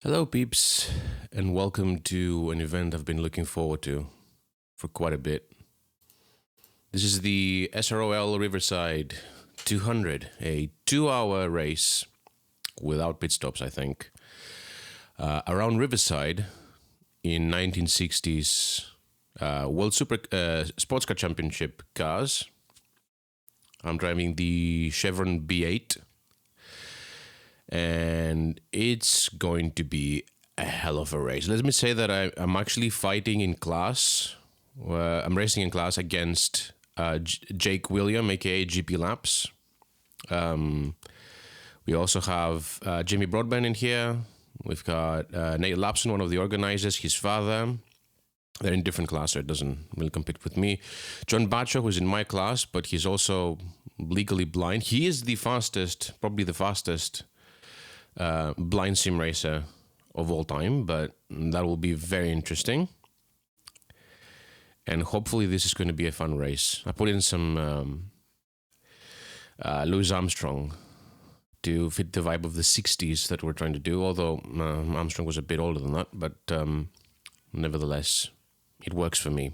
Hello peeps, and welcome to an event I've been looking forward to for quite a bit. This is the SROL Riverside 200, a 2-hour race without pit stops, I think, around Riverside in 1960s World Sports Car Championship cars. I'm driving the Chevron B8. And it's going to be a hell of a race. Let me say that I'm actually fighting in class. I'm racing in class against Jake William, aka GP Laps. We also have Jamie Broadbent in here. We've got Nate Lapson, one of the organizers, his father. They're in different class, so it doesn't really compete with me. John Batcho, who's in my class, but he's also legally blind. He is the fastest, probably the fastest blind sim racer of all time, but that will be very interesting. And hopefully this is going to be a fun race. I put in some Louis Armstrong to fit the vibe of the 60s that we're trying to do, although Armstrong was a bit older than that, but nevertheless, it works for me.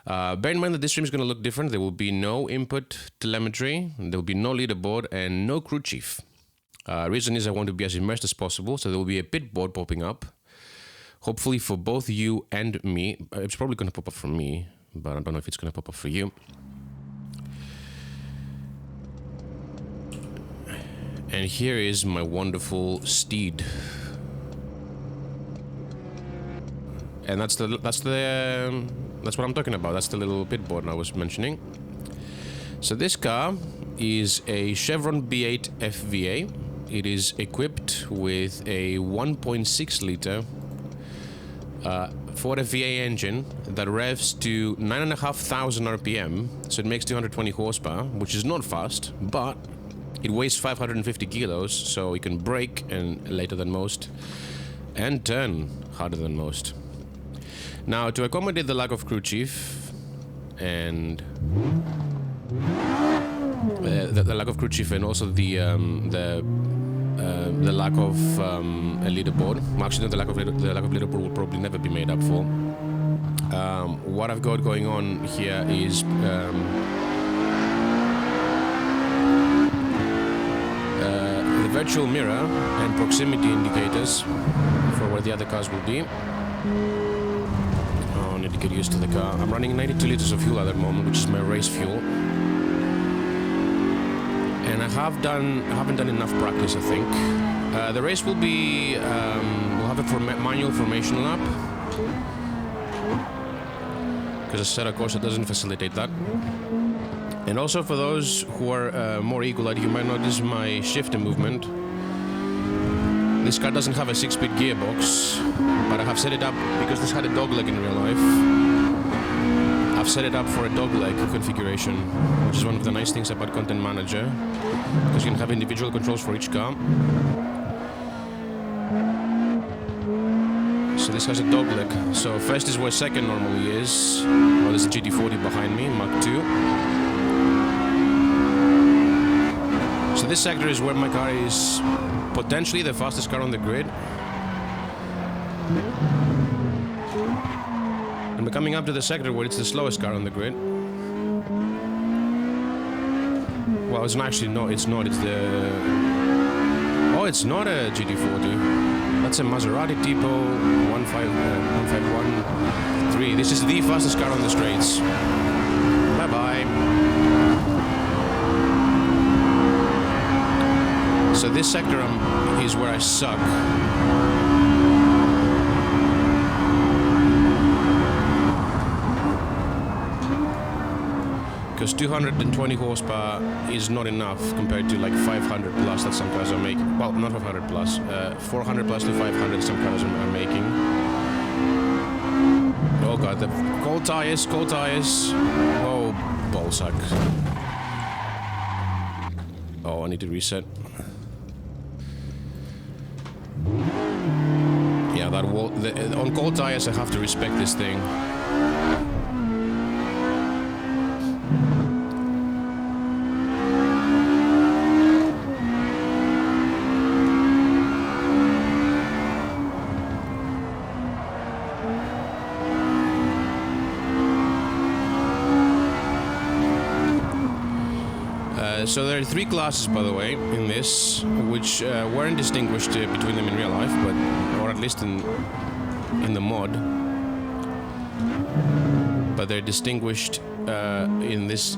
Bear in mind that this stream is going to look different. There will be no input telemetry, there will be no leaderboard, and no crew chief. Reason is I want to be as immersed as possible, so there will be a pit board popping up. Hopefully for both you and me. It's probably going to pop up for me, but I don't know if it's going to pop up for you. And here is my wonderful steed. And that's what I'm talking about. That's the little pit board I was mentioning. So this car is a Chevron B8 FVA. It is equipped with a 1.6 liter Ford FVA engine that revs to 9,500 RPM, so it makes 220 horsepower, which is not fast, but it weighs 550 kilos, so it can brake and later than most, and turn harder than most. Now, to accommodate the lack of crew chief and the lack of crew chief and also the lack of a leaderboard. Actually, the lack of leaderboard will probably never be made up for. What I've got going on here is the virtual mirror and proximity indicators for where the other cars will be. Oh, I need to get used to the car. I'm running 92 liters of fuel at the moment, which is my race fuel. And I haven't done enough practice, I think. The race will be, we'll have a manual formation lap. Because I said, of course, it doesn't facilitate that. And also for those who are more eagle-eyed, you might notice my shifter movement. This car doesn't have a 6-speed gearbox, but I have set it up because this had a dogleg in real life. I've set it up for a dogleg configuration, which is one of the nice things about Content Manager, because you can have individual controls for each car. So this has a dogleg. So first is where second normally is. Oh, there's a GT40 behind me, Mark II. So this sector is where my car is potentially the fastest car on the grid. And we're coming up to the sector where it's the slowest car on the grid. Well, it's actually not. It's not. It's the. Oh, it's not a GT40. That's a Maserati Tipo 151.3. This is the fastest car on the straights. Bye bye. So this sector is where I suck. Because 220 horsepower is not enough compared to like 500 plus that some cars are making. Well, not 500 plus, 400 plus to 500 some cars are making. Oh god, the cold tires. Oh, ballsack. Oh, I need to reset. Yeah, that wall. On cold tires, I have to respect this thing. So there are 3 classes, by the way, in this, which weren't distinguished between them in real life, but or at least in the mod. But they're distinguished in this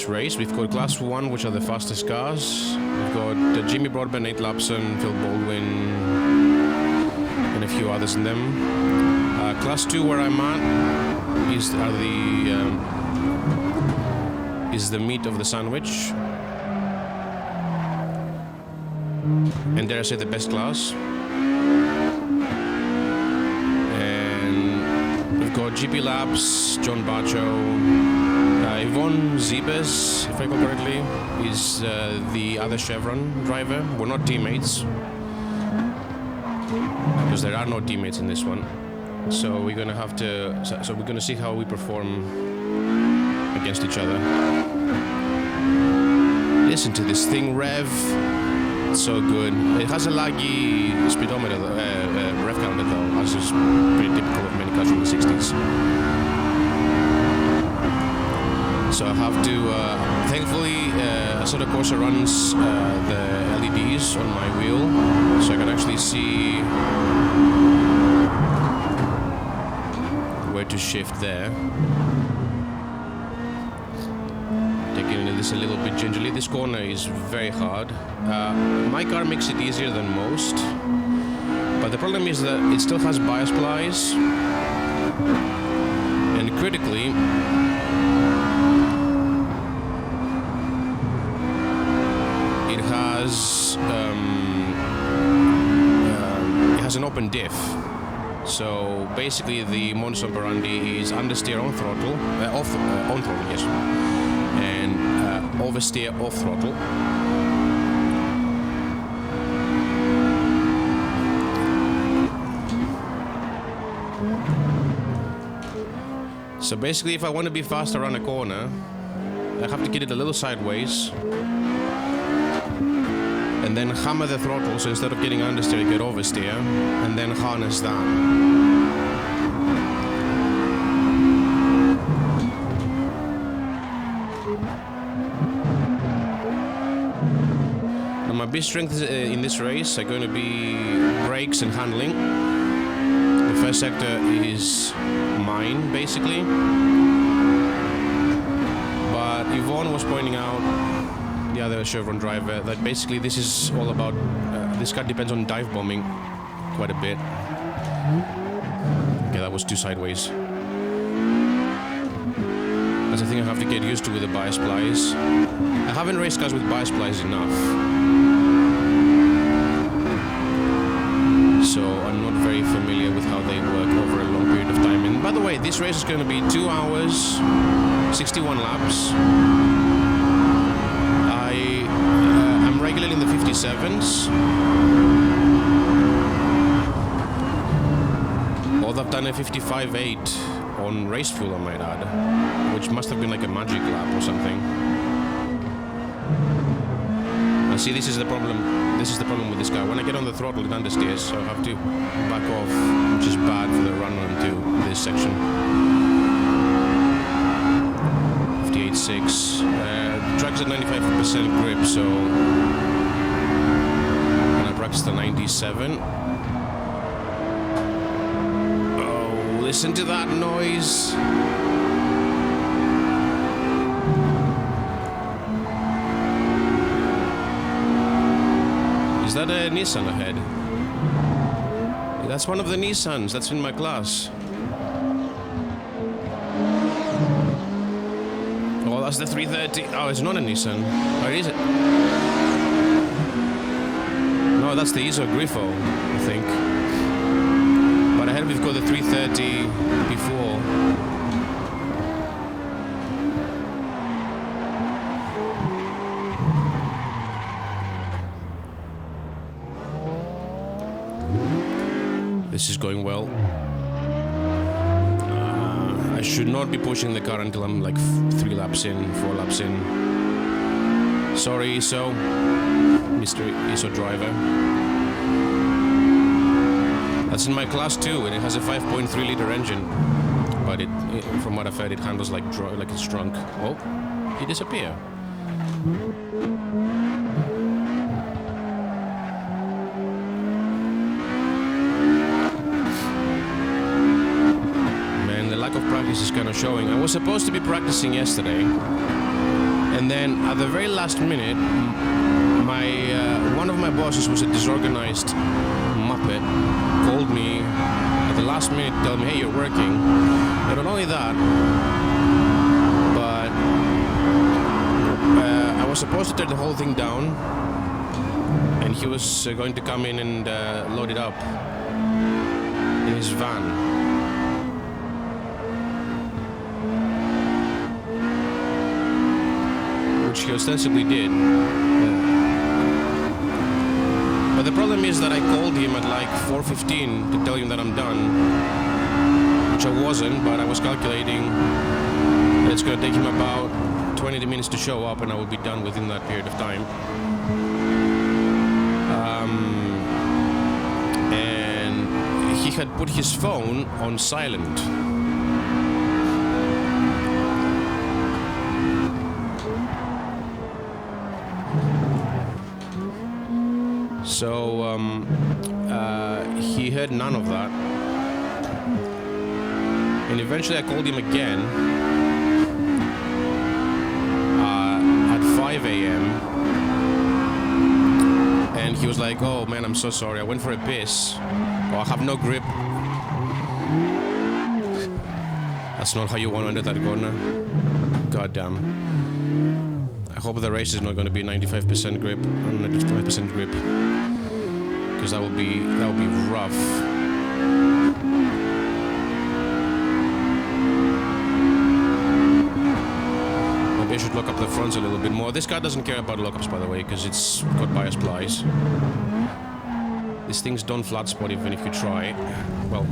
race. We've got Class 1, which are the fastest cars. We've got Jimmy Broadbent, Nate Lapson, Phil Baldwin, and a few others in them. Class 2, where I'm at, is the meat of the sandwich, and dare I say the best class. And we've got GP Labs, John Bacho, Yvonne Zibes, if I recall correctly, is the other Chevron driver. We're not teammates, because there are no teammates in this one. So we're gonna have to. So we're gonna see how we perform against each other. Listen to this thing rev. It's so good. It has a laggy speedometer, rev counter though, as is pretty typical of many cars from the 60s. So I have to. Thankfully, Assetto Corsa runs the LEDs on my wheel, so I can actually see where to shift there. Taking into this a little bit gingerly. This corner is very hard. My car makes it easier than most, but the problem is that it still has bias plies, and critically, it has an open diff. So basically, the modus operandi is understeer on throttle, on throttle, yes, and oversteer off throttle. So basically, if I want to be fast around a corner, I have to get it a little sideways, and then hammer the throttle, so instead of getting understeer, I get oversteer, and then harness that. Now my big strengths in this race are going to be brakes and handling. The first sector is mine, basically. But Yvonne was pointing out, the other Chevron driver, that basically this is all about, this car depends on dive bombing quite a bit. Okay, that was too sideways. That's the thing I have to get used to with the bias plies. I haven't raced cars with bias plies enough, so I'm not very familiar with how they work over a long period of time. And by the way, this race is going to be 2 hours, 61 laps. Regularly in the 57s. Although I've done a 55.8 on race fuel, I might add, which must have been like a magic lap or something. And see, this is the problem. This is the problem with this car. When I get on the throttle, it understeers, so I have to back off, which is bad for the run onto this section. 58.6. The track's at 95% grip, so and I practiced the 97. Oh, listen to that noise. Is that a Nissan ahead? That's one of the Nissans. That's in my class. Oh, that's the 330. Oh, it's not a Nissan. Or is it? No, that's the ISO Grifo, I think. But ahead we've got the 330 before. This is going well. I should not be pushing the car until I'm like 3 laps in, 4 laps in. Sorry, ISO, Mr. ISO driver. That's in my class 2, and it has a 5.3 liter engine. But it, from what I've heard, it handles like it's drunk. Oh, he disappeared. Man, the lack of practice is kind of showing. I was supposed to be practicing yesterday, and then at the very last minute, one of my bosses was a disorganized muppet, called me at the last minute to tell me, hey, you're working. And not only that, but I was supposed to tear the whole thing down, and he was going to come in and load it up in his van. Which he ostensibly did. But the problem is that I called him at like 4:15 to tell him that I'm done, which I wasn't, but I was calculating that it's going to take him about 20 minutes to show up, and I will be done within that period of time. And he had put his phone on silent. So he heard none of that, and eventually I called him again at 5 a.m. and he was like, oh man, I'm so sorry, I went for a piss, I have no grip. That's not how you want to enter that corner. God damn. I hope the race is not going to be 95% grip, 95% grip, because that would be rough. Maybe I should lock up the fronts a little bit more. This car doesn't care about lockups, by the way, because it's got bias plies. These things don't flat spot even if you try. Well,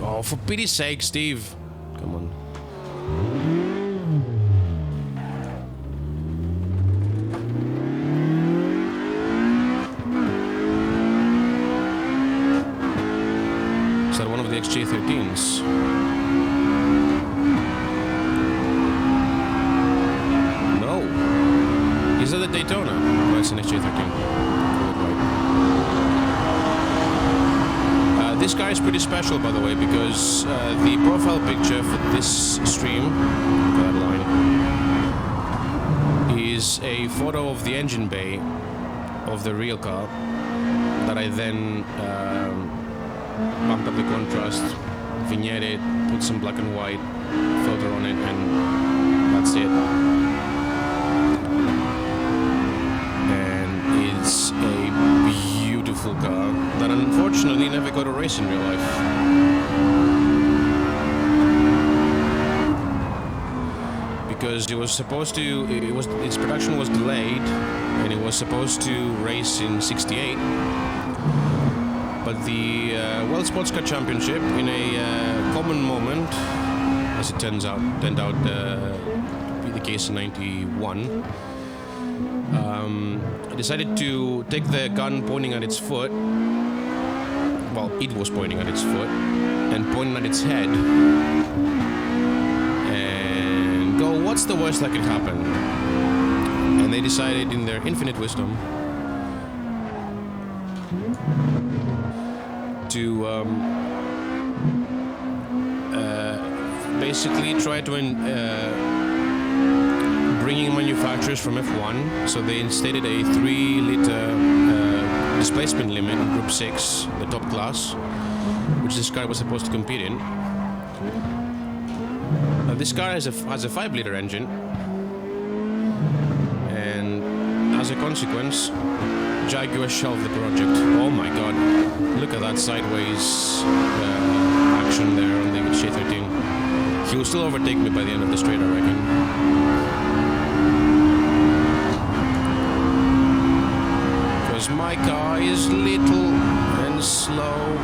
oh, for pity's sake, Steve, come on. XJ13s. No. Is that the Daytona? No, it's an XJ13. This car is pretty special, by the way, because the profile picture for this stream, that line, is a photo of the engine bay of the real car that I then bumped up the contrast, vignette it, put some black and white filter on it, and that's it. And it's a beautiful car that unfortunately never got a race in real life. Because it was supposed to, its production was delayed, and it was supposed to race in '68. But the World Sports Car Championship, in a common moment, as it turned out to be the case in '91, decided to take the gun pointing at its foot. Well, it was pointing at its foot and pointing at its head, and go, what's the worst that could happen? And they decided, in their infinite wisdom, to basically try to bring in manufacturers from F1. So they instated a 3-liter displacement limit in Group 6, the top class, which this car was supposed to compete in. This car has a 5-liter engine, and as a consequence, Jaguar shelved the project. Oh my god, look at that sideways action there on the XJ13. He will still overtake me by the end of the straight, I reckon. Because my car is little and slow.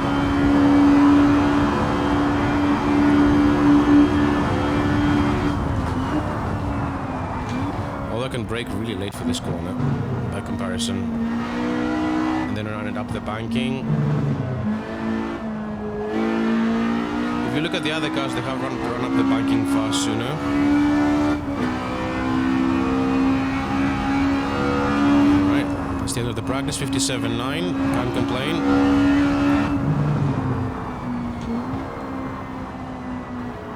Although I can brake really late for this corner, by comparison. And then run it up the banking. If you look at the other cars, they have run up the banking far sooner. Still at the practice, 57.9. Can't complain.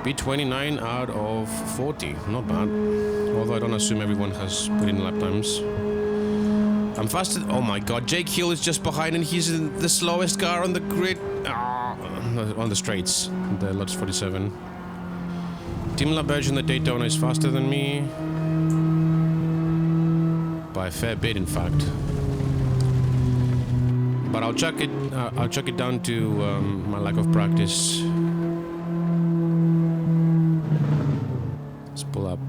P29 out of 40. Not bad. Although I don't assume everyone has put in lap times. I'm faster. Oh my god, Jake Hill is just behind and he's the slowest car on the grid. On the straights. The Lotus 47. Tim LaBerge in the Daytona is faster than me. By a fair bit, in fact. But I'll chuck it down to my lack of practice. Let's pull up.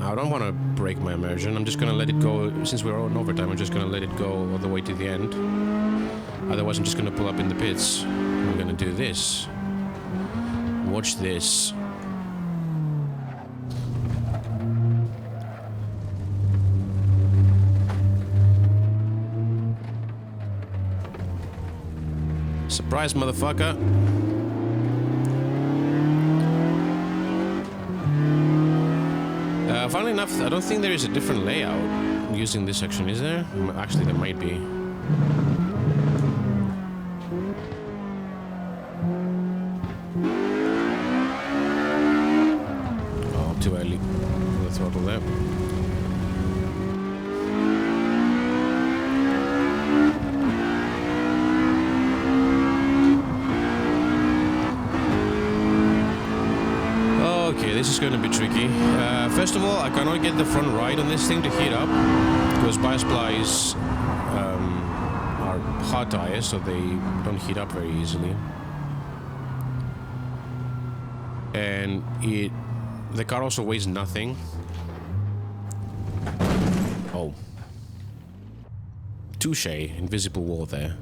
I don't want to break my immersion. I'm just gonna let it go. Since we're on overtime, I'm just gonna let it go all the way to the end. Otherwise, I'm just gonna pull up in the pits. I'm gonna do this. Watch this. Surprise, motherfucker. Funnily enough, I don't think there is a different layout using this section, is there? Actually, there might be. Oh, too early. The throttle there. This is going to be tricky. First of all, I cannot get the front right on this thing to heat up because bias are hard tires, so they don't heat up very easily. And the car also weighs nothing. Oh. Touche, invisible wall there.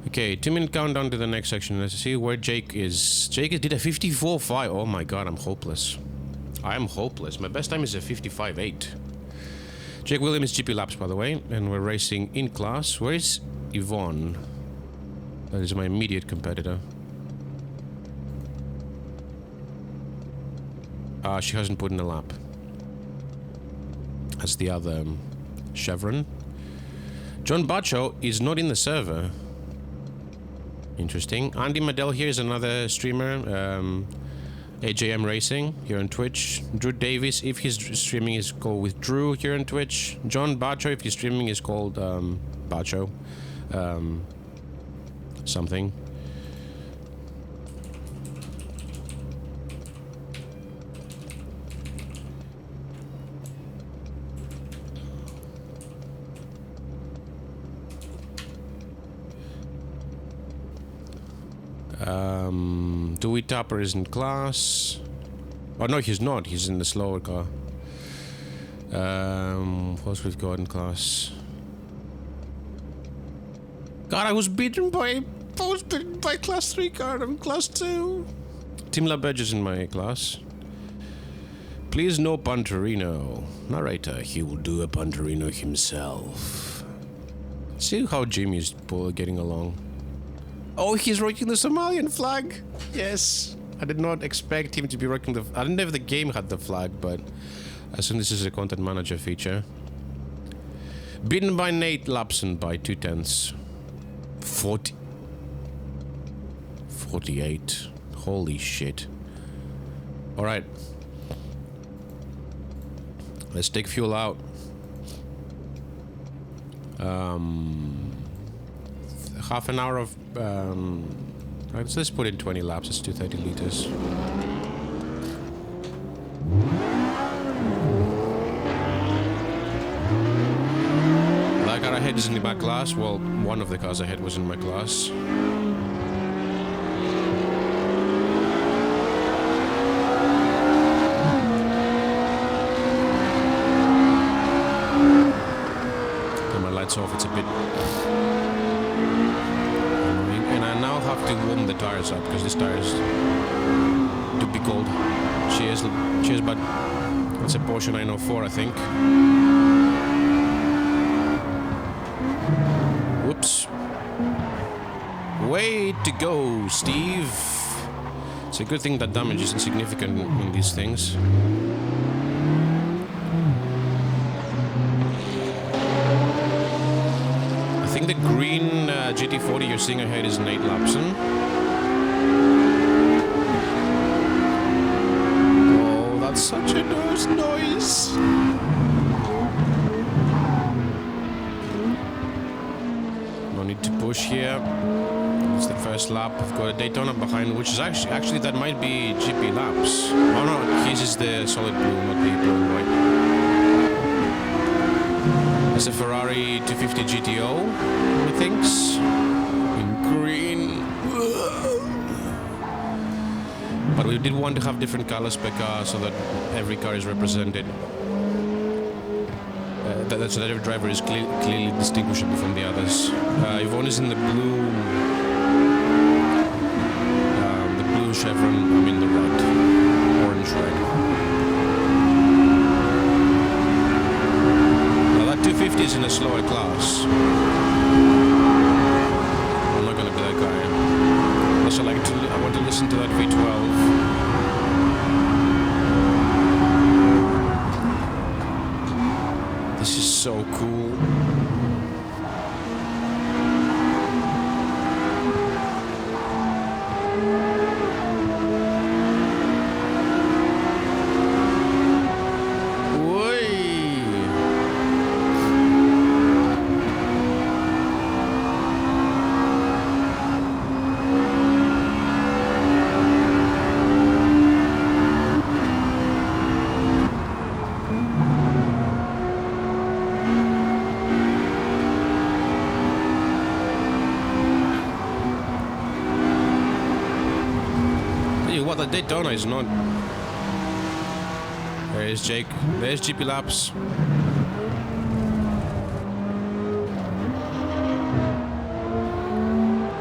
Okay, 2-minute countdown to the next section. Let's see where Jake is. Jake did a 54.5. Oh my god, I'm hopeless. I'm hopeless. My best time is a 55.8. Jake Williams GP laps, by the way, and we're racing in class. Where is Yvonne? That is my immediate competitor. She hasn't put in a lap. That's the other Chevron. John Bacho is not in the server. Interesting. Andy Madell here is another streamer. AJM Racing here on Twitch. Drew Davis, if he's streaming, is called with Drew here on Twitch. John Bacho, if he's streaming, is called Bacho. Something. Dewey Tapper is in class. Oh no, he's not. He's in the slower car. What else we've got in class? God, I was beaten by class 3 car. I'm class 2. Tim LaBerge is in my class. Please no Punterino. Narrator, he will do a Punterino himself. See how Jimmy's getting along. Oh, he's rocking the Somalian flag. Yes. I did not expect him to be rocking the... I didn't know if the game had the flag, but I assume this is a content manager feature. Beaten by Nate Lapson by 2/10. 48. Holy shit. Alright. Let's take fuel out. Half an hour of... let's put in 20 laps. It's 230 liters. That car ahead is in my class. Well, one of the cars ahead was in my class. Off, it's a bit annoying. And I now have to warm the tires up because these tires do be cold. Cheers, bud. It's a Porsche 904, I think. Whoops. Way to go, Steve. It's a good thing that damage is insignificant in these GT40 you're seeing ahead is Nate Lapson. Oh, that's such a noise. No need to push here. It's the first lap. I've got a Daytona behind, which is actually that might be GP laps. Oh no, his is the solid blue, not the blue and white. It's a Ferrari 250 GTO, methinks. In green. But we did want to have different colors per car so that every car is represented. So that every driver is clearly distinguishable from the others. Yvonne is in the blue Chevron, I'm in the red, orange red. Now that 250 is in a slower class. I'm not gonna be that guy. Also, I want to listen to that V12. This is so cool. The Daytona is not. There's Jake. There's GP laps.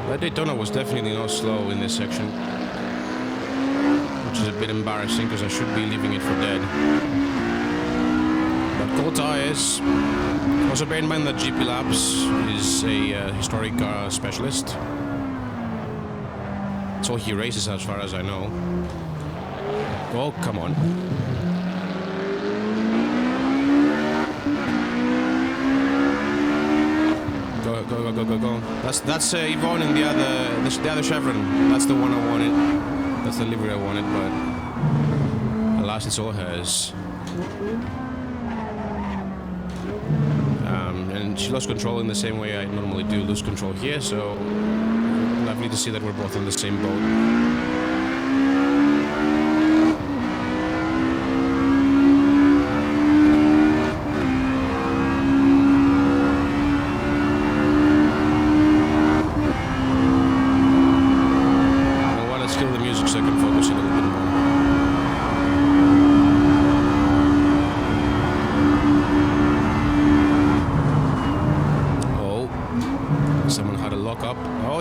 That Daytona was definitely not slow in this section, which is a bit embarrassing because I should be leaving it for dead. But cool tires. Also bear in mind that GP laps is a historic car specialist. That's all he races as far as I know. Oh, come on. Go. That's Yvonne in the other Chevron. That's the one I wanted. That's the livery I wanted, but alas, it's all hers. And she lost control in the same way I normally do lose control here, so lovely to see that we're both on the same boat.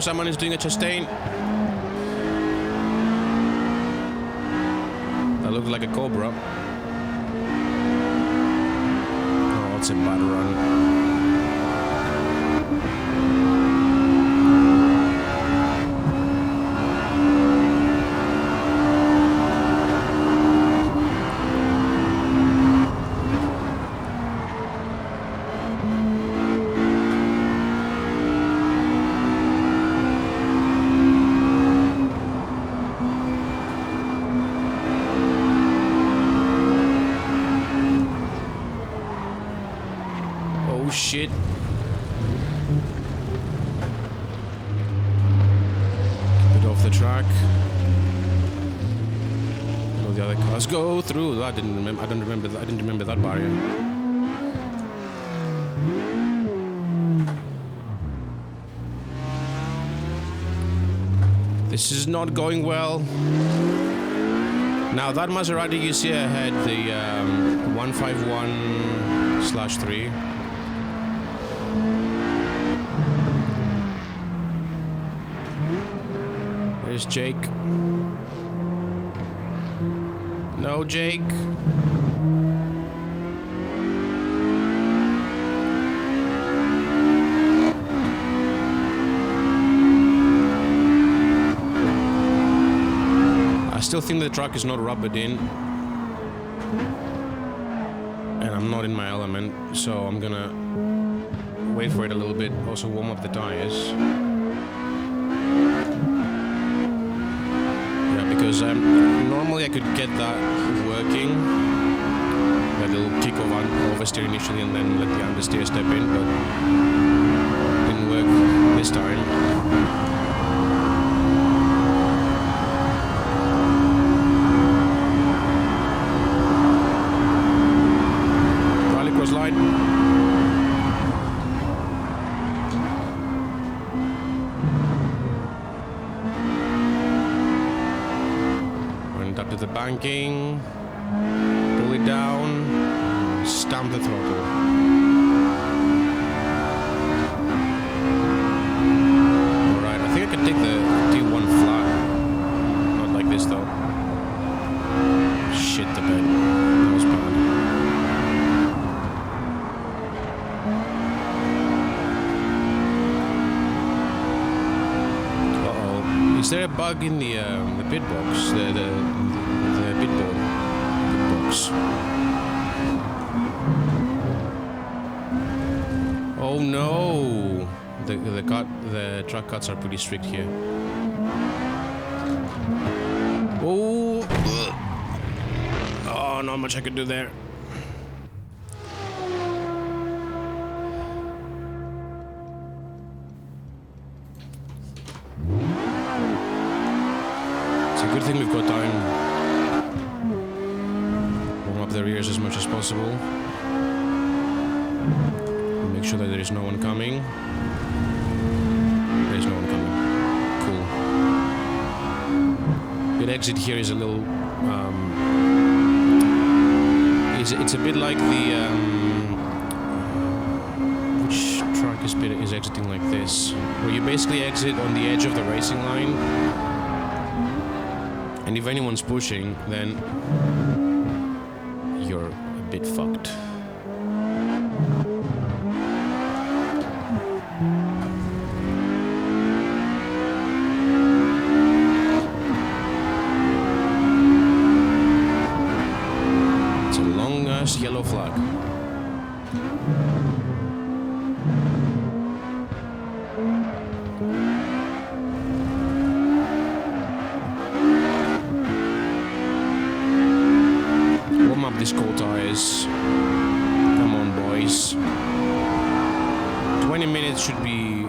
Someone is doing a Chastain. That looked like a Cobra. Oh, it's a bad run. Shit. Keep it off the track. All the other cars go through. I didn't remember that barrier. This is not going well. Now that Maserati you see ahead, the 151/3. There's Jake. No, Jake. I still think the truck is not rubbered in. And I'm not in my element, so I'm gonna wait for it a little bit, also warm up the tires. because normally I could get that working, that little kick of oversteer initially and then let the understeer step in, but didn't work this time. Rally cross line. Up to the banking, pull it down, stamp the throttle. Alright, I think I can take the T1 flat. Not like this though. Shit the bed. That was bad. Uh-oh. Is there a bug in the pit box? The pit box. Oh no! The truck cuts are pretty strict here. Oh! Oh, not much I could do there. It's a good thing we've got time. Warm up the rears as much as possible. Make sure that there is no one coming. There is no one coming. Cool. Good exit here is a little. It's a bit like the. Which truck is exiting like this? Where you basically exit on the edge of the racing line. And if anyone's pushing, then you're a bit fucked. It's a long-ass yellow flag. These cold tires. Come on, boys. 20 minutes should be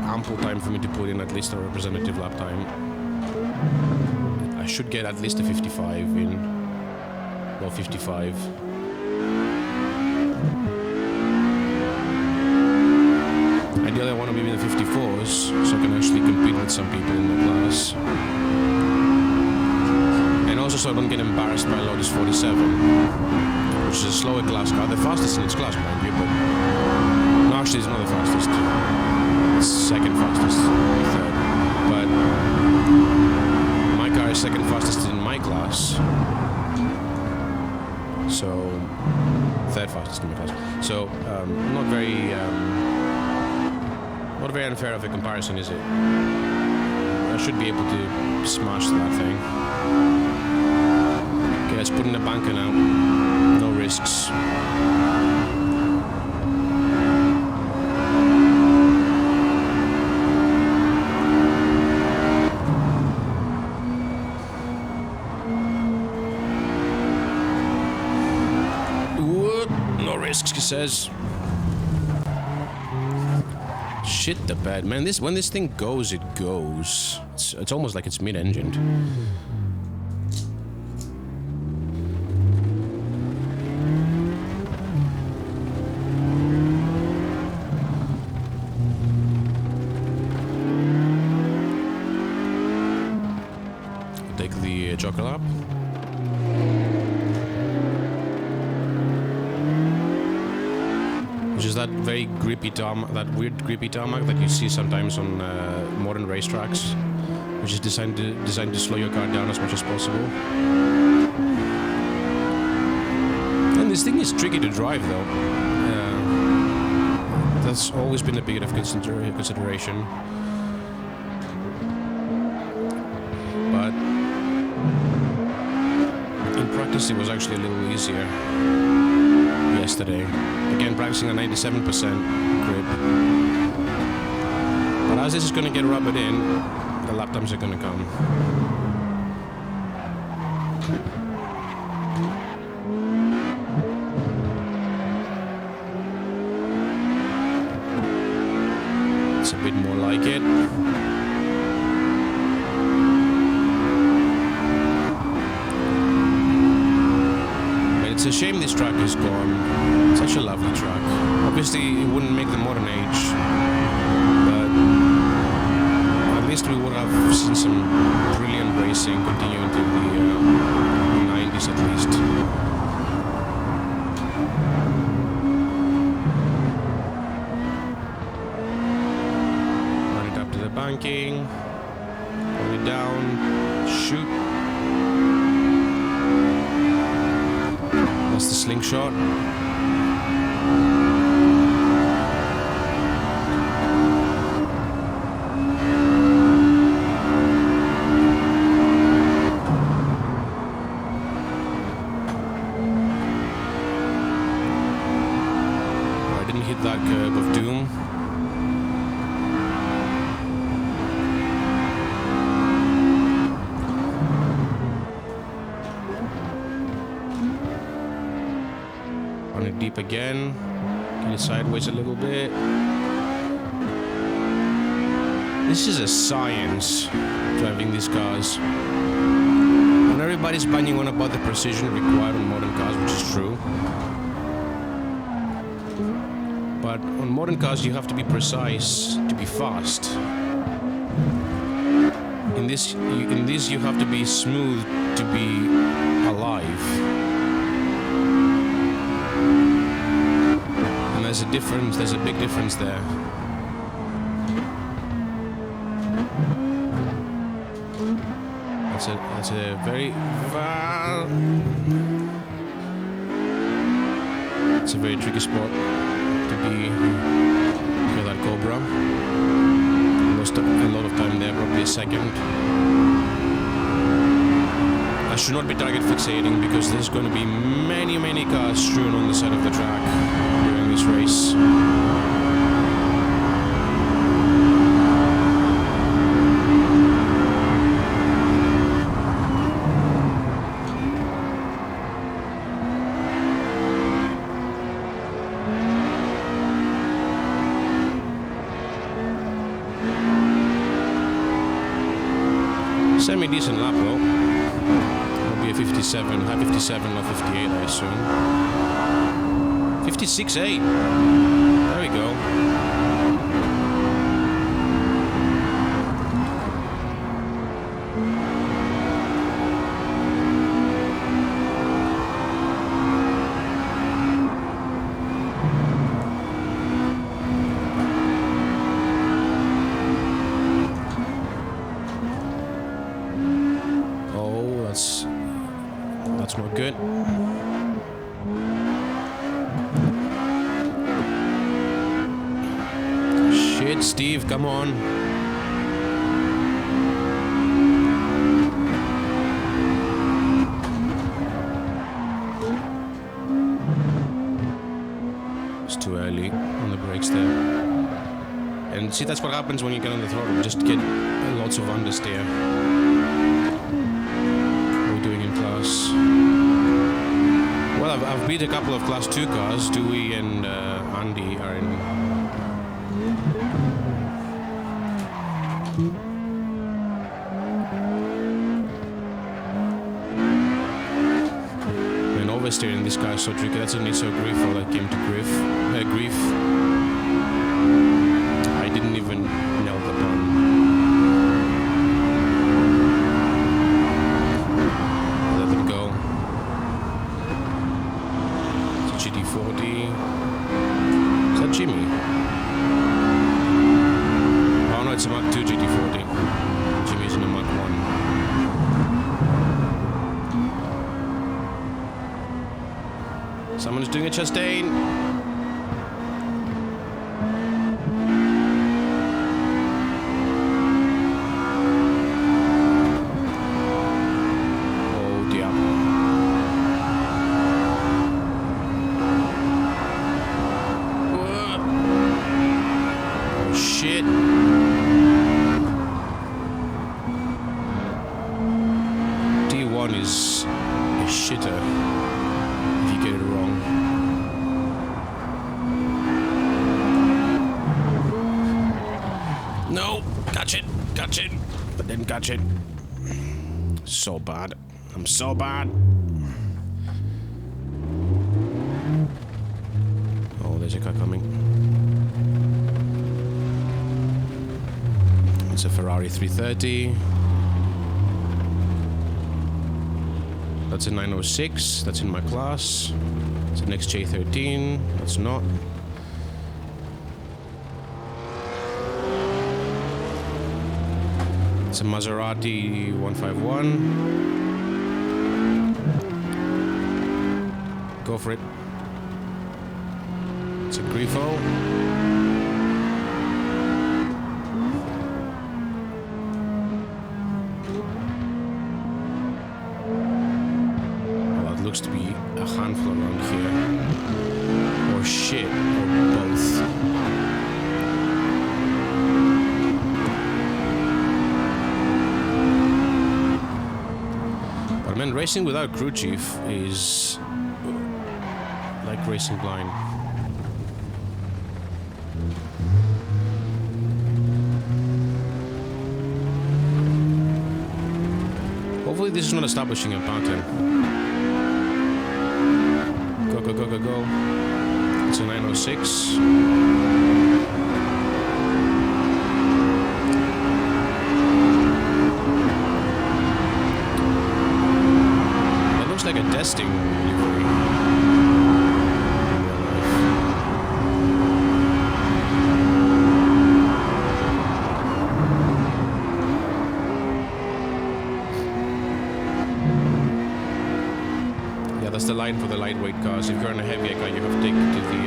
ample time for me to put in at least a representative lap time. I should get at least a 55 in. Well, 55. Ideally, I want to be in the 54s so I can actually compete with some people in the class. Also, so I don't get embarrassed by Lotus 47, which is a slower class car, the fastest in its class, mind you, but no, actually it's not the fastest. It's second fastest, third. But my car is second fastest in my class, so third fastest in my class. So not very unfair of a comparison, is it? I should be able to smash that thing. Okay, let's put in a banker now. No risks. No risks, he says. Shit the bed, man. When this thing goes, it goes. It's almost like it's mid-engined. Take the joker lap. Which is that very grippy that weird grippy tarmac that you see sometimes on modern racetracks, which is designed to slow your car down as much as possible. And this thing is tricky to drive, though. That's always been a bit of consideration. But in practice, it was actually a little easier yesterday. Again, practicing at 97% grip. But as this is going to get rubbered in, the lap times are going to come. It's a bit more like it. But it's a shame this track is gone. Such a lovely track. Obviously, it wouldn't make the modern age, but at least we would have seen some brilliant racing continuing to the 90s at least. Run it up to the banking, run it down, shoot. That's the slingshot. That curve of doom. Run it deep again. Get it sideways a little bit. This is a science, driving these cars. And everybody's banging on about the precision required on modern cars, which is true. But on modern cars, you have to be precise to be fast. In this, you have to be smooth to be alive. And there's a difference. There's a big difference there. That's a very. It's a very tricky spot to be near that Cobra. Lost a lot of time there, probably a second. I should not be target fixating because there's going to be many cars strewn on the side of the track during this race. Semi-decent lap though. It'll be a 57, high 57 or 58 I assume. 56.8. There we go. That's not good. Shit, Steve, come on. It's too early on the brakes there. And see, that's what happens when you get on the throttle. Just get lots of understeer. Well, I've beat a couple of Class 2 cars. Dewey and Andy are in. And oversteering this car is so tricky. That's an ISO grief or that came to grief. I didn't even nail the bun. It's a Mach 2 GT40. Jimmy's in a Mach 1. Someone's doing a Chastain. Oh dear. Oh shit. Is shitter if you get it wrong. No, catch it, but didn't catch it. So bad. I'm so bad. Oh, there's a car coming. It's a Ferrari 330. That's a 906. That's in my class. It's an XJ13. That's not. It's a Maserati 151. Go for it. It's a Grifo. Well, that looks to be a handful around here. Or shit, or both. But man, racing without crew chief is like racing blind. Hopefully this is not establishing a pattern. Go, go, go, go, go. It's a 906. That looks like a testing livery. That's the line for the lightweight cars. If you're in a heavier car, you have to take it to the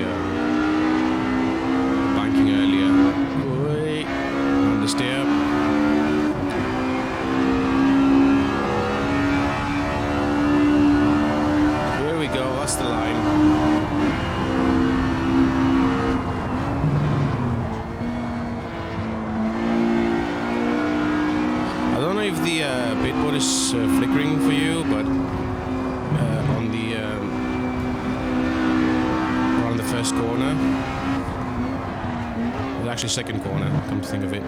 banking earlier. Wait, on the stair. Here we go, that's the line. I don't know if the pitboard is flickering for you, but around the first corner, well, actually second corner, come to think of it,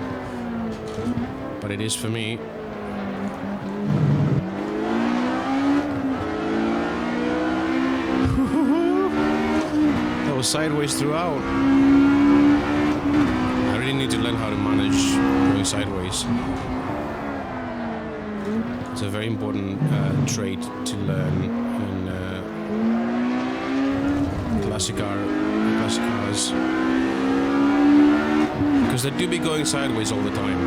but it is for me. That was sideways throughout. I really need to learn how to manage going sideways. It's a very important trait to learn in classic cars, because they do be going sideways all the time.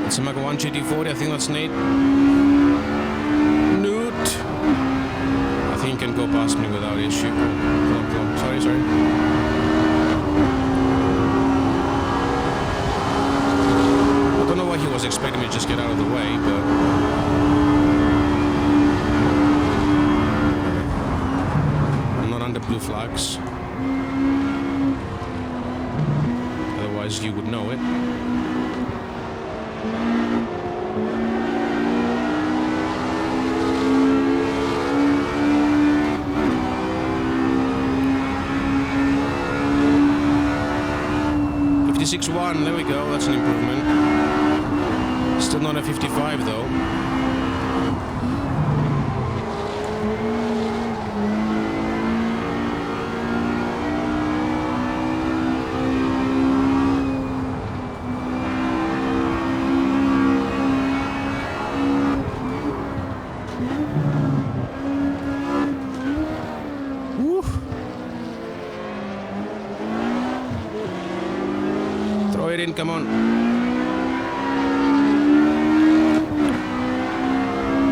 It's a Mach 1 GT40, I think that's Nate. I think you can go past me without issue. Oh, come on. Sorry. I don't know why he was expecting me to just get out of the way, but I'm not under blue flags. Otherwise you would know it. .1, there we go, that's an improvement. Still not a 55 though. Come on.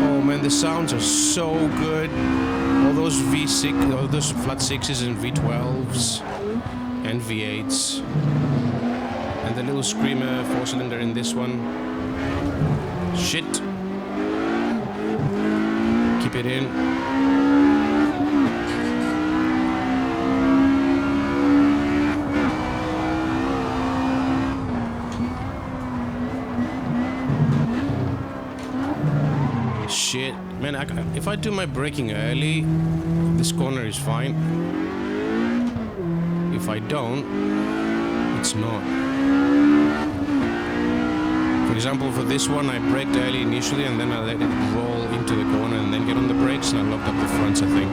Oh man, the sounds are so good. All those V6, all those flat 6s and V12s and V8s. And the little screamer 4-cylinder in this one. shit. Keep it in. Shit. Man, if I do my braking early, this corner is fine. If I don't, it's not. For example, for this one, I braked early initially and then I let it roll into the corner and then get on the brakes and I locked up the fronts, I think.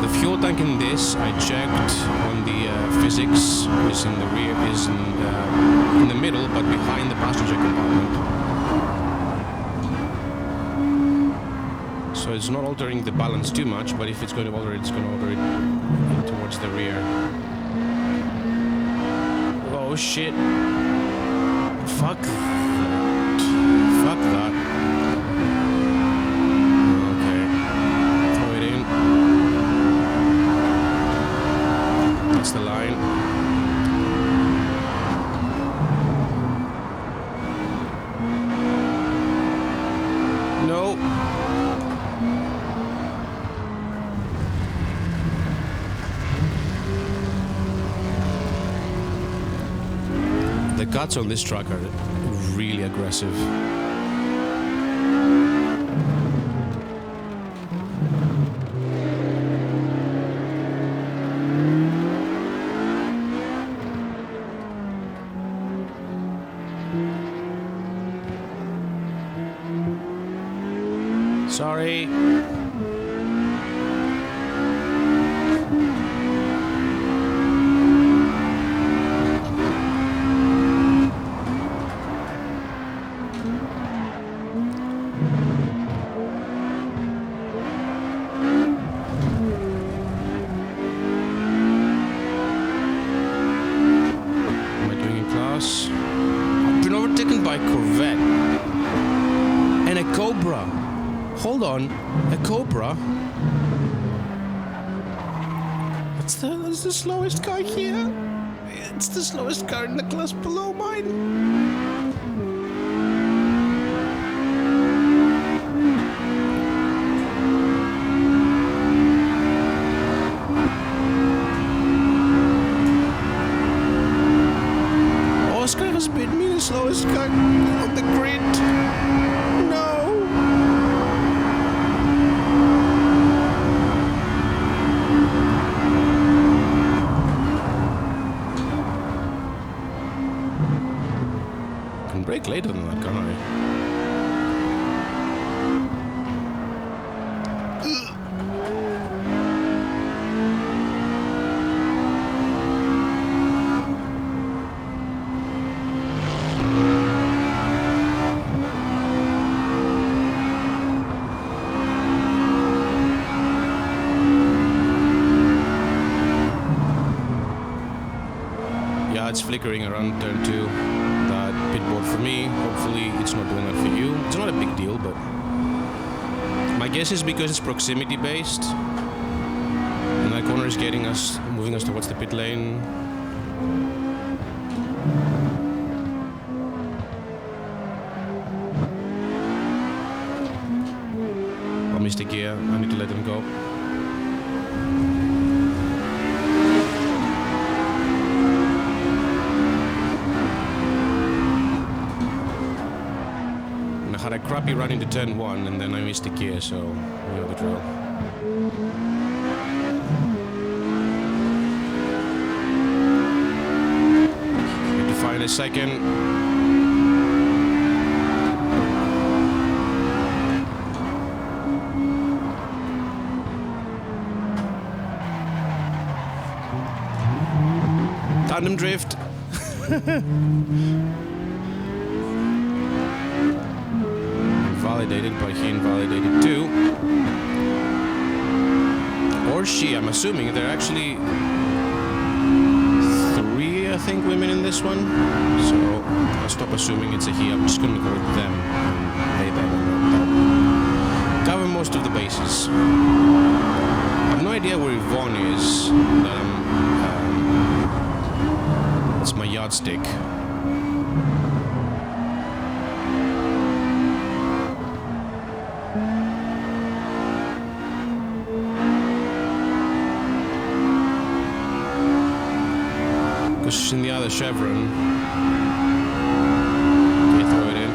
The fuel tank in this, I checked on the physics, is in the rear, is in the middle, but behind the passenger compartment. So it's not altering the balance too much, but if it's going to alter it, it's going to alter it towards the rear. Oh shit. Fuck that. Fuck that. Okay. Throw it in. That's the line. No. The cuts on this truck are really aggressive. Sorry. Hold on, a Cobra? That's the slowest car here. It's the slowest car in the class below mine. Oscar has beat me the slowest car on the grid. Brake later than that, can't I? Yeah, it's flickering around turn 2. Pitboard for me. Hopefully it's not doing that for you. It's not a big deal, but my guess is because it's proximity based and that corner is moving us towards the pit lane. I missed a gear. I need to let him go. Had a crappy run into turn 1 and then I missed a gear, so you know the drill. Need to find a second. Tandem drift. Validated, but he invalidated too. Or she, I'm assuming. There are actually 3, I think, women in this one. So I'll stop assuming it's a he. I'm just going to go with them. They cover most of the bases. I have no idea where Yvonne is. That's my yardstick. Because in the other Chevron, okay, throw it in.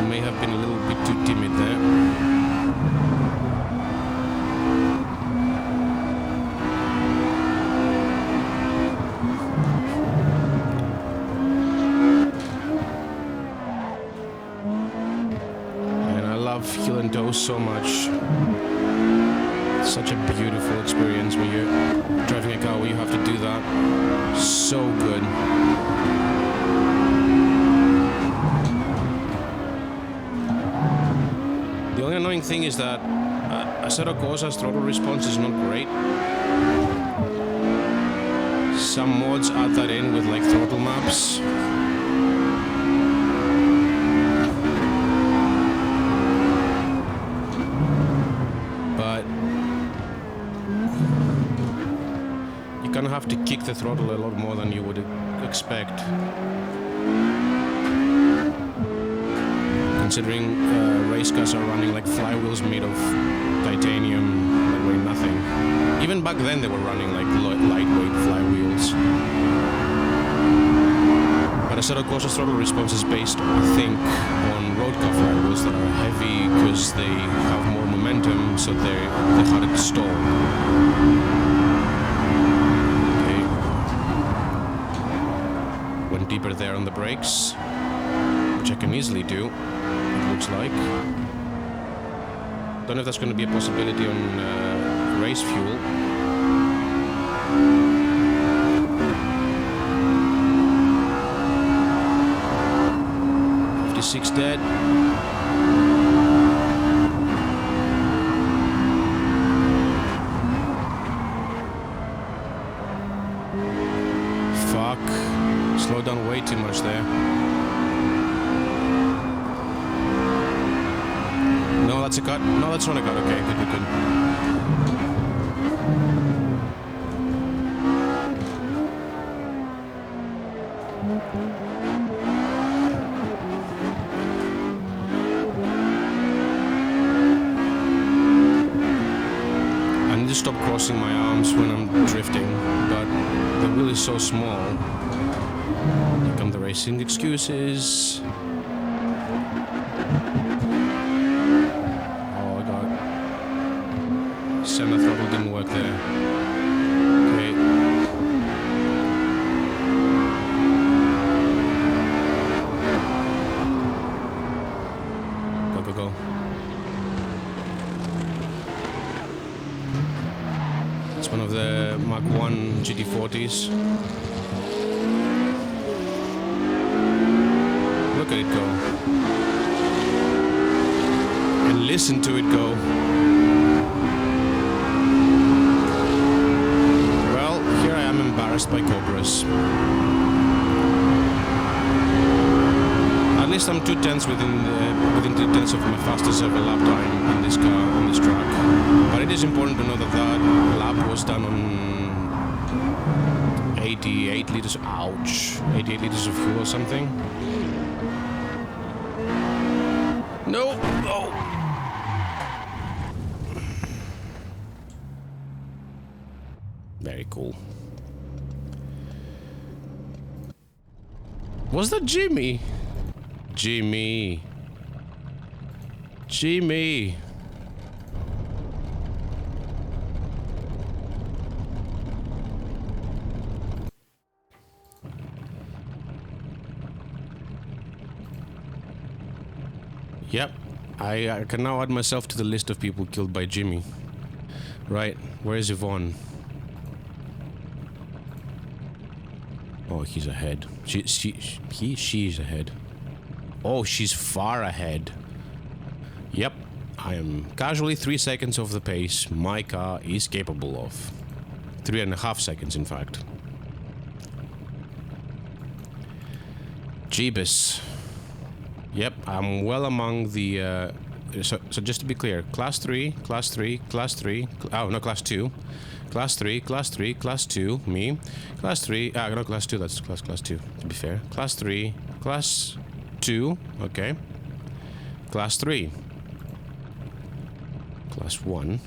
May have been a little bit too timid there. Heel and toe so much. Such a beautiful experience when you're driving a car where you have to do that. So good. The only annoying thing is that Assetto Corsa's throttle response is not great. Some mods add that in with like throttle maps. Gonna have to kick the throttle a lot more than you would expect, considering race cars are running like flywheels made of titanium that weigh nothing. Even back then they were running like lightweight flywheels. But Assetto Corsa's throttle response is based, I think, on road car flywheels that are heavy because they have more momentum, so they're harder to stall. Deeper there on the brakes, which I can easily do, it looks like. Don't know if that's going to be a possibility on race fuel. .56 dead. Fuck. Slowed down way too much there. No, that's a cut. No, that's not a cut. Okay, good. I need to stop crossing my arms when I'm drifting, but the wheel is so small. Here come the racing excuses. Oh god. Center throttle didn't work there. Okay. Go. It's one of the Mach 1 GT40s. Look at it go. And listen to it go. Well, here I am embarrassed by Cobras. At least I'm 2/10 within 2/10 of my fastest ever lap time in this car, on this track. But it is important to know that that lap was done on 88 liters, ouch, 88 liters of fuel or something. No! Oh! Very cool. Was that Jimmy? Jimmy. Yep, I can now add myself to the list of people killed by Jimmy. Right, where is Yvonne? Oh, he's ahead. She's ahead. Oh, she's far ahead. Yep, I am casually 3 seconds off the pace my car is capable of. 3.5 seconds, in fact. Yep, I'm well among the... So just to be clear, Class 3, Class 3, Class 3... Oh, no, Class 2. Class 3, Class 3, Class 2, me. Class 3... no, Class 2, that's Class 2, to be fair. Class 3, Class 2, okay. Class 3. Class 1.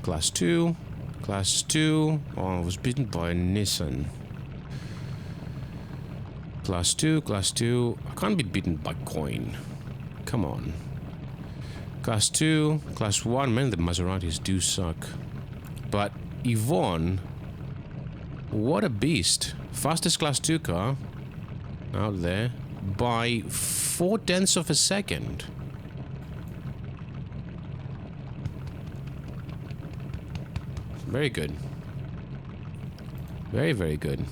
Class 2. Class 2. Oh, I was beaten by a Nissan. Class 2, Class 2. I can't be beaten by coin. Come on. Class 2, Class 1. Man, the Maseratis do suck. But Yvonne, what a beast. Fastest Class 2 car out there by 0.4 of a second. Very good. Very, very good.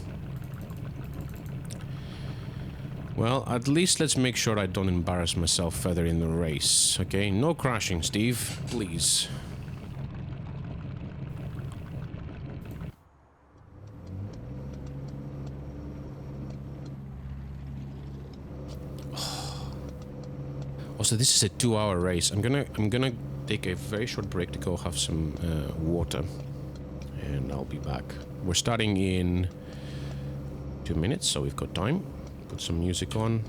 Well, at least let's make sure I don't embarrass myself further in the race, okay? No crashing, Steve, please. Also, this is a 2-hour race. I'm gonna take a very short break to go have some water, and I'll be back. We're starting in 2 minutes, so we've got time. Put some music on.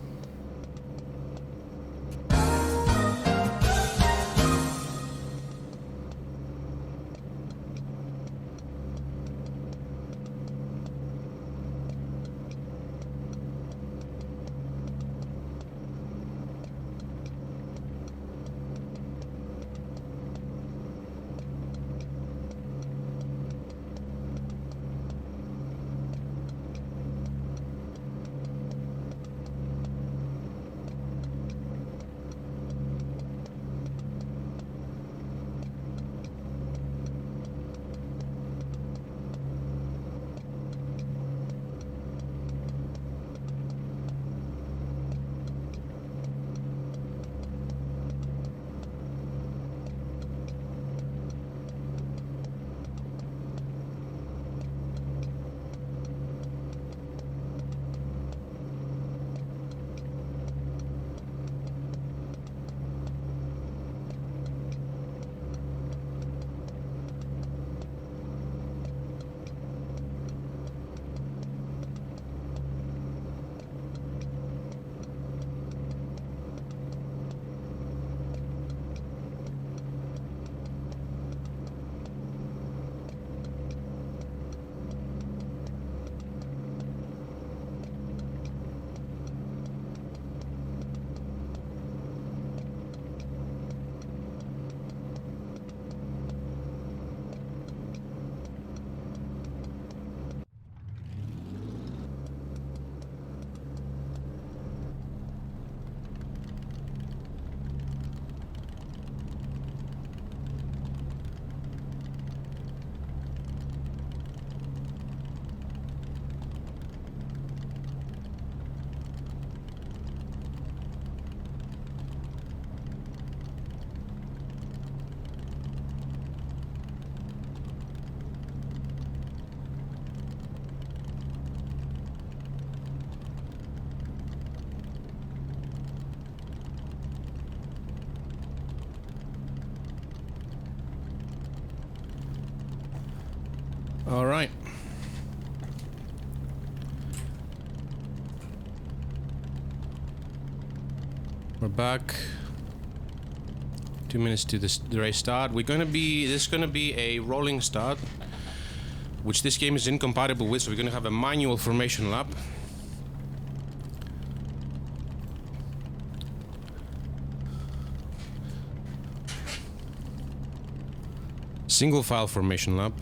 All right. We're back. 2 minutes to the race start. This is gonna be a rolling start, which this game is incompatible with, so we're gonna have a manual formation lap. Single file formation lap.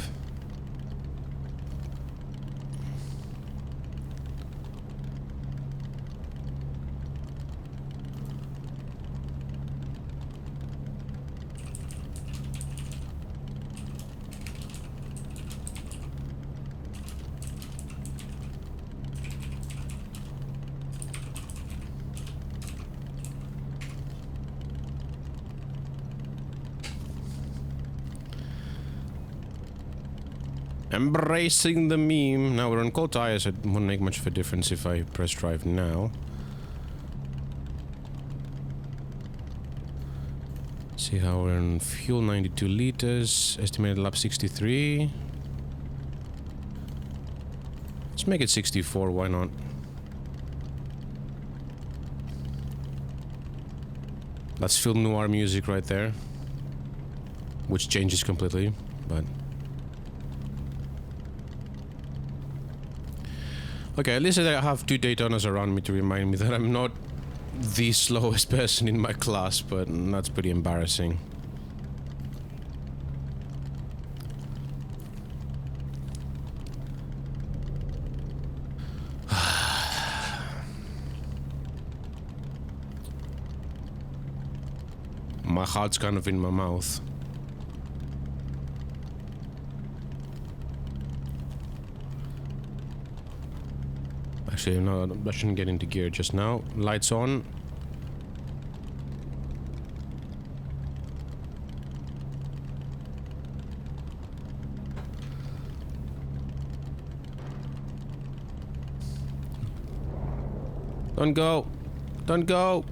Embracing the meme. Now we're on cold tires, so it won't make much of a difference if I press drive now. See how we're in fuel, 92 liters, estimated lap 63. Let's make it 64, why not? That's film noir music right there, which changes completely, but... Okay, at least I have 2 Daytonas around me to remind me that I'm not the slowest person in my class, but that's pretty embarrassing. My heart's kind of in my mouth. Actually, no, I shouldn't get into gear just now. Lights on. Don't go. Don't go.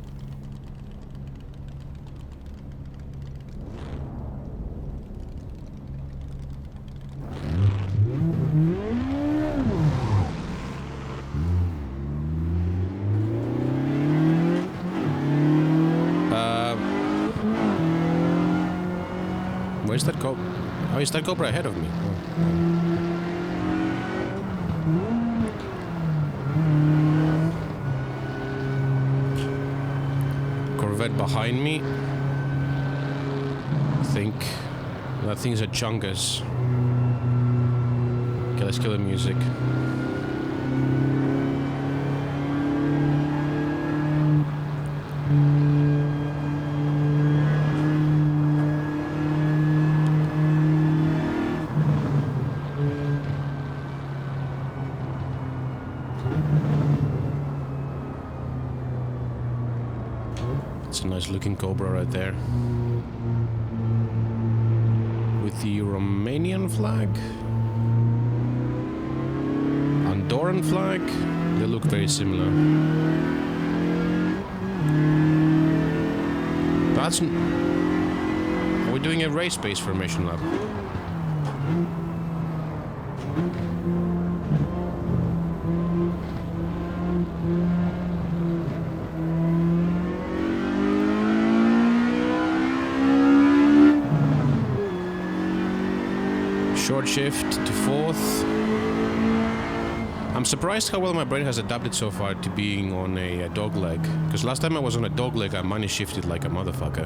Where's that Cobra? Oh, is that Cobra ahead of me? Oh. Corvette behind me. I think that thing's a Chungus. Okay, let's kill the music. Nice looking Cobra right there. With the Romanian flag. Andorran flag. They look very similar. That's... Are we doing a race-based formation lap? Short shift to 4th. I'm surprised how well my brain has adapted so far to being on a dog leg. Because last time I was on a dog leg, I money shifted like a motherfucker.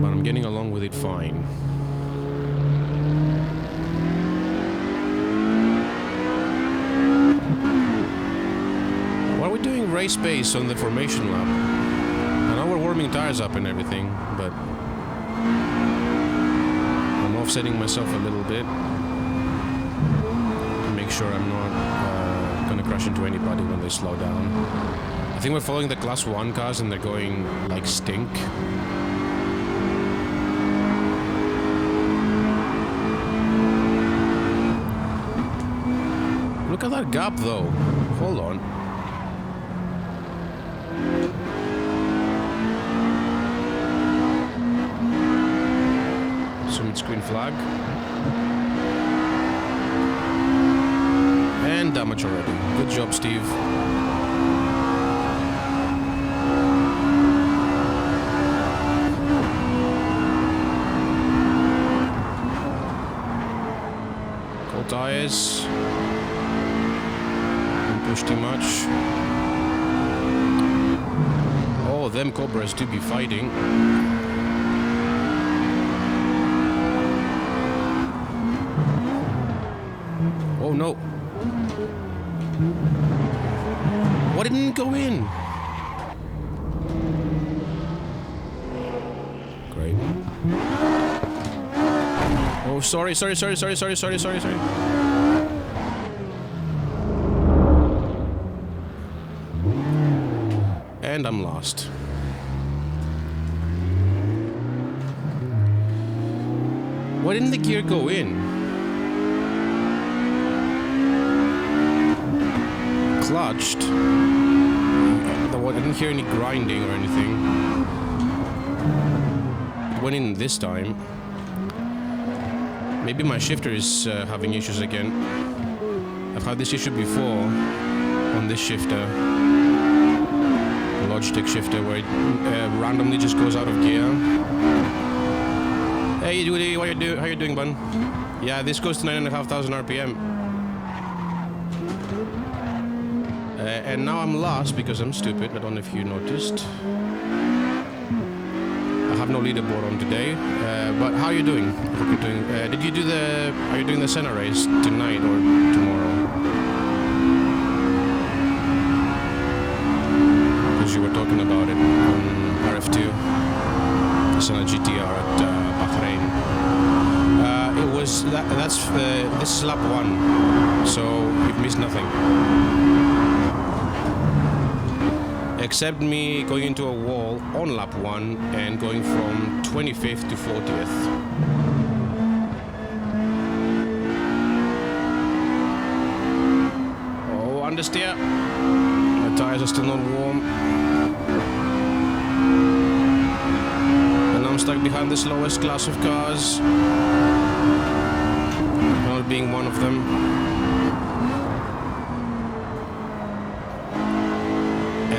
But I'm getting along with it fine. Why are we doing race pace on the formation lap? I know we're warming tires up and everything, but... I'm offsetting myself a little bit to make sure I'm not gonna crash into anybody when they slow down. I think we're following the class 1 cars and they're going like stink. Look at that gap though. Hold on. Screen flag. And damage already. Good job, Steve. Cold tires. Don't push too much. Oh, them Cobras do be fighting. Oh no. Why didn't it go in? Great. Oh, sorry. And I'm lost. Why didn't the gear go in? Clutched. The didn't hear any grinding or anything. It went in this time. Maybe my shifter is having issues again. I've had this issue before on this shifter, Logitech shifter, where it randomly just goes out of gear. Hey, Judy, how you doing, bud? Yeah, this goes to 9,500 RPM. And now I'm lost because I'm stupid. I don't know if you noticed. I have no leaderboard on today. But how are you doing? Hope you're doing. Are you doing the Senna race tonight or tomorrow? Because you were talking about it on RF2, the Senna GTR at Bahrain. It was this is lap 1, so you've missed nothing. Except me going into a wall on lap 1 and going from 25th to 40th. Oh, understeer. My tires are still not warm. And I'm stuck behind the slowest class of cars. Not being one of them.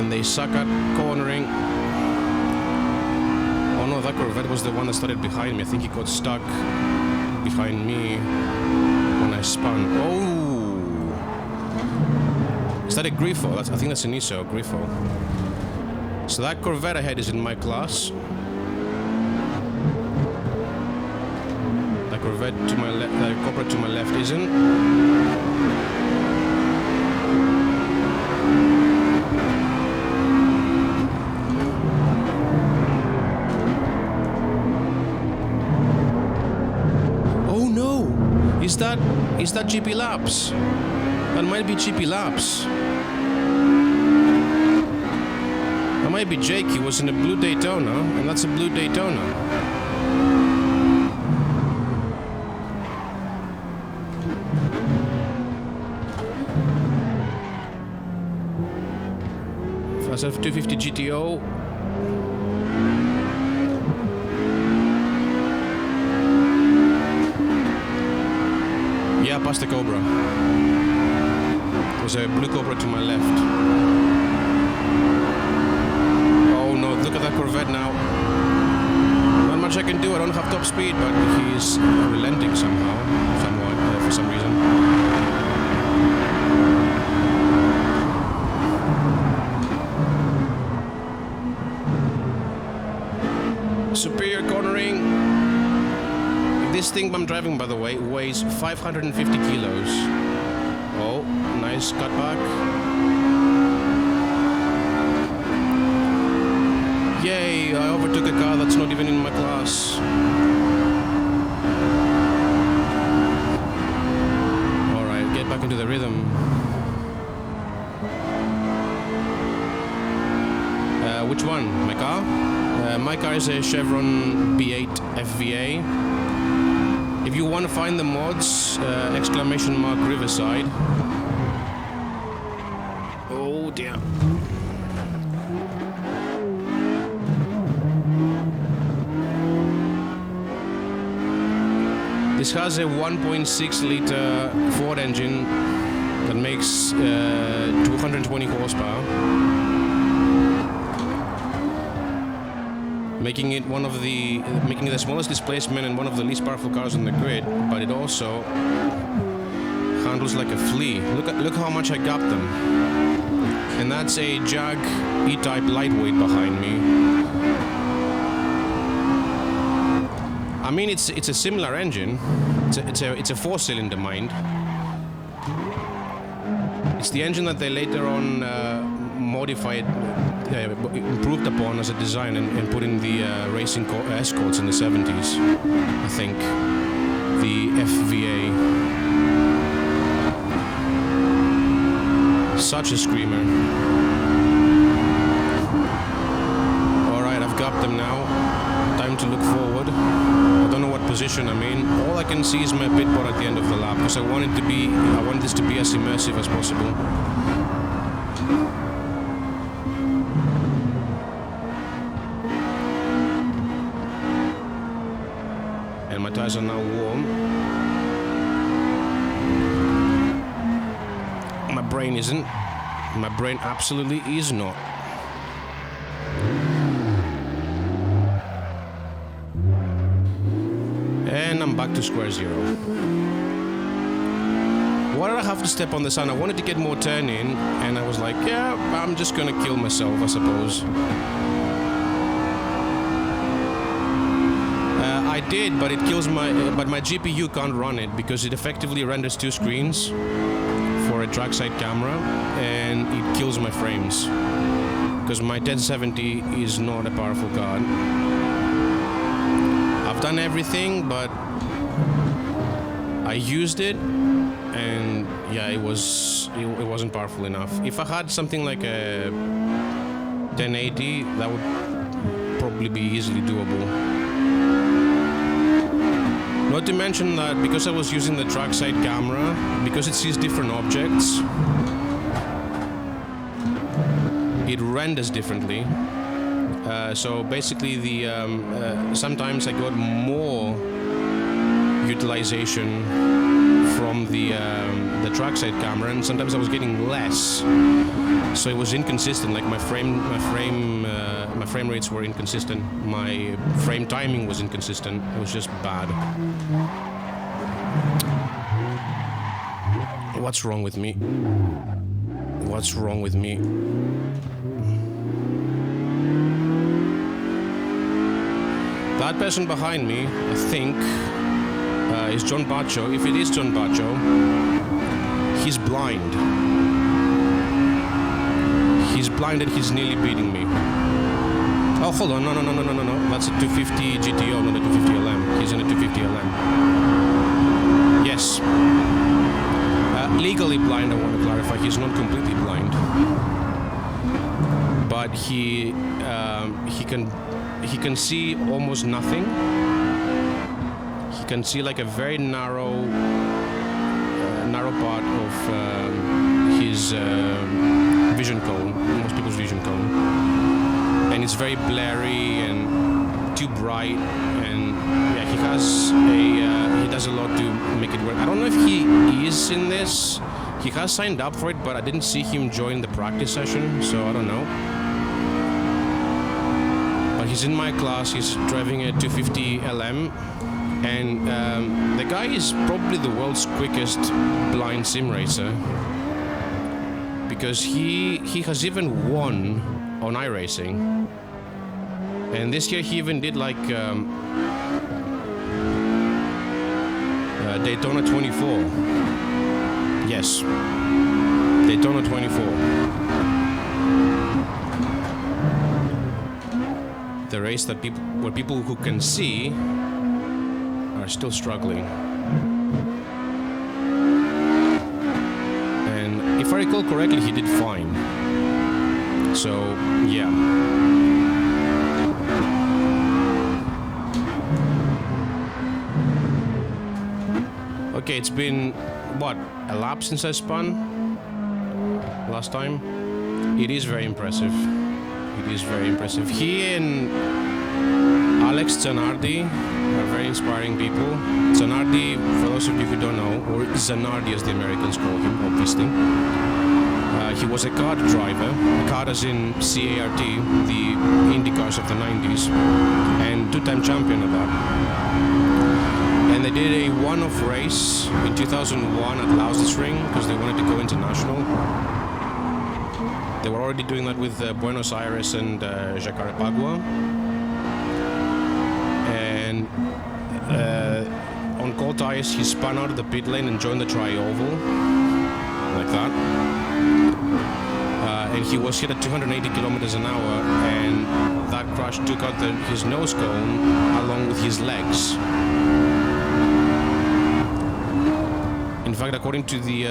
They suck at cornering. Oh no, that Corvette was the one that started behind me. I think he got stuck behind me when I spun. Oh! Is that a Grifo? I think that's an ISO, Grifo. So that Corvette ahead is in my class. That Corvette to my left, the Cobra to my left isn't. Is that GP Laps? That might be GP Laps. That might be Jake. He was in a blue Daytona, and that's a blue Daytona. That's a 250 GTO. Yeah, past the Cobra. There's a blue Cobra to my left. Oh no, look at that Corvette now. Not much I can do, I don't have top speed, but he's relenting somehow, somewhat, for some reason. Superior cornering. This thing I'm driving, by the way, weighs 550 kilos. Oh, nice cutback. Yay, I overtook a car that's not even in my class. Alright, get back into the rhythm. Which one? My car? My car is a Chevron B8 FVA. If you want to find the mods, !Riverside. Oh dear. This has a 1.6 liter Ford engine that makes 220 horsepower. Making it the smallest displacement and one of the least powerful cars on the grid, but it also handles like a flea. Look how much I gapped them. And that's a Jag E-Type lightweight behind me. I mean, it's a similar engine. It's a 4-cylinder, mind. It's the engine that they later on modified, improved upon as a design and put in the racing escorts in the 70s, I think. The FVA. Such a screamer. Alright, I've got them now. Time to look forward. I don't know what position I'm in. All I can see is my pit board at the end of the lap, because I want this to be as immersive as possible. my tires are now warm. My brain isn't. My brain absolutely is not. And I'm back to square zero. Why did I have to step on the sun? I wanted to get more turn in, and I was like, yeah, I'm just gonna kill myself, I suppose. I did, but it kills but my GPU can't run it because it effectively renders two screens for a trackside camera, and it kills my frames because my 1070 is not a powerful card. I've done everything, but I used it, and yeah, it wasn't powerful enough. If I had something like a 1080, that would probably be easily doable. Not to mention that because I was using the trackside camera, because it sees different objects, it renders differently. So basically, sometimes I got more utilization from the trackside camera, and sometimes I was getting less. So it was inconsistent. Like my frame rates were inconsistent. My frame timing was inconsistent. It was just bad. What's wrong with me? What's wrong with me? That person behind me, I think, is John Bacho. If it is John Bacho, he's blind. He's blind and he's nearly beating me. Oh, hold on. No. That's a 250 GTO, not a 250 LM. He's in a 250 LM. Yes. Legally blind, I want to clarify. He's not completely blind. But he can see almost nothing. He can see like a very narrow part of his vision cone, most people's vision cone, and it's very blurry and too bright. And yeah, he does a lot to make it work. I don't know if he is in this. He has signed up for it, but I didn't see him join the practice session, so I don't know. He's in my class, he's driving a 250 LM, and the guy is probably the world's quickest blind sim racer, because he has even won on iRacing, and this year he even did like Daytona 24. Yes, Daytona 24. The race that where people who can see are still struggling. And if I recall correctly, he did fine. So, yeah. Okay, it's been, what, a lap since I spun? Last time? It is very impressive. It is very impressive. He and Alex Zanardi are very inspiring people. Zanardi, for those of you who don't know, or Zanardi as the Americans call him, obviously. He was a kart driver, kart as in CART, the Indy cars of the 90s, and two-time champion of that. And they did a one-off race in 2001 at Lausitzring Ring because they wanted to go international. They were already doing that with Buenos Aires and Jacarepaguá. And on cold tires, he spun out of the pit lane and joined the tri-oval, like that. And he was hit at 280 kilometers an hour, and that crash took out his nose cone along with his legs. In fact, according to the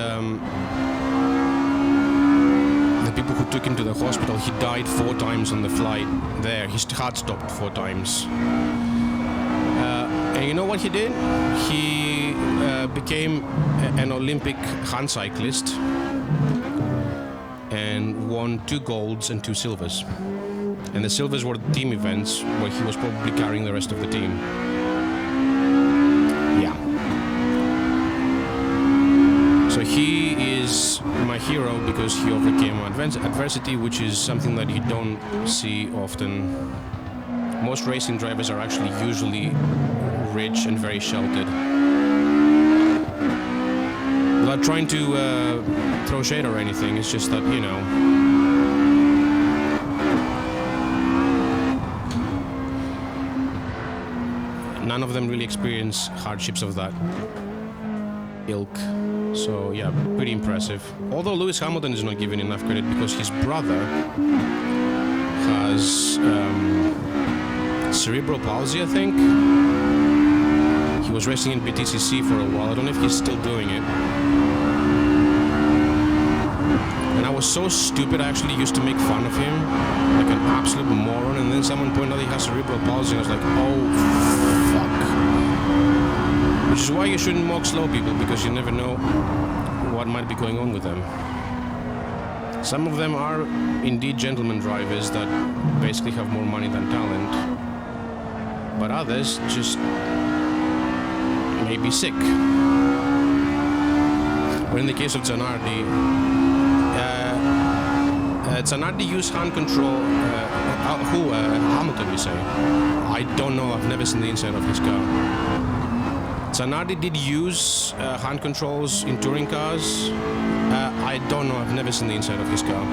people who took him to the hospital, he died 4 times on the flight there. His heart stopped 4 times. And you know what he did? He became an Olympic hand cyclist and won 2 golds and 2 silvers. And the silvers were the team events where he was probably carrying the rest of the team. he is my hero because he overcame adversity, which is something that you don't see often. Most racing drivers are actually usually rich and very sheltered. Without trying to throw shade or anything, it's just that, you know, none of them really experience hardships of that ilk. So yeah, pretty impressive. Although Lewis Hamilton is not given enough credit because his brother has cerebral palsy, I think. He was racing in BTCC for a while. I don't know if he's still doing it. And I was so stupid, I actually used to make fun of him like an absolute moron, and then someone pointed out he has cerebral palsy, and I was like, oh fuck. Which is why you shouldn't mock slow people, because you never know what might be going on with them. Some of them are indeed gentleman drivers that basically have more money than talent, but others just may be sick. But in the case of Zanardi, Zanardi used hand control. Hamilton, you say? I don't know. I've never seen the inside of his car. Zanardi did use hand controls in touring cars. I don't know. I've never seen the inside of his car.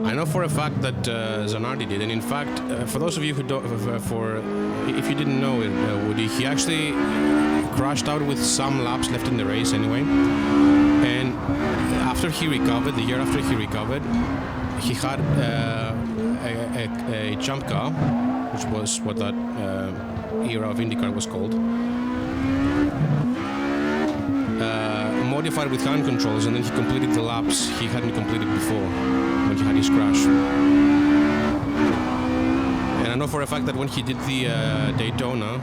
I know for a fact that Zanardi did, and in fact, for those of you who don't, if you didn't know it, Woody, he actually crashed out with some laps left in the race anyway. And after he recovered, the year after he recovered, he had a jump car, which was what that era of IndyCar was called, modified with hand controls, and then he completed the laps he hadn't completed before when he had his crash. And I know for a fact that when he did the Daytona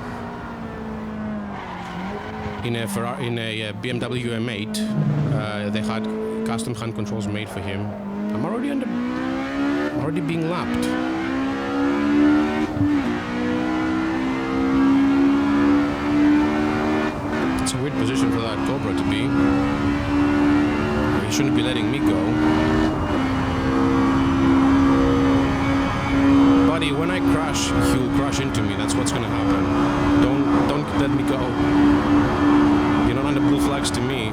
in a BMW M8, they had custom hand controls made for him. I'm already being lapped. It's a weird position for that Cobra to be. He shouldn't be letting me go. Buddy, when I crash, he'll crash into me. That's what's gonna happen. Don't let me go. You're not under blue flags to me.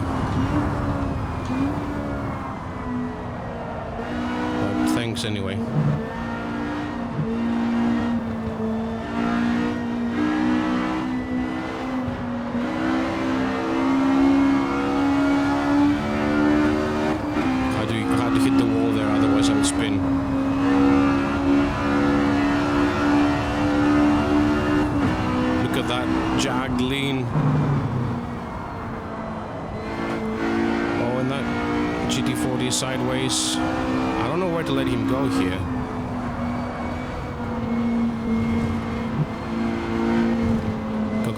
But thanks anyway. Had to hit the wall there, otherwise I would spin. Look at that jagged lean. Oh, and that GT40 sideways. I don't know where to let him go here.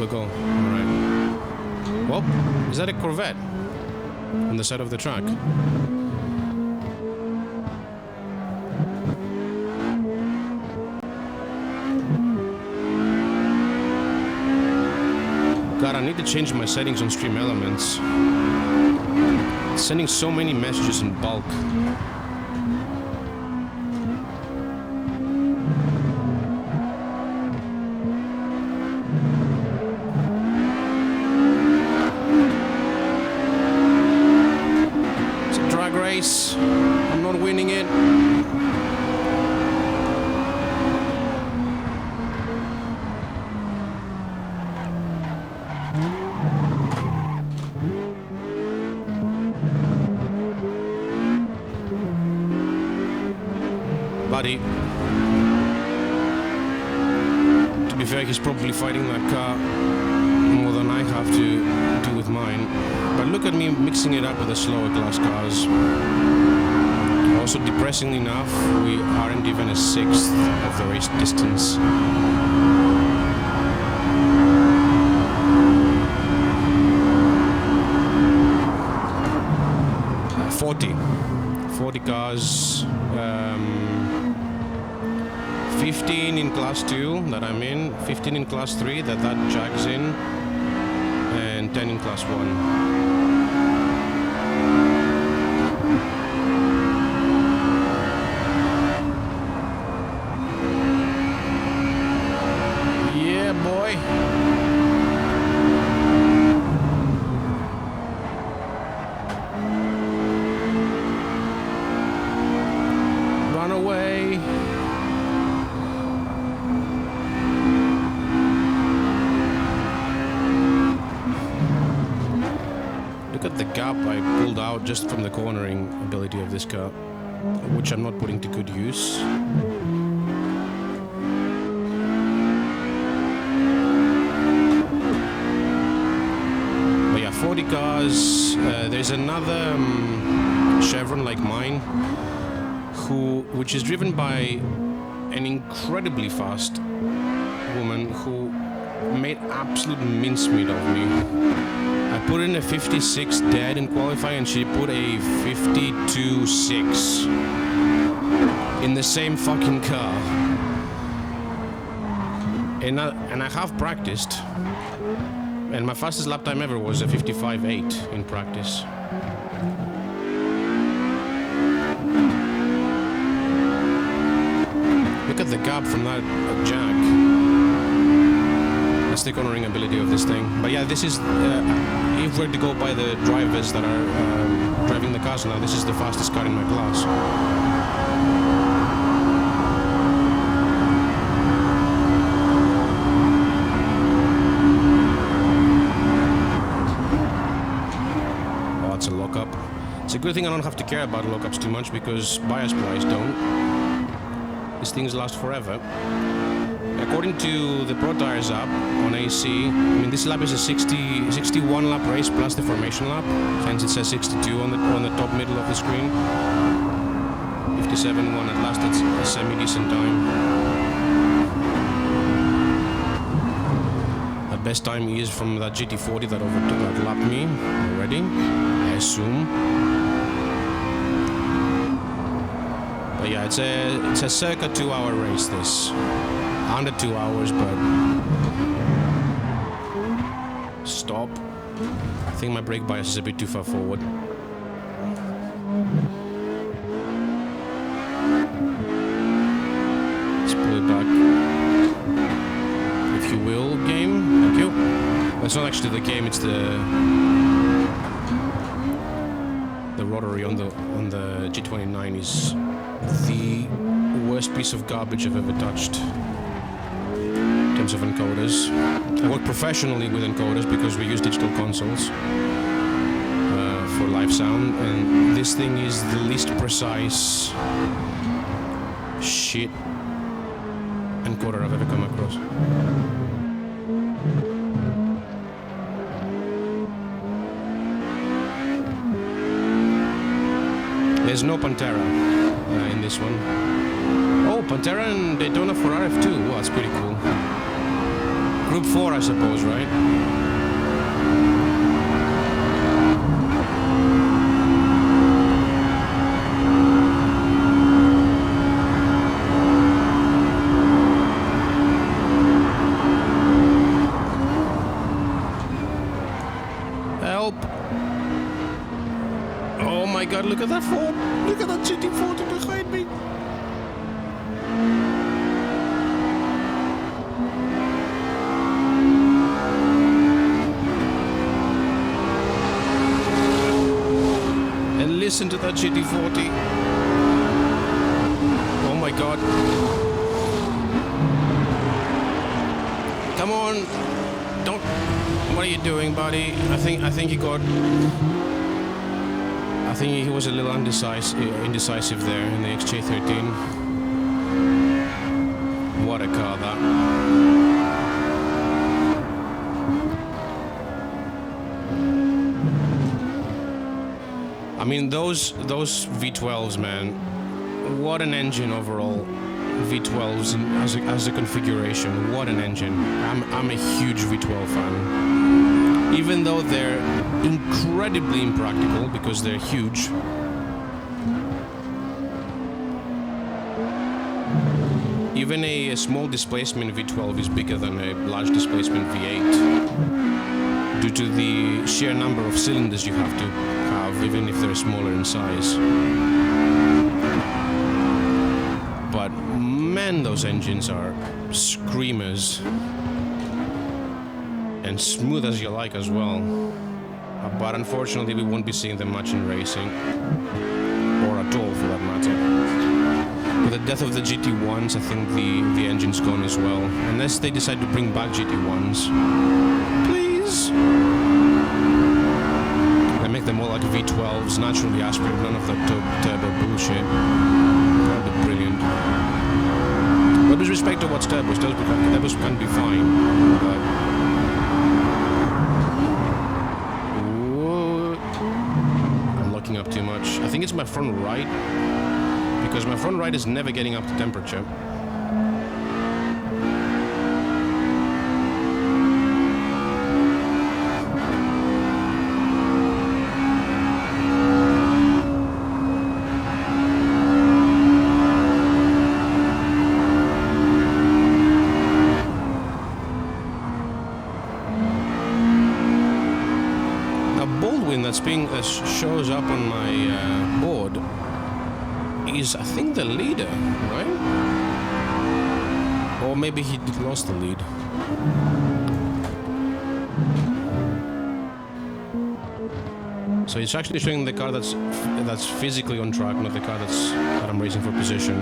Go. Alright. Well, is that a Corvette on the side of the track? God, I need to change my settings on Stream Elements. It's sending so many messages in bulk. It's a drag race. I'm not winning it. Buddy. To be fair, he's probably fighting that car more than I have to do with mine. But look at me mixing it up with the slower class cars. Also, depressingly enough, we aren't even a sixth of the race distance. 40 cars, 15 in class 2 that I'm in, 15 in class 3 that jags in, and 10 in class 1. Just from the cornering ability of this car, which I'm not putting to good use. But yeah, 40 cars. There's another Chevron like mine, which is driven by an incredibly fast woman who made absolute mincemeat of me. I put in a 56 dead in qualifying, and she put a 52.6 in the same fucking car. And I have practiced, and my fastest lap time ever was a 55.8 in practice. Look at the gap from that jack. That's the cornering ability of this thing. But yeah, this is, if we're to go by the drivers that are driving the cars now, this is the fastest car in my class. Oh, that's a lockup. It's a good thing I don't have to care about lockups too much, because bias plies don't. These things last forever. According to the Pro Tires app on AC, I mean, this lap is a 61 lap race plus the formation lap, hence it says 62 on the top middle of the screen. 57.1 at last, it's a semi-decent time. At best time is from that GT40 that lapped me already, I assume. But yeah, it's a circa 2-hour race, this. Under 2 hours, but stop. I think my brake bias is a bit too far forward. Let's pull it back, if you will, game. Thank you. Well, it's not actually the game; it's the rotary on the G29 is the worst piece of garbage I've ever touched. Of encoders. I work professionally with encoders because we use digital consoles for live sound, and this thing is the least precise shit encoder I've ever come across. There's no Pantera in this one. Oh, Pantera and Daytona for RF2. Well, that's pretty cool. Group 4, I suppose, right? Help! Oh my god, look at that Ford! Look at that GT40 behind me! Listen to that GT40. Oh my god. Come on. Don't. What are you doing, buddy? I think he got. I think he was a little indecisive there in the XJ13. What a car that. I mean, those V12s, man, what an engine overall. V12s as a configuration, what an engine. I'm a huge V12 fan. Even though they're incredibly impractical because they're huge, even a small displacement V12 is bigger than a large displacement V8 due to the sheer number of cylinders you have to have, even if they're smaller in size. But man, those engines are screamers, and smooth as you like as well. But unfortunately we won't be seeing them much in racing, or at all for that matter. With the death of the GT1s, I think the engine's gone as well, unless they decide to bring back GT1s. Please! They make them more like V12s, naturally aspirated, none of that turbo bullshit. That would be brilliant. But with respect to what's turbos, turbos can be fine, but up too much. I think it's my front right, because my front right is never getting up to temperature. That shows up on my board is, I think, the leader, right? Or maybe he lost the lead. So it's actually showing the car that's physically on track, not the car that I'm racing for position.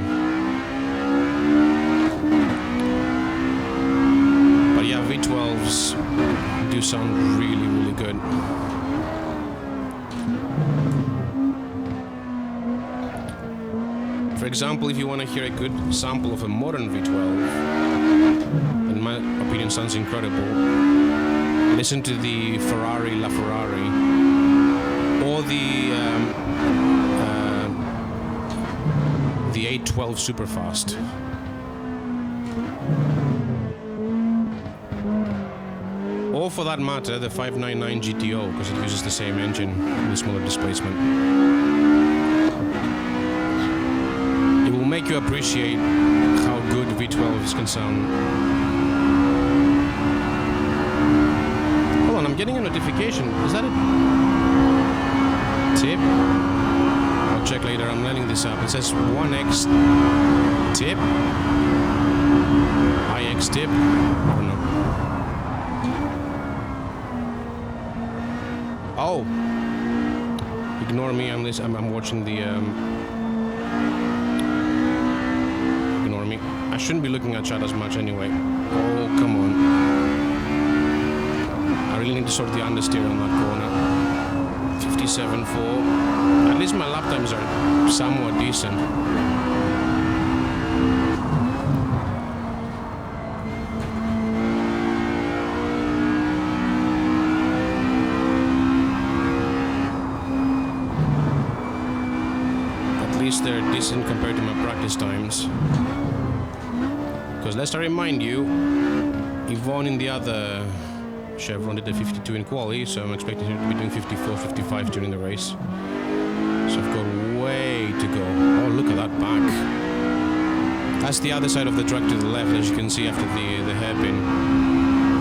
But yeah, V12s do sound really, really good. For example, if you want to hear a good sample of a modern V12, in my opinion sounds incredible, listen to the Ferrari LaFerrari, or the 812 Superfast. Or for that matter, the 599 GTO, because it uses the same engine with smaller displacement. Make you appreciate how good V12s can sound. Hold on, I'm getting a notification. Is that a tip? I'll check later. I'm letting this up. It says 1x tip. IX tip. I don't know. Oh. Ignore me. I'm watching the. I shouldn't be looking at chat as much anyway. Oh, come on. I really need to sort the understeer on that corner. 57.4. At least my lap times are somewhat decent. At least they're decent compared to my practice times. Because lest I remind you, Yvonne in the other Chevron did a 52 in quali, so I'm expecting her to be doing 54, 55 during the race. So I've got way to go. Oh, look at that back. That's the other side of the track to the left, as you can see after the hairpin,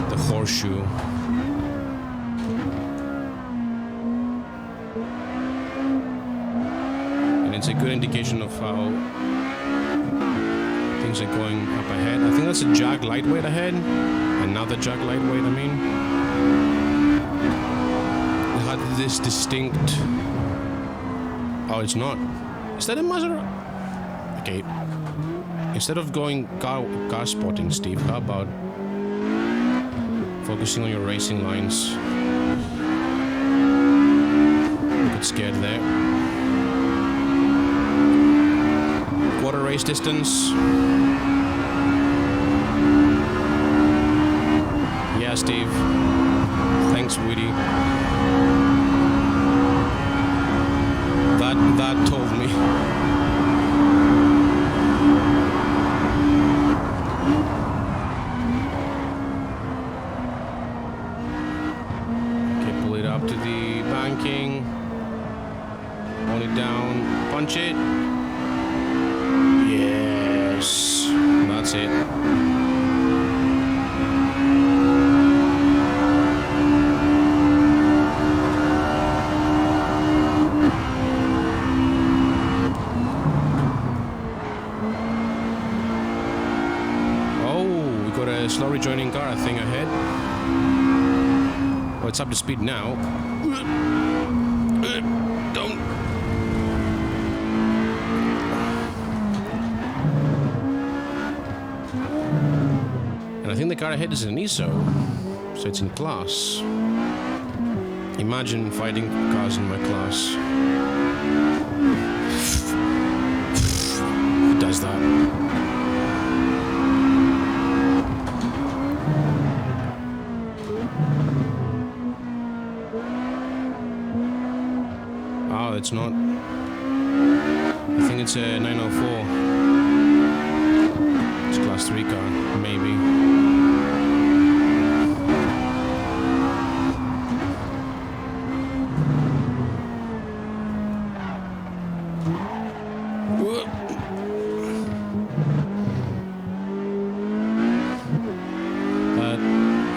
the horseshoe. And it's a good indication of how things are going up ahead. I think that's a Jag lightweight ahead. Another Jag lightweight, I mean. It had this distinct... Oh, it's not. Is that a Maserati? Okay. Instead of going car spotting, Steve, how about focusing on your racing lines? A bit scared there. Quarter race distance. Yeah, Steve. Thanks, Woody. That told me. Okay, pull it up to the banking. Hold it down. Punch it. Yes. got a slow rejoining car, I think, ahead. Oh, it's up to speed now. Don't. And I think the car ahead is an ESO, so it's in class. Imagine fighting cars in my class. Who does that? Oh, it's not. I think it's a 904. It's a class 3 car, maybe.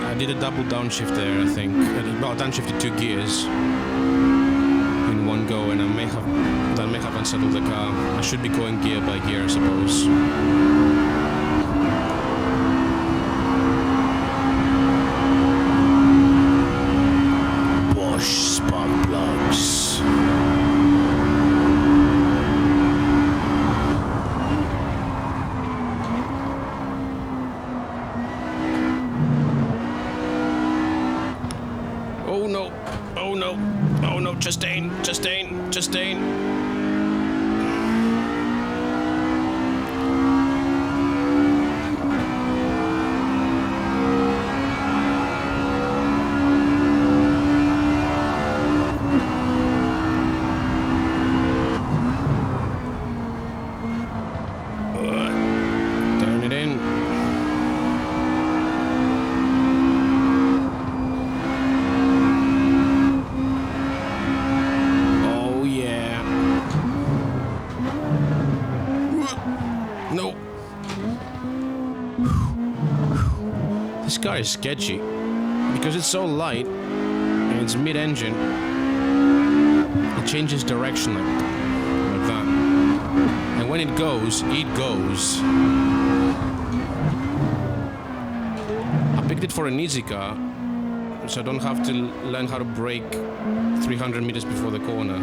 I did a double downshift there, I think. Well, downshifted 2 gears in one go, and that may have unsettled the car. I should be going gear by gear, I suppose. Bosch spark plugs. Oh no, oh no, oh no, Chastain. Turn it in. This car is sketchy because it's so light and it's mid-engine. It changes direction like that, and when it goes, it goes. I picked it for an easy car, so I don't have to learn how to brake 300 meters before the corner.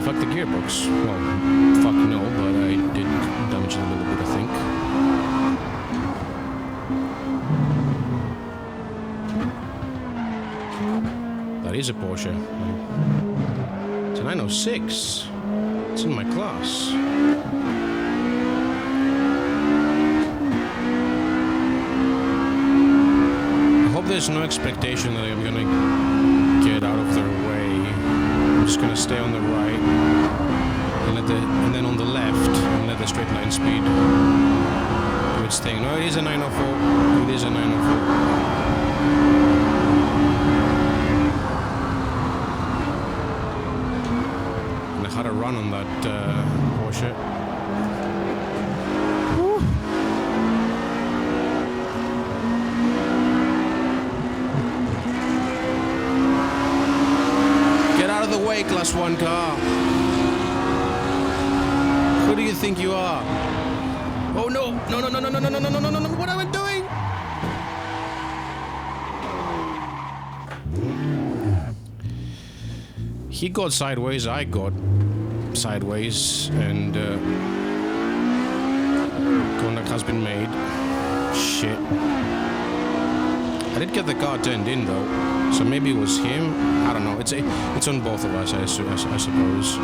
Fuck the gearbox. Well, fuck no, but I did damage it a little bit, I think. That is a Porsche. It's a 906. It's in my class. I hope there's no expectation that I'm gonna get out of their way. I'm just gonna stay on the right and then on the left and let the straight line speed do its thing. No, it is a 904. It is a 904. And I had a run on that Porsche. Woo. Get out of the way, Class 1 car. Who do you think you are? Oh no! No! What am I doing? He got sideways, I got sideways, and contact has been made. Shit. I did get the car turned in though, so maybe it was him. I don't know. It's on both of us, I suppose.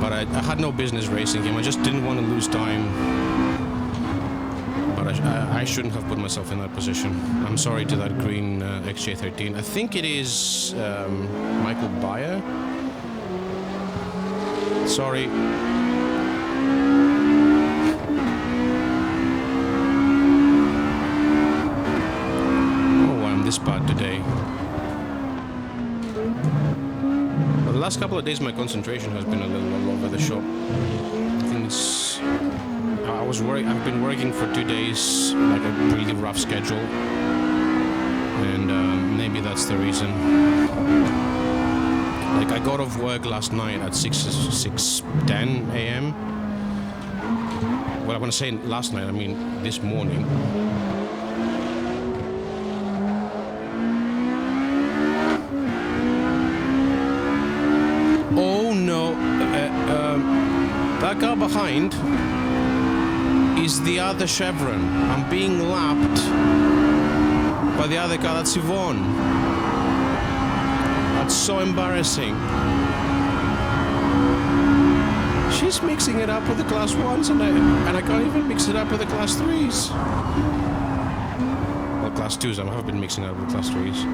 But I had no business racing him. I just didn't want to lose time. But I shouldn't have put myself in that position. I'm sorry to that green XJ13. I think it is Michael Bayer. Sorry. Oh, I'm this bad today. The last couple of days, my concentration has been a little all over the shop. I think it's. I've been working for 2 days, like a really rough schedule, and maybe that's the reason. Like, I got off work last night at 6:10 a.m. Well, I want to say last night, I mean this morning. Oh no, that car behind is the other Chevron. I'm being lapped by the other car, that's Yvonne. That's so embarrassing. She's mixing it up with the class 1s and I can't even mix it up with the class 3s. Well, class 2s, I have been mixing it up with class 3s.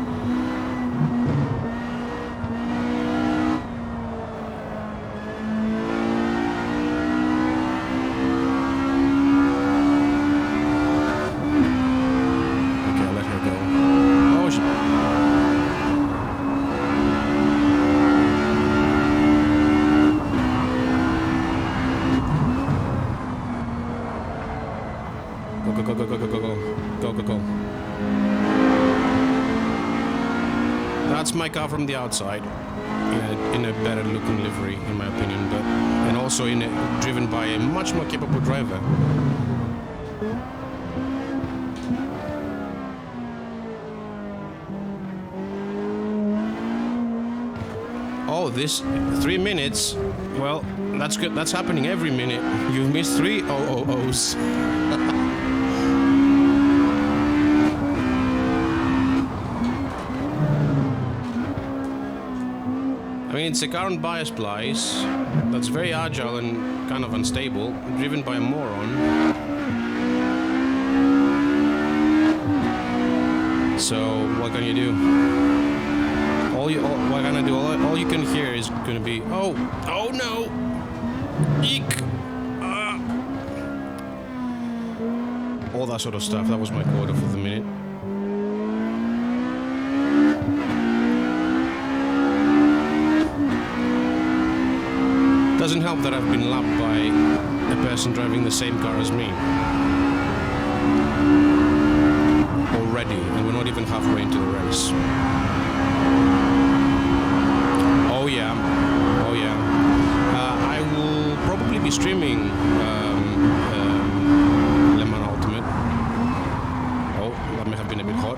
That's my car from the outside, in a better looking livery, in my opinion, and also driven by a much more capable driver. Oh, this 3 minutes. Well, that's good. That's happening every minute. You've missed 3 000s. I mean, it's a car on bias plies that's very agile and kind of unstable, driven by a moron. So, what can you do? All you can hear is going to be, oh no, eek, all that sort of stuff. That was my quota for the minute. Doesn't help that I've been lapped by a person driving the same car as me already, and we're not even halfway into the race. Oh yeah. I will probably be streaming Le Mans Ultimate. Oh, that may have been a bit hot.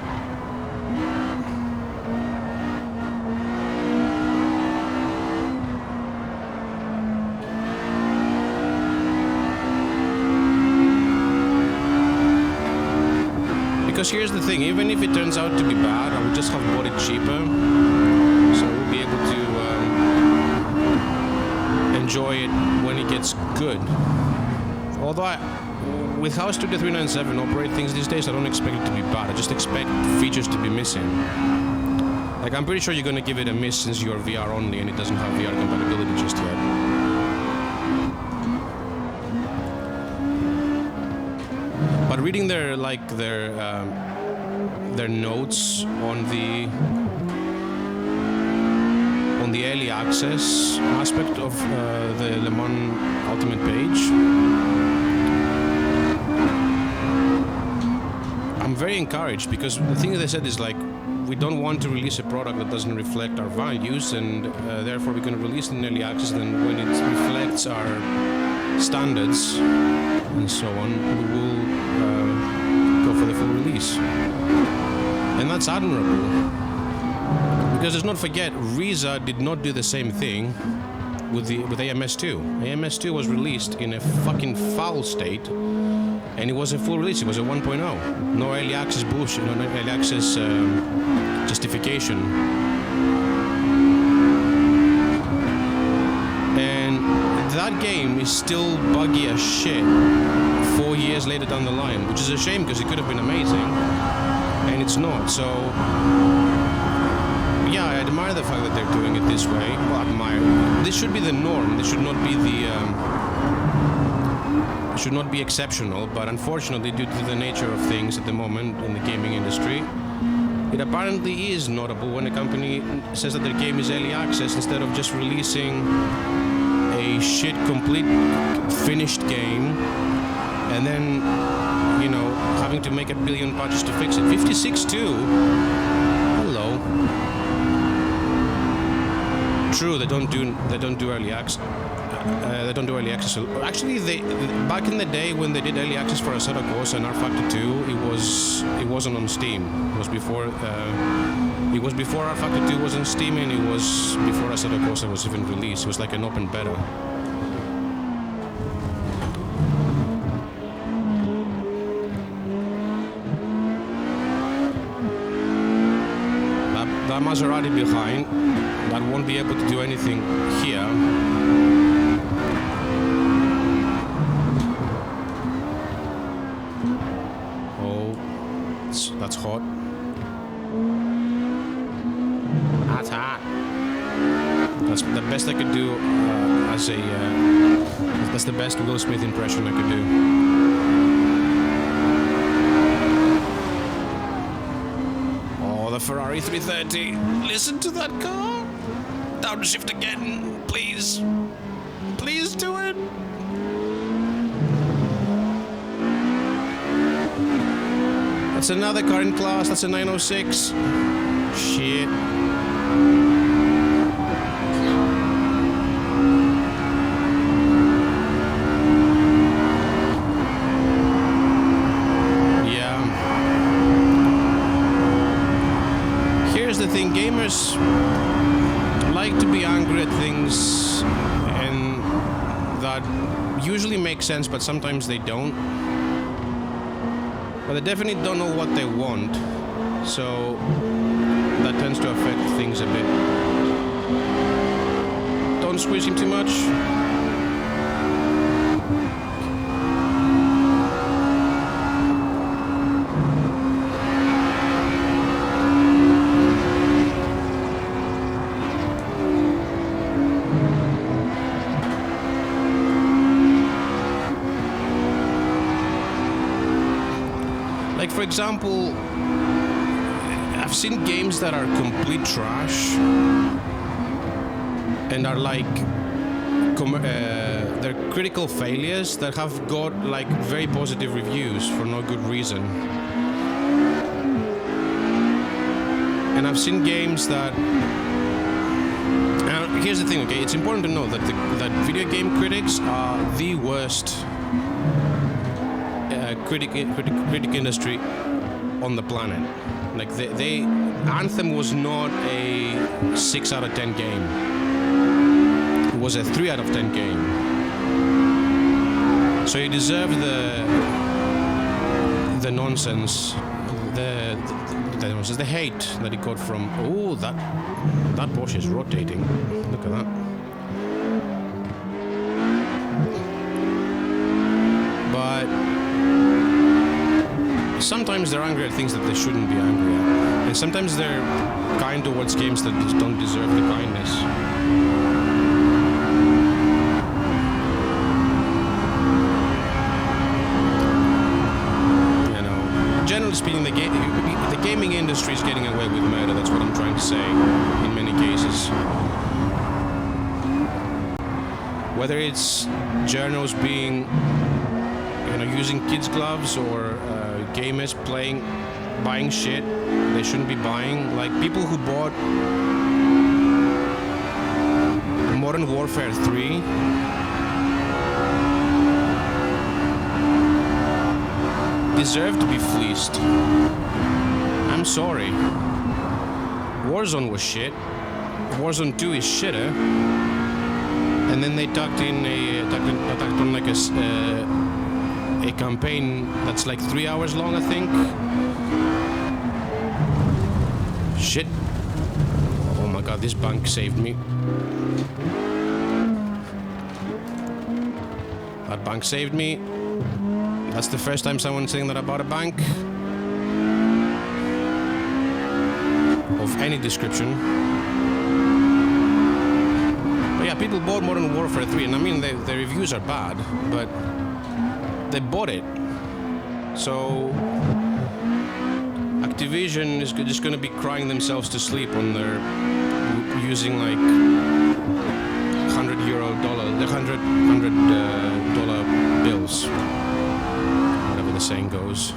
Because here's the thing, even if it turns out to be bad, I will just have bought it cheaper, so we'll be able to enjoy it when it gets good. Although with how Studio 397 operate things these days, I don't expect it to be bad. I just expect features to be missing. Like, I'm pretty sure you're going to give it a miss since you're VR only and it doesn't have VR compatibility just yet. But reading their notes on the early access aspect of the Le Mans Ultimate page, I'm very encouraged, because the thing they said is, like, we don't want to release a product that doesn't reflect our values, and therefore we're going to release it in early access. Then when it reflects our standards and so on, we will go for the full release. And that's admirable, because let's not forget, Reza did not do the same thing with AMS2. AMS2 was released in a fucking foul state, and it was a full release. It was a 1.0. No early access bullshit, no early access justification. And that game is still buggy as shit 4 years later down the line, which is a shame, because it could have been amazing, and it's not. So yeah, I admire the fact that they're doing it this way. Well, admire. This should be the norm. This should not be should not be exceptional. But unfortunately, due to the nature of things at the moment in the gaming industry, it apparently is notable when a company says that their game is early access instead of just releasing a shit, complete, finished game, and then, you know, having to make 1 billion patches to fix it. 56.2. Hello. True, they don't do early access. They don't do early access. Actually, back in the day when they did early access for Assetto Corsa and rFactor 2, it wasn't on Steam. It was before rFactor 2 was on Steam, and it was before Assetto Corsa was even released. It was like an open beta. That Maserati behind, that won't be able to do anything here. That's hot. That's hot. That's the best I could do as a. That's the best Will Smith impression I could do. Oh, the Ferrari 330. Listen to that car. Downshift again, please. Please do it. That's another car in class, that's a 906. Shit. Yeah. Here's the thing, gamers like to be angry at things, and that usually makes sense, but sometimes they don't. But they definitely don't know what they want, so that tends to affect things a bit. Don't squeeze him too much. For example, I've seen games that are complete trash and are like they're critical failures that have got like very positive reviews for no good reason. And I've seen games that. Here's the thing, okay? It's important to know that that video game critics are the worst. Critic industry on the planet. Like they Anthem was not a 6 out of 10 game. It was a 3 out of 10 game. So you deserve the nonsense, the hate that he got from. Oh, that Porsche is rotating. Look at that. But sometimes they're angry at things that they shouldn't be angry at. And sometimes they're kind towards games that just don't deserve the kindness. You know, generally speaking, the gaming industry is getting away with murder. That's what I'm trying to say in many cases. Whether it's journos being, using kids' gloves or gamers buying shit they shouldn't be buying. Like people who bought Modern Warfare 3 deserve to be fleeced. I'm sorry. Warzone was shit. Warzone 2 is shitter. And then they tucked on like a campaign that's like 3 hours long, I think. Shit. Oh my god, this bank saved me. That bank saved me. That's the first time someone's saying that about a bank. Of any description. But yeah, people bought Modern Warfare 3, and I mean, the reviews are bad, but they bought it. So Activision is just going to be crying themselves to sleep when they're using like $100 bills, whatever the saying goes.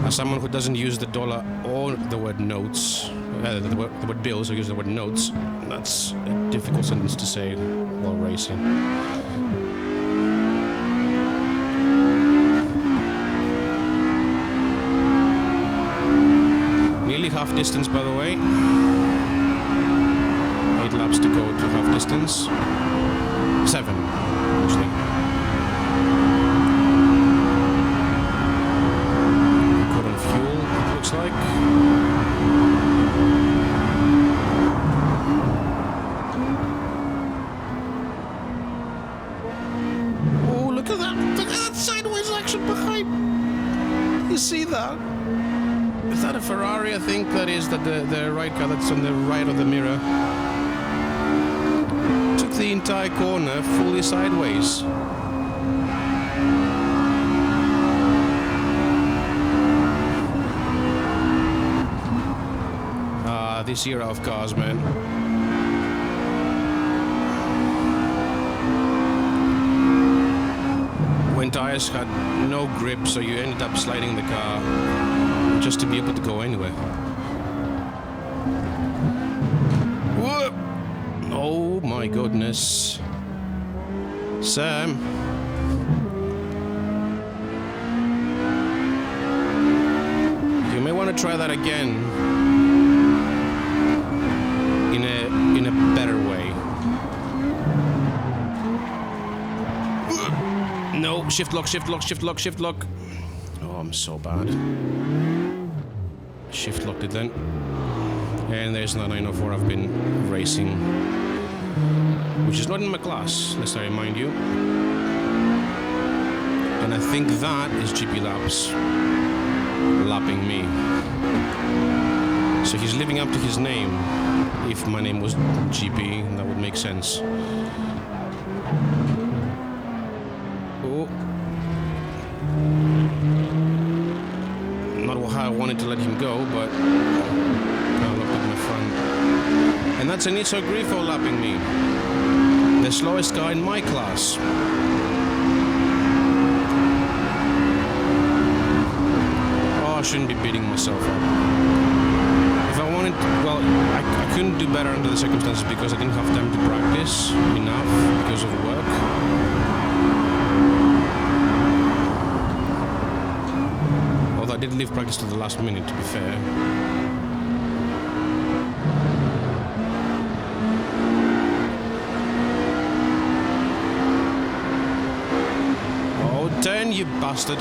As someone who doesn't use the dollar or the word notes, the word bills, I use the word notes. That's a difficult sentence to say while racing. Nearly half distance, by the way. 8 laps to go to half distance. 7, actually. Good on fuel, it looks like. Oh, look at that! Look at that sideways action behind! You see that? Is that a Ferrari? I think that is the right car that's on the right of the mirror. Took the entire corner fully sideways. This era of cars, man. When tires had no grip, so you ended up sliding the car just to be able to go anywhere. Whoa! Oh my goodness. Sam. You may want to try that again. In a better way. No, shift lock, shift lock, shift lock, shift lock. Oh, I'm so bad. Shift locked it then. And there's the 904 I've been racing, which is not in my class, lest I remind you. And I think that is GP Labs lapping me. So he's living up to his name. If my name was GP, that would make sense. Oh. Not how I wanted to let him go, but I looked at my front. And that's an Iso Grifo lapping me. The slowest car in my class. Oh, I shouldn't be beating myself up. If I wanted, well, I couldn't do better under the circumstances because I didn't have time to practice enough because of work. Although I did leave practice to the last minute, to be fair. Oh, turn, you bastard.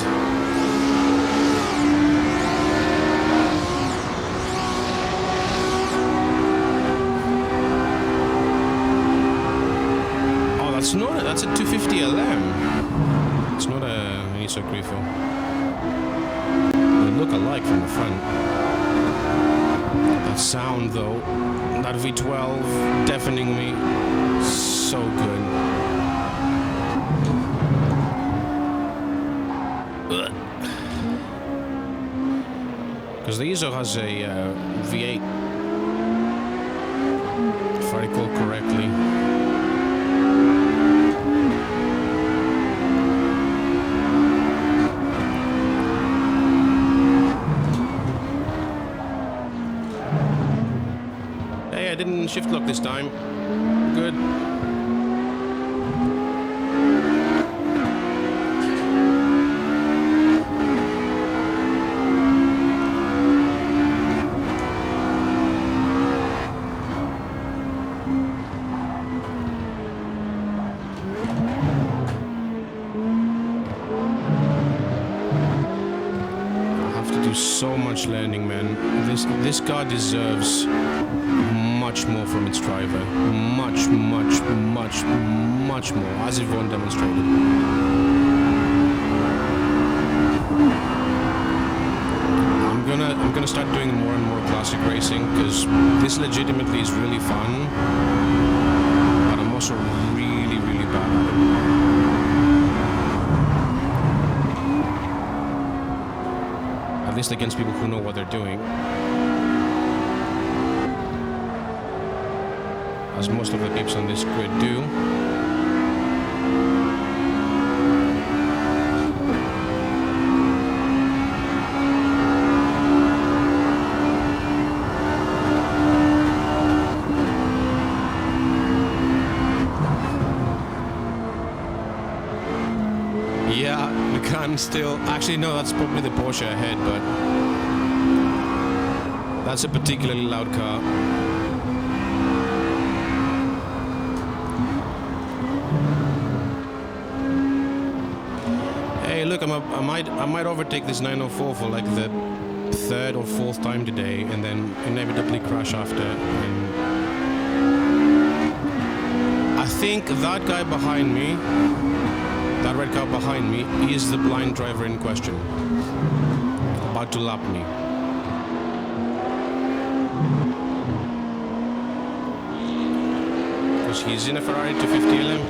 That's a 250 LM. It's not an Iso Grifo. They look alike from the front. That sound though, that V12 deafening me, so good. Because the Iso has a V8, if I recall correctly. Didn't shift lock this time. Good. I have to do so much learning, man. This car deserves much more from its driver. Much more, as Yvonne demonstrated. I'm gonna start doing more and more classic racing because this legitimately is really fun, but I'm also really bad at it. At least against people who know what they're doing. As most of the peeps on this grid do. Yeah, we can still... Actually, no, that's probably the Porsche ahead, but... That's a particularly loud car. Hey, look, I might overtake this 904 for like the third or fourth time today, and then inevitably crash after. And I think that guy behind me, that red car behind me, is the blind driver in question, about to lap me. Because he's in a Ferrari 250 LM.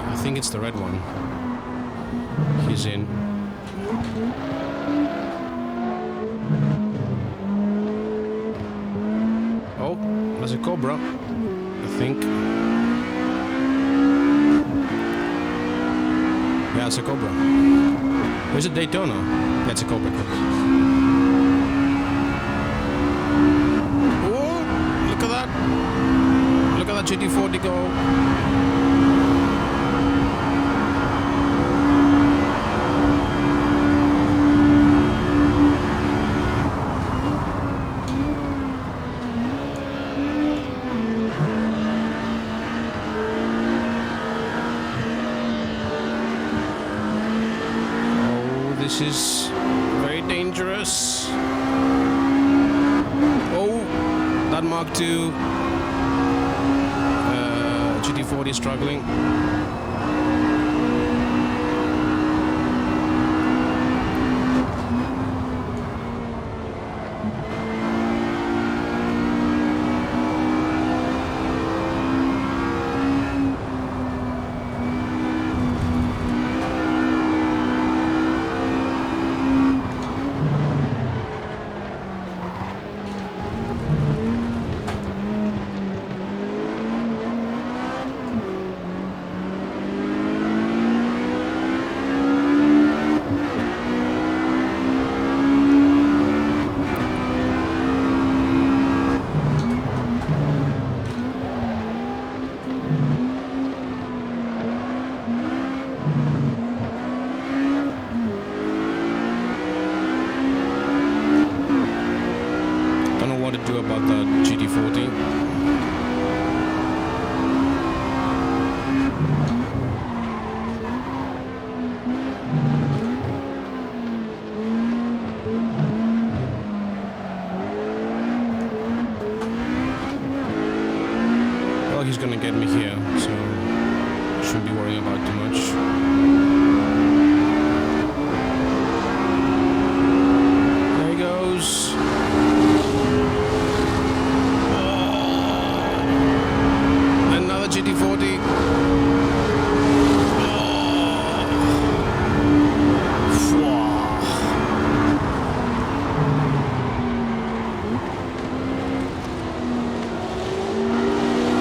I think it's the red one. He's in. Oh, there's a Cobra, I think. Yeah, it's a Cobra. Where's a Daytona? That's a Cobra. Oh, look at that. Look at that GT40 go. This is very dangerous. Oh, that Mark II GT40 is struggling. About that GT40. Well, he's gonna get me here, so shouldn't be worrying about too much. There he goes. GT40.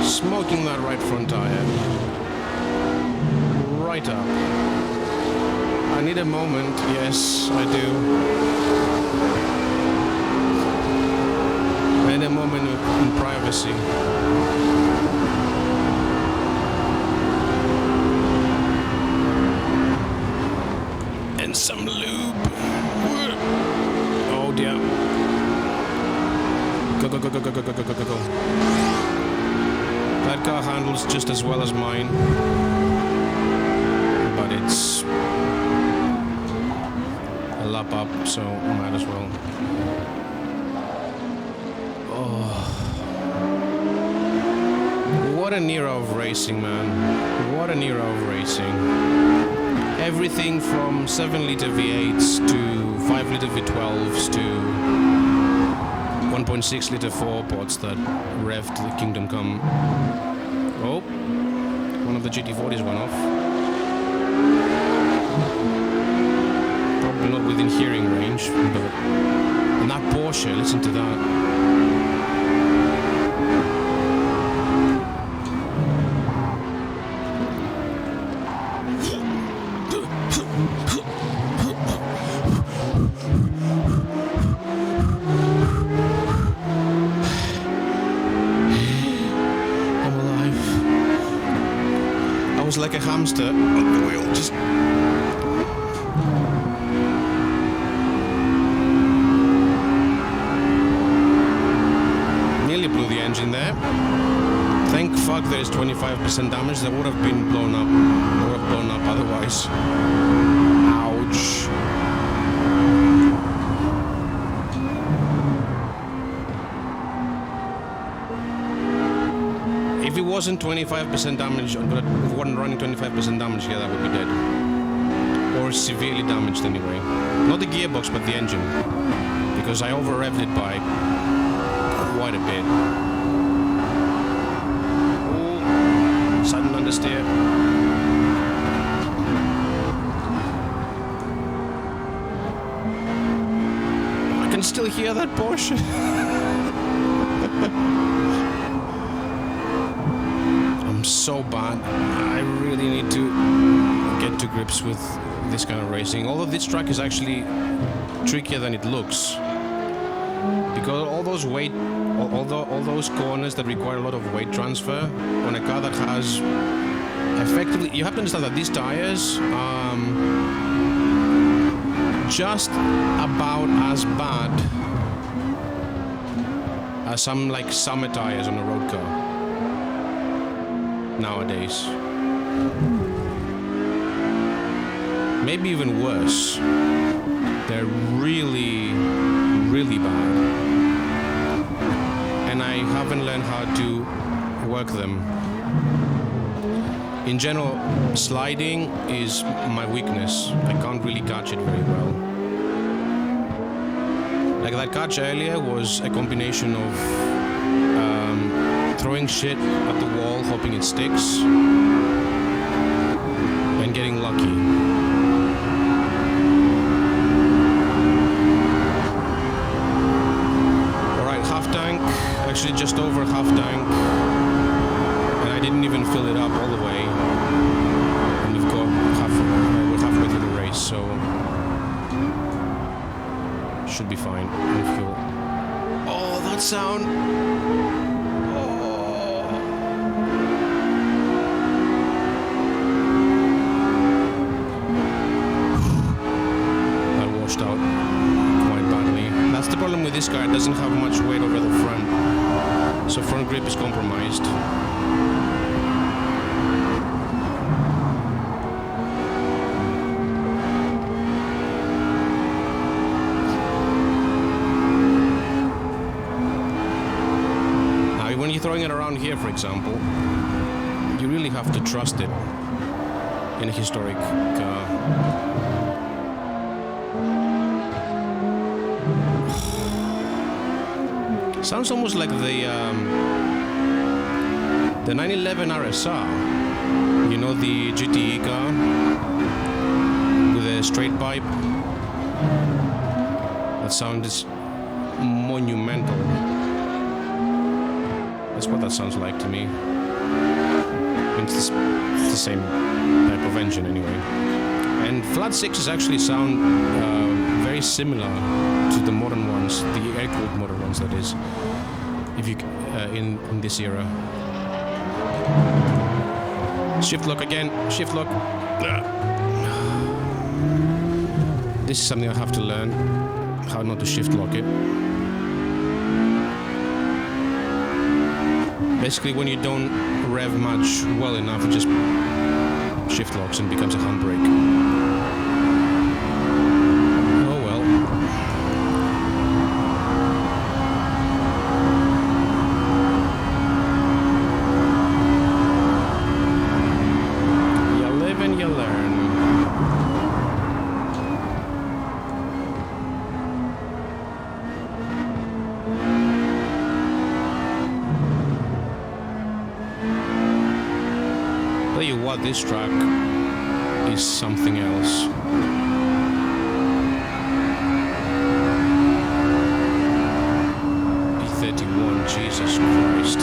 Smoking that right front tire. Right up. I need a moment. Yes, I do. I need a moment in privacy. Some lube. Oh dear. Go, go, go, go, go, go, go, go, go, go. That car handles just as well as mine. But it's a lap up, so might as well. Oh. What an era of racing, man. What an era of racing. Everything from 7-liter V8s to 5-liter V12s to 1.6-liter 4-pods that revved the Kingdom Come. Oh, one of the GT40s went off. Probably not within hearing range, but... And that Porsche, listen to that. like a hamster on the wheel, just... Nearly blew the engine there. Thank fuck there is 25% damage. That would have been blown up. Would have blown up otherwise. Ouch. If it wasn't 25% damage, but if it wasn't running 25% damage, yeah, that would be dead. Or severely damaged anyway. Not the gearbox, but the engine. Because I over-revved it by quite a bit. Ooh, sudden understeer. I can still hear that Porsche. So bad. I really need to get to grips with this kind of racing. Although this track is actually trickier than it looks, because all those weight, all those corners that require a lot of weight transfer on a car that has effectively, you have to understand that these tires just about as bad as some like summer tires on a road car nowadays. Maybe even worse. They're really, really bad. And I haven't learned how to work them. In general, sliding is my weakness. I can't really catch it very well. Like that catch earlier was a combination of throwing shit at the wall, hoping it sticks, and getting lucky. Alright, half tank, actually just over half tank, and I didn't even fill it up all the way. And we've got we're halfway through the race, so should be fine on fuel. Oh, that sound! With this car, it doesn't have much weight over the front, so front grip is compromised. Now, when you're throwing it around here, for example, you really have to trust it in a historic car. Sounds almost like the 911 RSR, you know, the GTE car with a straight pipe. That sound is monumental. That's what that sounds like to me. It's the same type of engine anyway. And flat sixes actually sound very similar to the modern ones, the air-cooled modern ones, that is, if you in this era. Shift lock again, shift lock. This is something I have to learn, how not to shift lock it. Basically, when you don't rev much well enough, it just shift locks and becomes a handbrake. This track is something else. B31, Jesus Christ.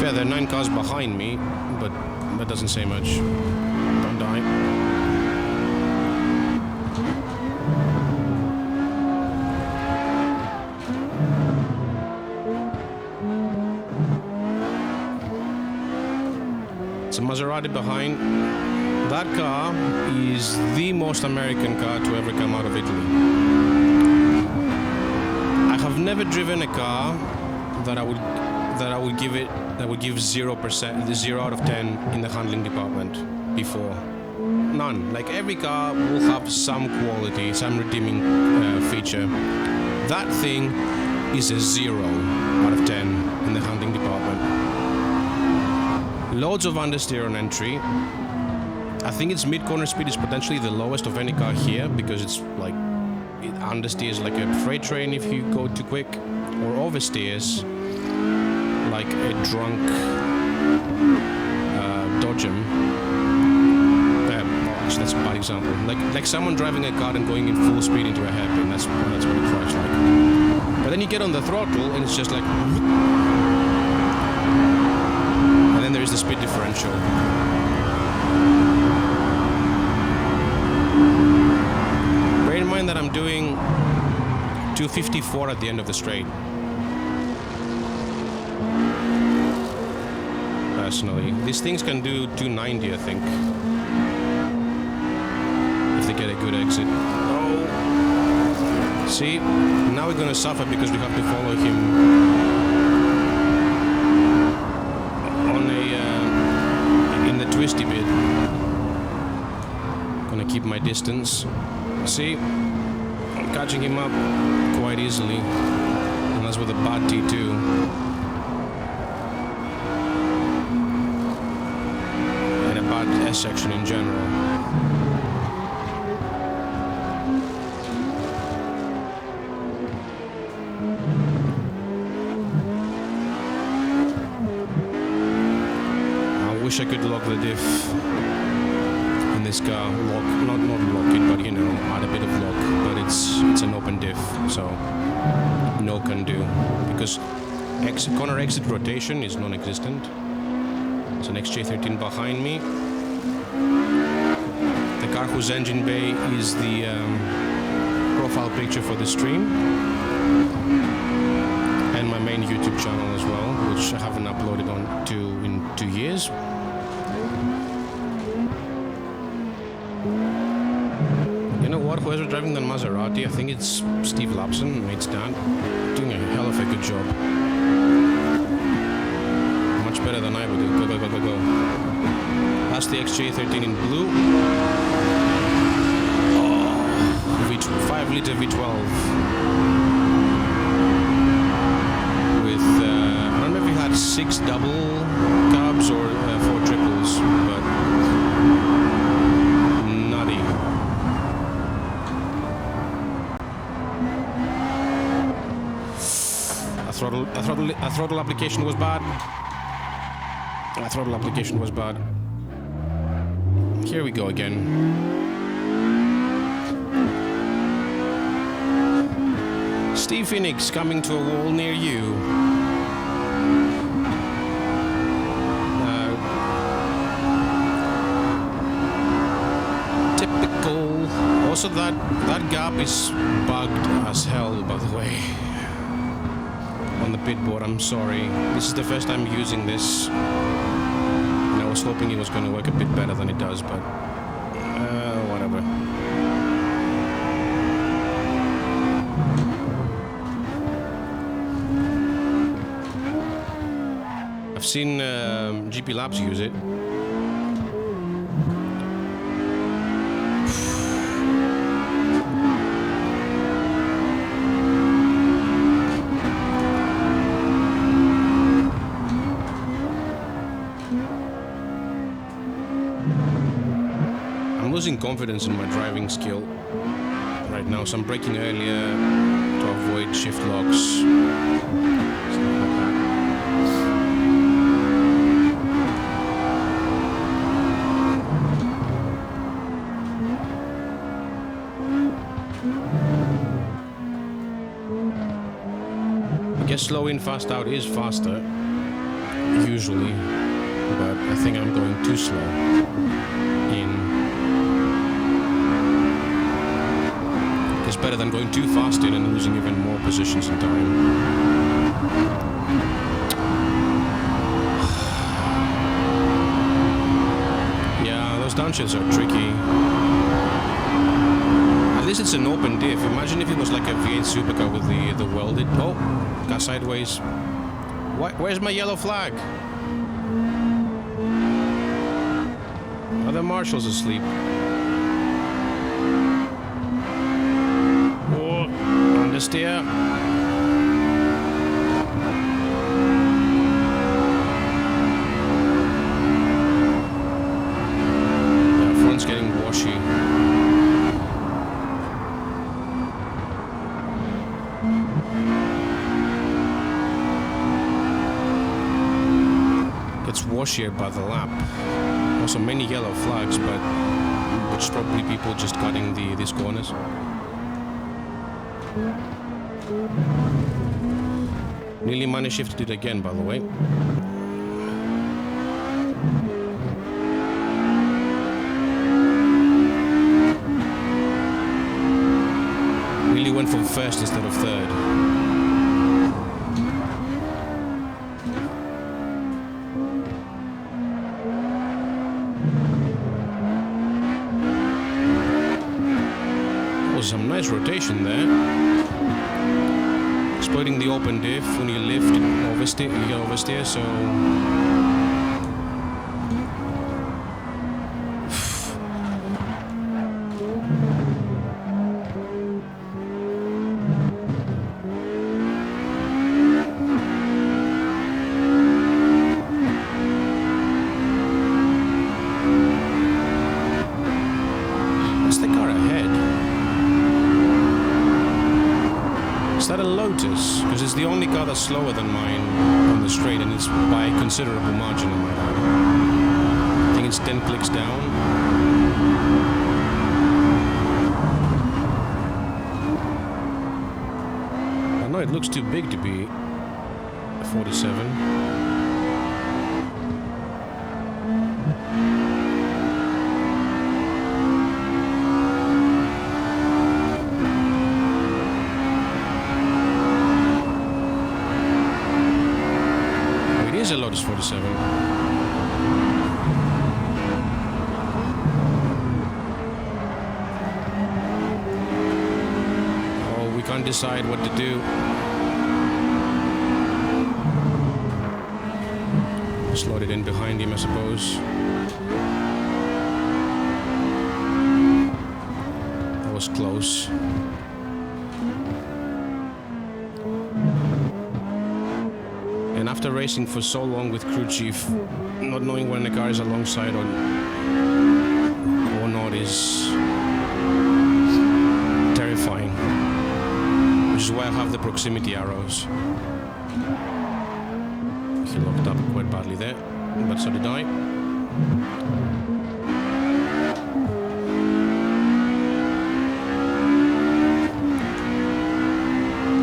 Fair, there are 9 cars behind me, but that doesn't say much. Don't die. It's a Maserati behind. That car is the most American car to ever come out of Italy. I have never driven a car that I would give 0%, 0 out of 10 in the handling department before. None. Like every car will have some quality, some redeeming feature. That thing is a 0 out of 10 in the handling department. Loads of understeer on entry. I think its mid-corner speed is potentially the lowest of any car here because it's like it understeers like a freight train if you go too quick, or oversteers like a drunk Dodgem. That's a bad example. Like someone driving a car and going in full speed into a hairpin. That's what it drives like. But then you get on the throttle and it's just like, and then there is the speed differential. Bear in mind that I'm doing 254 at the end of the straight. Personally, these things can do 290, I think. Get a good exit. Oh, see, now we're gonna suffer because we have to follow him on a in the twisty bit. Gonna keep my distance. See, I'm catching him up quite easily, and that's with a bad T2. And a bad S section in general. I wish I could lock the diff in this car. Not lock it, but you know, add a bit of lock. But it's an open diff, so no can do because corner exit rotation is non-existent. It's an XJ13 behind me. The car whose engine bay is the profile picture for the stream, and my main YouTube channel as well, which I haven't uploaded on to in 2 years. You know what? Whoever's driving the Maserati, I think it's Steve Lapson, mate's dad, doing a hell of a good job. Much better than I would do. Go, go, go, go, go. That's the XJ13 in blue. Oh, 5-liter V12. With, I don't know if he had 6 double carbs or 4 triples, but nutty. A throttle application was bad. A throttle application was bad. Here we go again. Steve Phoenix coming to a wall near you. Typical. Also, that gap is bugged as hell, by the way. On the pit board, I'm sorry. This is the first time using this. And I was hoping it was going to work a bit better than it does, but whatever. I've seen GP Labs use it. Losing confidence in my driving skill right now, so I'm braking earlier to avoid shift locks. Stuff like that. I guess slow in, fast out is faster, usually, but I think I'm going too slow in. It's better than going too fast in and losing even more positions in time. downshifts are tricky. At least it's an open diff. Imagine if it was like a V8 supercar with the welded. Oh, got sideways. Where's my yellow flag? Are the marshals asleep? Oh, understeer. Yeah, front's getting washy. Gets washier by the lap. Also many yellow flags, but which probably people just cutting these corners. Nearly minus shifted it again, by the way. Really went from first instead of third. Some nice rotation there. Exploiting the open diff when you lift and oversteer, you get oversteer, so what's the car ahead? Is that a Lotus? Because it's the only car that's slower than mine on the straight, and it's by a considerable margin on my car. I think it's 10 clicks down. I know it looks too big to be a 47. Is a Lotus 47. Oh, we can't decide what to do. Slot it in behind him, I suppose. That was close. And after racing for so long with crew chief, not knowing when the car is alongside or not is terrifying. Which is why I have the proximity arrows. He locked up quite badly there, but so did I.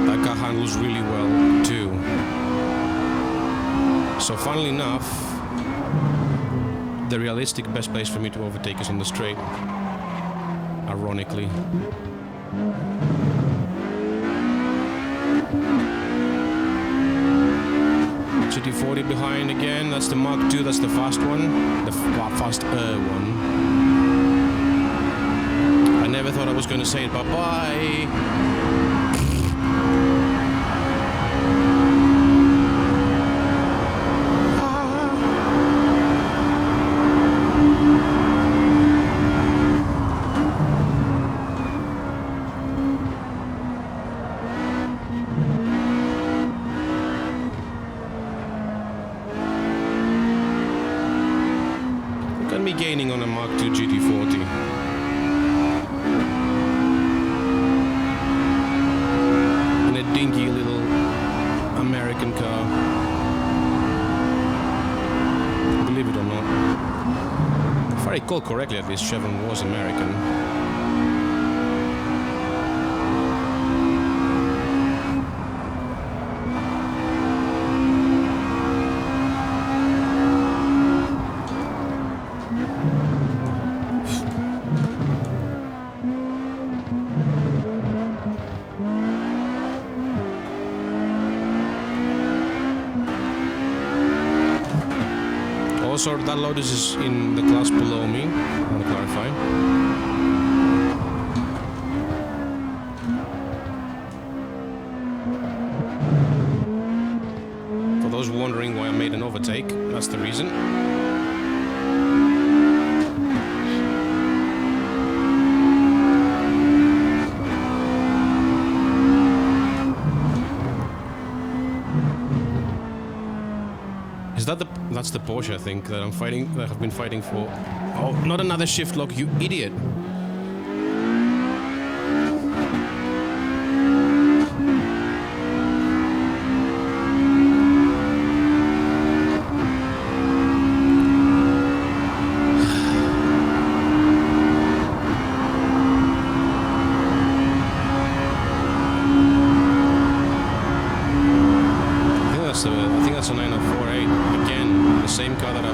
That car handles really well too. So funnily enough, the realistic best place for me to overtake is on the straight, ironically. GT40 behind again, that's the Mark II, that's the fast one, the faster one. I never thought I was going to say it, bye-bye. Gaining on a Mark II GT40. In a dinky little American car. Believe it or not. If I recall correctly, at least Chevron was American. so that Lotus is in the class below me, I want to clarify. For those wondering why I made an overtake, that's the reason. Is that that's the Porsche, I think, that I've been fighting for. Oh, not another shift lock, you idiot. I think that's a 9048. Again, the same car that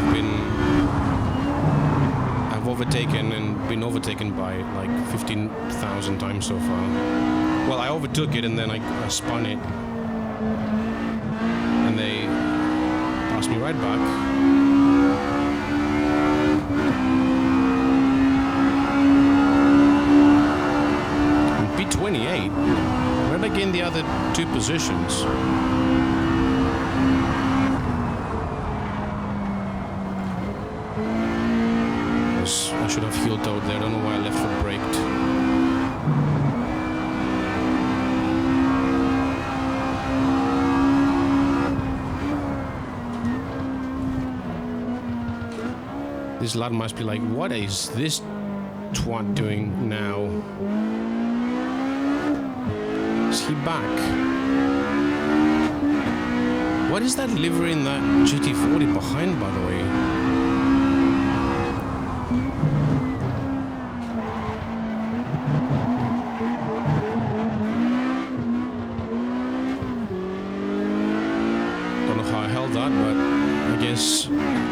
I've overtaken and been overtaken by like 15,000 times so far. Well, I overtook it and then I spun it, and they passed me right back. P28. Where did I gain the other two positions? I should have heel toed there. I don't know why I left foot braked. This lad must be like, what is this twat doing now? Is he back? What is that livery in that GT40 behind, by the way? That, but I guess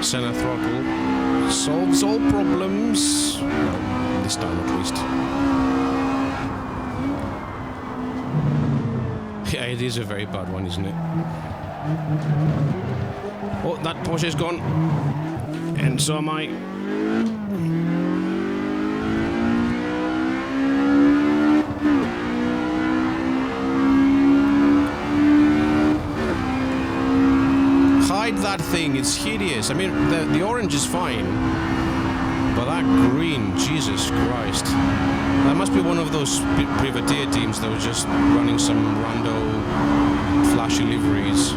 center throttle solves all problems. Well, this time at least. Yeah, it is a very bad one, isn't it? Oh, that Porsche is gone. And so am I. That thing, it's hideous. I mean, the orange is fine, but that green, Jesus Christ. That must be one of those privateer teams that was just running some rando flashy liveries.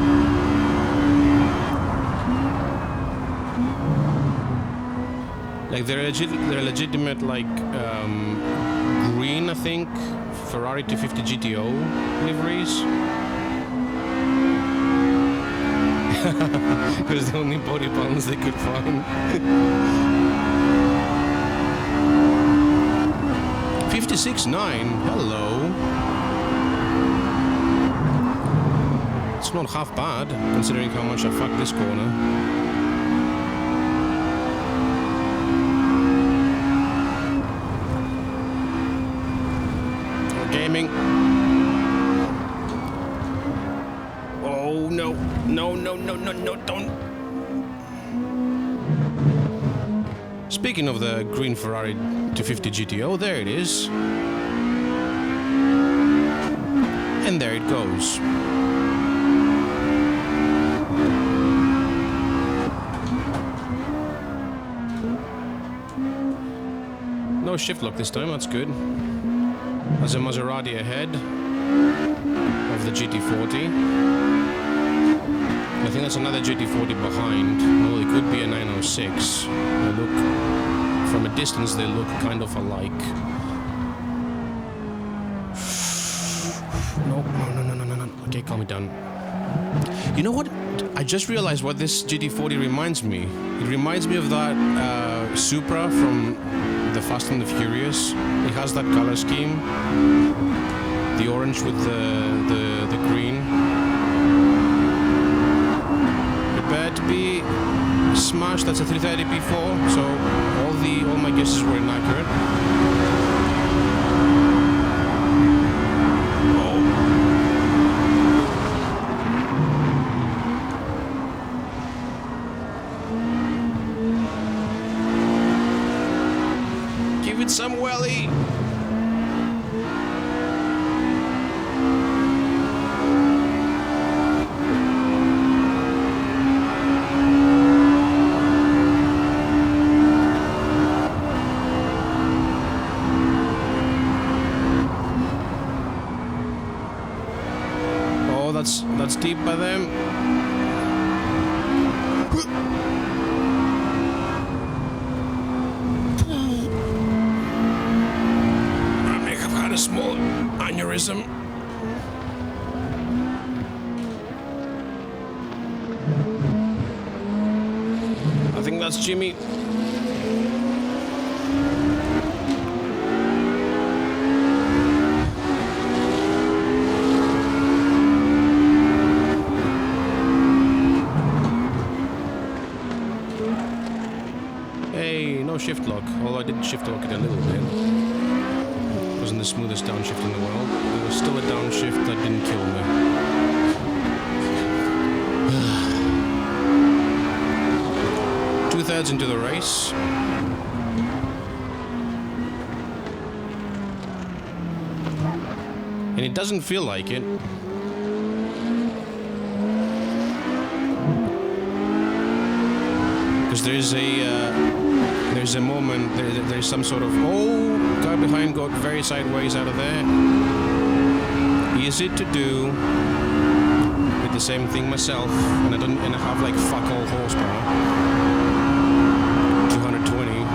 Like they're legitimate, like green, I think, Ferrari 250 GTO liveries. It was the only body panels they could find. 56.9, hello. It's not half bad, considering how much I fucked this corner. Gaming. Oh no. No, don't. Speaking of the green Ferrari 250 GTO, there it is. And there it goes. No shift lock this time, that's good. There's a Maserati ahead of the GT40. I think that's another GT40 behind. Well, it could be a 906. They look, from a distance, they look kind of alike. No. Okay, calm it down. You know what? I just realized what this GT40 reminds me. It reminds me of that Supra from the Fast and the Furious. It has that color scheme. The orange with the green. Prepare to be smashed. That's a 330 P4, so all my guesses were inaccurate. need some welly. Oh, that's deep by them. Small aneurysm. I think that's Jimmy. Hey, no shift lock. Although I did shift lock it a little bit. Wasn't the smoothest downshift in the world. There was still a downshift that didn't kill me. 2/3 into the race. And it doesn't feel like it. Because there's a moment, there's some sort of, oh, guy behind got very sideways out of there. Easy to do. Did the same thing myself, and I have like fuck all horsepower. 220.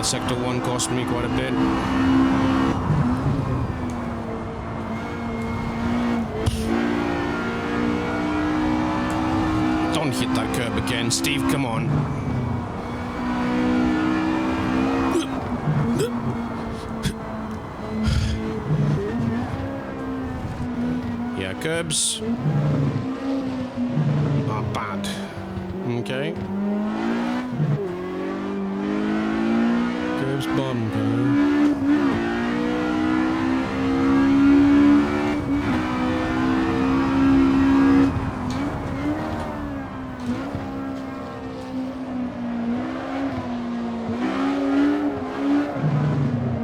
Sector 1 cost me quite a bit. Don't hit that curb again, Steve, come on. Yeah, curbs are bad. Okay. Bumper.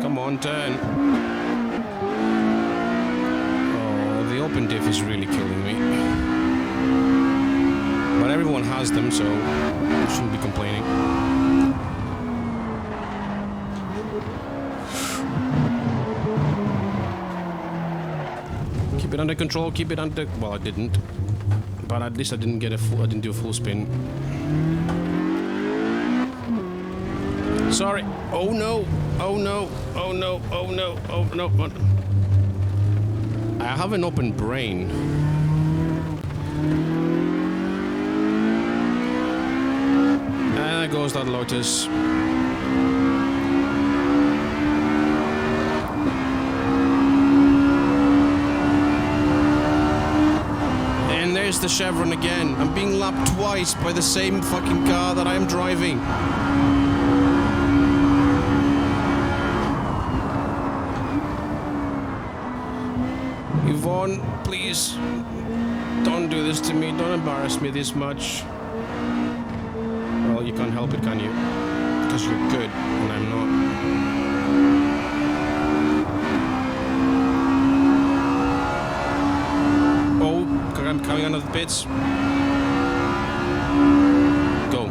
Come on, turn. Oh, the open diff is really killing me. But everyone has them, so I shouldn't be complaining. Keep it under control, keep it under... Well, I didn't. But at least I didn't get a full... I didn't do a full spin. Sorry. Oh no. Oh no. Oh no. Oh no. Oh no. I have an open brain. And there goes that Lotus. The Chevron again. I'm being lapped twice by the same fucking car that I'm driving. Yvonne, please don't do this to me. Don't embarrass me this much. Well, you can't help it, can you? Because you're good and I'm not. I'm coming out of the pits. Go.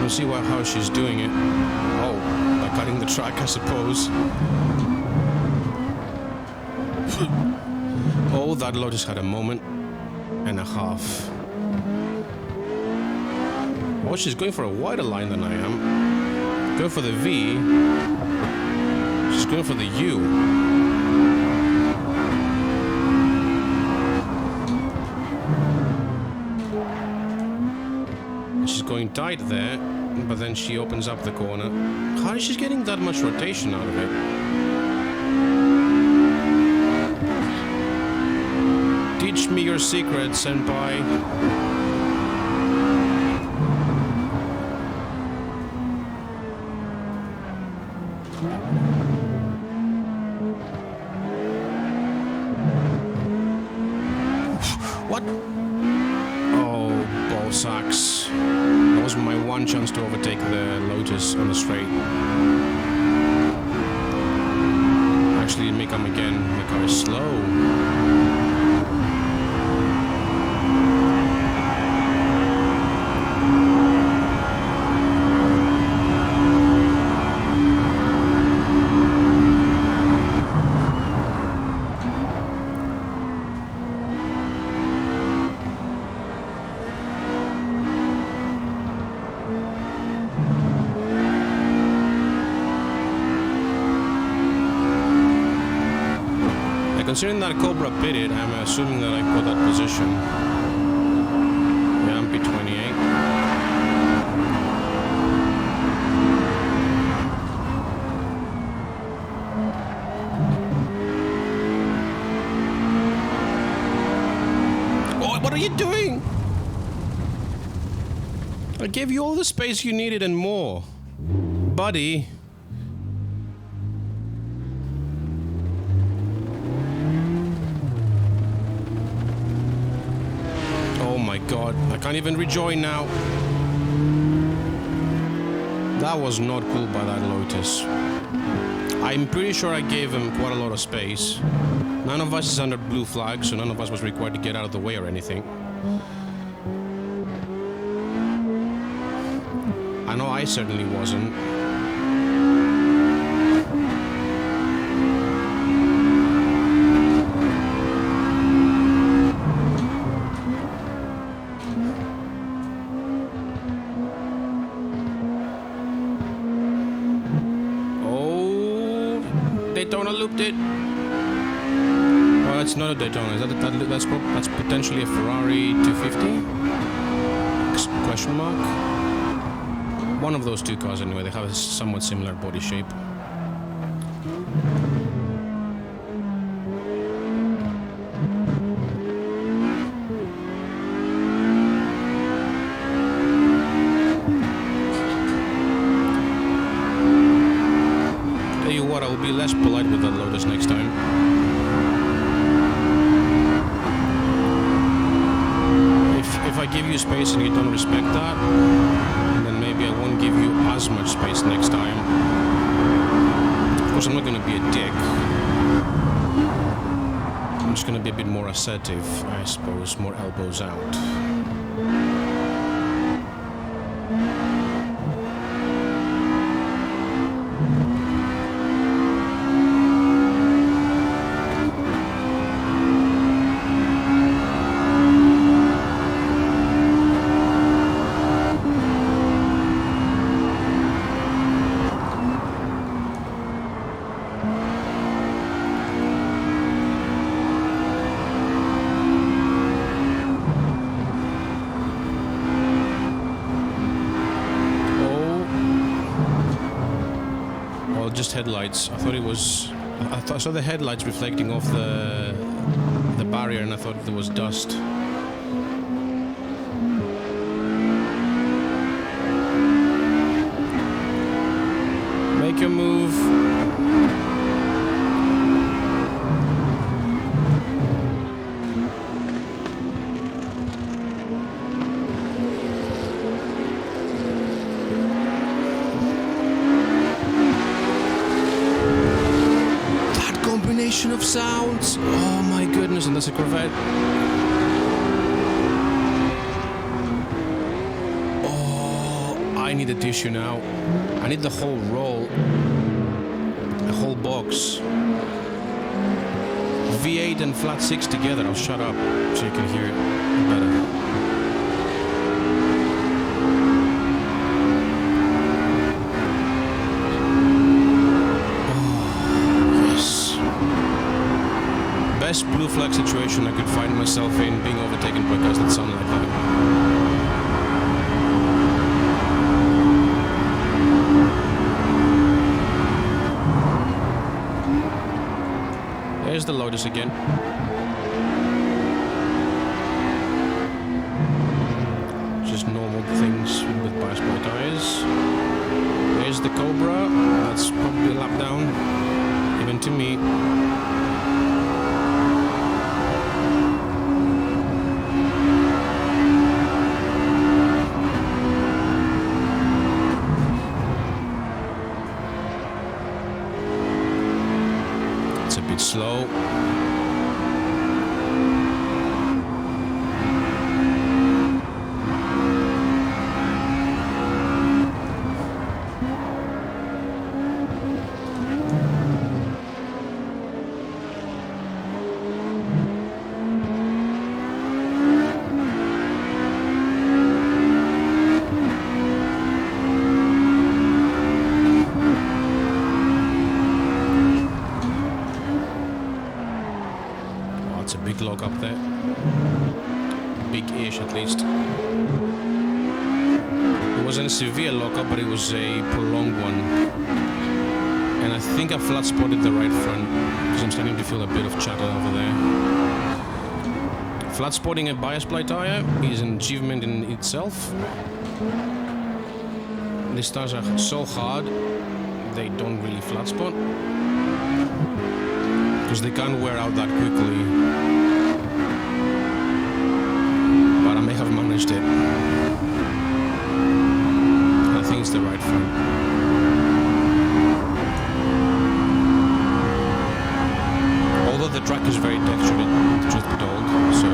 We'll see how she's doing it. Oh, by cutting the track, I suppose. Oh, that Lotus had a moment and a half. Oh, she's going for a wider line than I am. Go for the V. She's going for the U. going tight there, but then she opens up the corner. How is she getting that much rotation out of it? Teach me your secret, senpai. What? Oh, ball sacks. That was my one chance to overtake the Lotus on the straight. Actually, it may come again. The car is slow. Considering that Cobra pitted, I'm assuming that I got that position. Yeah, I'm P28. Oh, what are you doing? I gave you all the space you needed and more, buddy. God, I can't even rejoin now. That was not cool by that Lotus. I'm pretty sure I gave him quite a lot of space. None of us is under blue flag, so none of us was required to get out of the way or anything. I know I certainly wasn't. Looped it. Oh, it's not a Daytona. That's potentially a Ferrari 250? Question mark. One of those two cars anyway. They have a somewhat similar body shape. Be less polite with that Lotus next time. If I give you space and you don't respect that, then maybe I won't give you as much space next time. Of course, I'm not going to be a dick. I'm just going to be a bit more assertive, I suppose, more elbows out. Headlights. I thought it was. I saw the headlights reflecting off the barrier, and I thought there was dust. Make your move. Of sounds. Oh my goodness, and that's a Corvette. Oh, I need a tissue now. I need the whole roll, the whole box. V8 and flat 6 together. I'll shut up so you can hear it better. Best blue flag situation I could find myself in, being overtaken by cars that sound like that. There's the Lotus again. Just normal things with bias ply tires. There's the Cobra. That's probably a lap down, even to me. It's a bit slow. Big log up there. Big-ish at least. It wasn't a severe lockup, but it was a prolonged one. And I think I flat spotted the right front because I'm starting to feel a bit of chatter over there. Flat spotting a bias ply tire is an achievement in itself. These tires are so hard, they don't really flat spot because they can't wear out that quickly. But I may have managed it. I think it's the right front. Although the track is very textured, truth be told, so...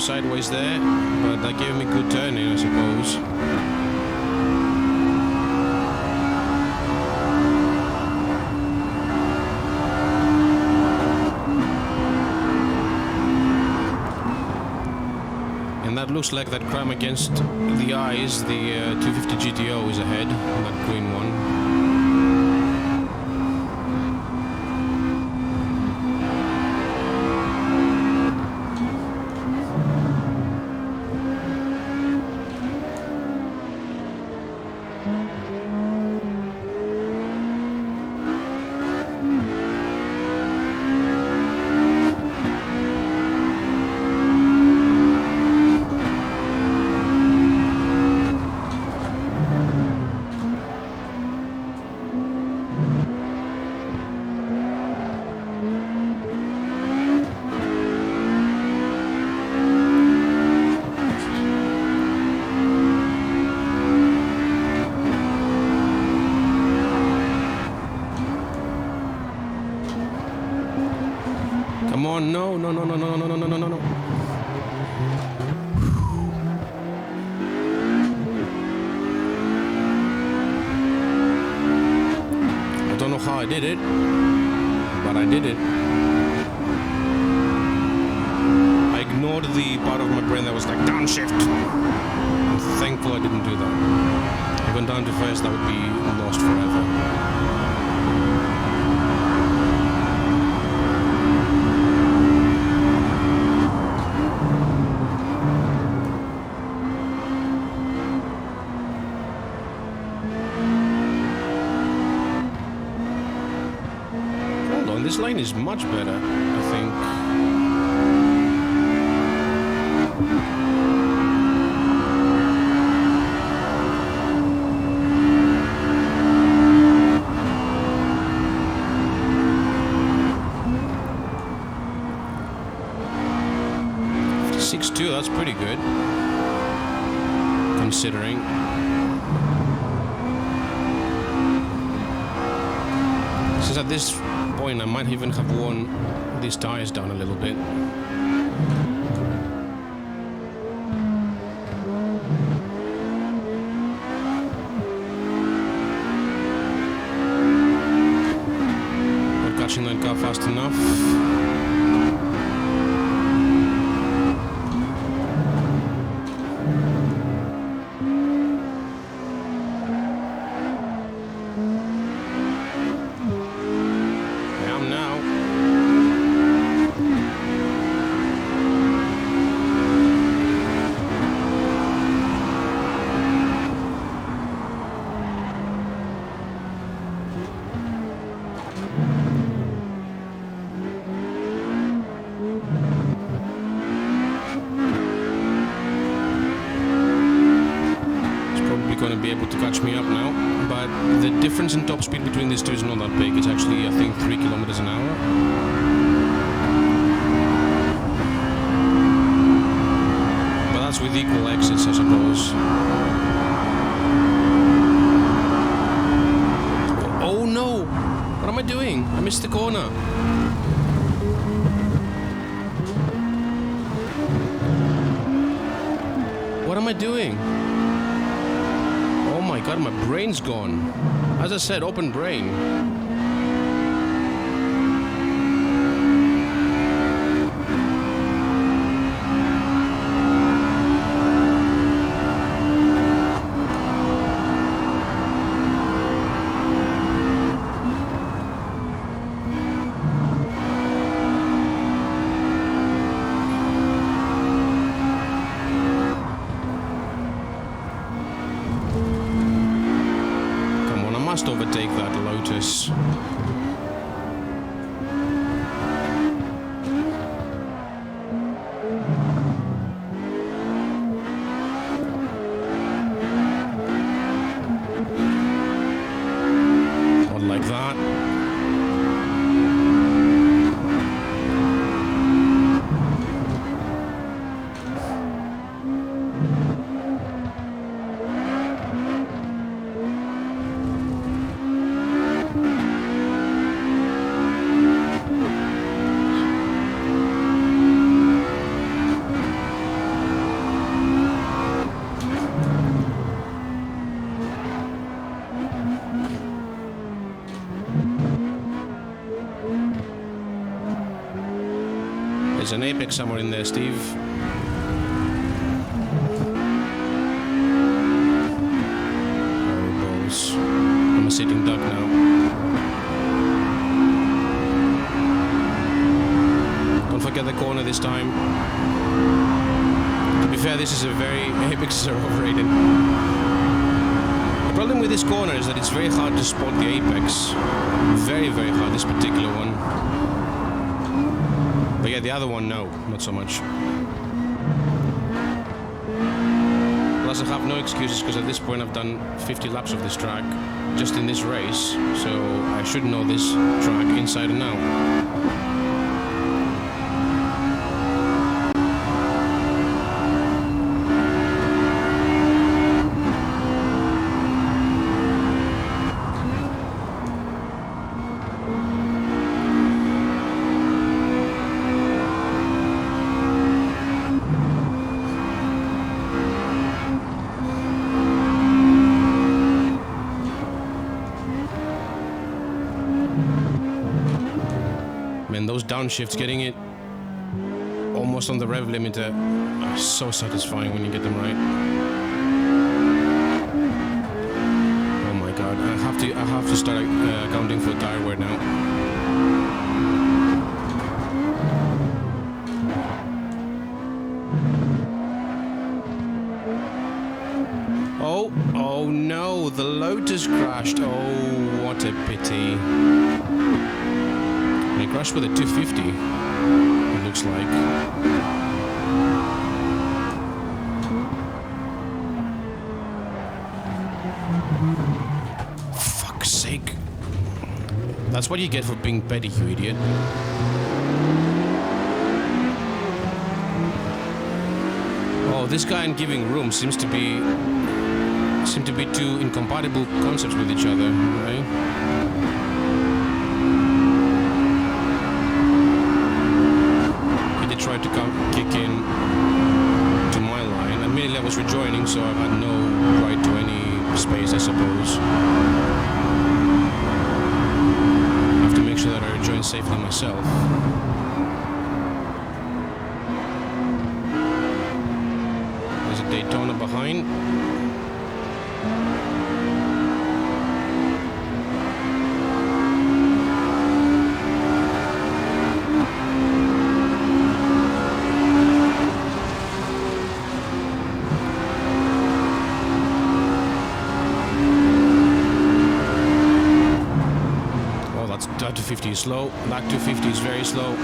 sideways there, but that gave me good turning, I suppose. And that looks like that cram against the eyes, the 250 GTO is ahead, that green one. Come on, no. I don't know how I did it, but I did it. I ignored the part of my brain that was like, downshift. I'm thankful I didn't do that. If I went down to first, that would be lost forever. This lane is much better, I think. .62, that's pretty good, considering. Since at this point I might even have worn these tires down a little bit. Not catching that car fast enough. to catch me up now, but the difference in top speed between these two is not that big. It's actually, I think, 3 kilometers an hour. But that's with equal exits, I suppose. Oh no! What am I doing? I missed the corner. What am I doing? Oh my god, my brain's gone. As I said, open brain. Must overtake that Lotus. Not like that. There's an apex somewhere in there, Steve. Oh, balls. I'm a sitting duck now. Don't forget the corner this time. To be fair, this is a very apexes are overrated. The problem with this corner is that it's very hard to spot the apex. Very, very hard, this particular one. But yeah, the other one, no, not so much. Plus I have no excuses because at this point I've done 50 laps of this track just in this race, so I should know this track inside and out. Man, those downshifts, getting it almost on the rev limiter are so satisfying when you get them right. Oh my god, I have to start accounting for tire wear now. Oh no, the Lotus crashed. Oh, what a pity. It crashed with a 250, it looks like. Fuck's sake. That's what you get for being petty, you idiot. Oh, this guy and giving room seem to be two incompatible concepts with each other, right? Tried to kick in to my line. Immediately I was rejoining, so I had no right to any space, I suppose. I have to make sure that I rejoin safely myself. There's a Daytona behind. That 250 is slow. That 250 is very slow.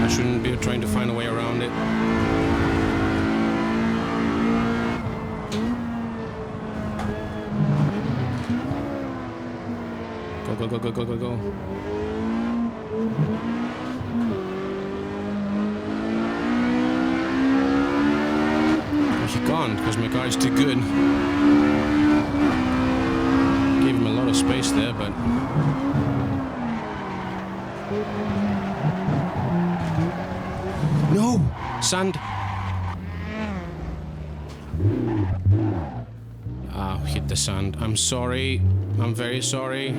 I shouldn't be trying to find a way around it. Go, go, go, go, go, go. He can't, because my car is too good. Gave him a lot of space there, but... No! Sand! Ah, hit the sand. I'm sorry. I'm very sorry.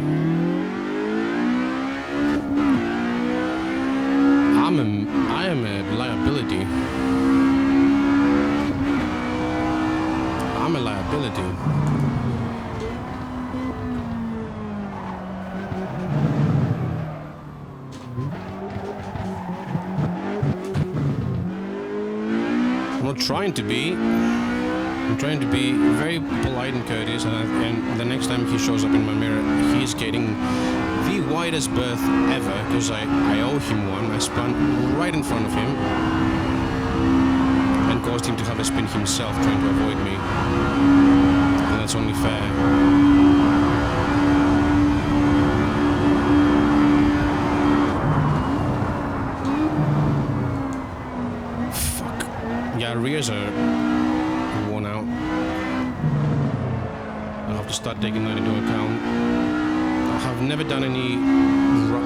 I am a liability. I'm a liability. I'm not trying to be. I'm trying to be very polite and courteous, and the next time he shows up in my mirror, he's getting the widest berth ever, because I owe him one. I spun right in front of him and caused him to have a spin himself, trying to avoid me. And that's only fair. Fuck. Yeah, rears are worn out. I'll have to start taking that into account. I have never done any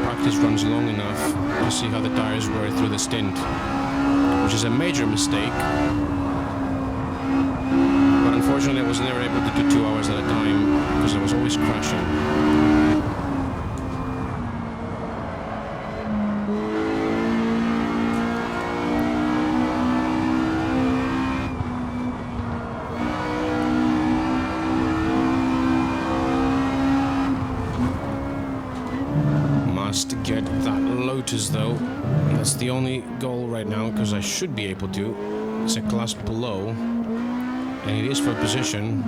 practice runs long enough to see how the tires were through the stint, which is a major mistake. But unfortunately, I was never able to do 2 hours at a time because I was always crashing. To get that Lotus though. That's the only goal right now, because I should be able to. It's a class below, and it is for position.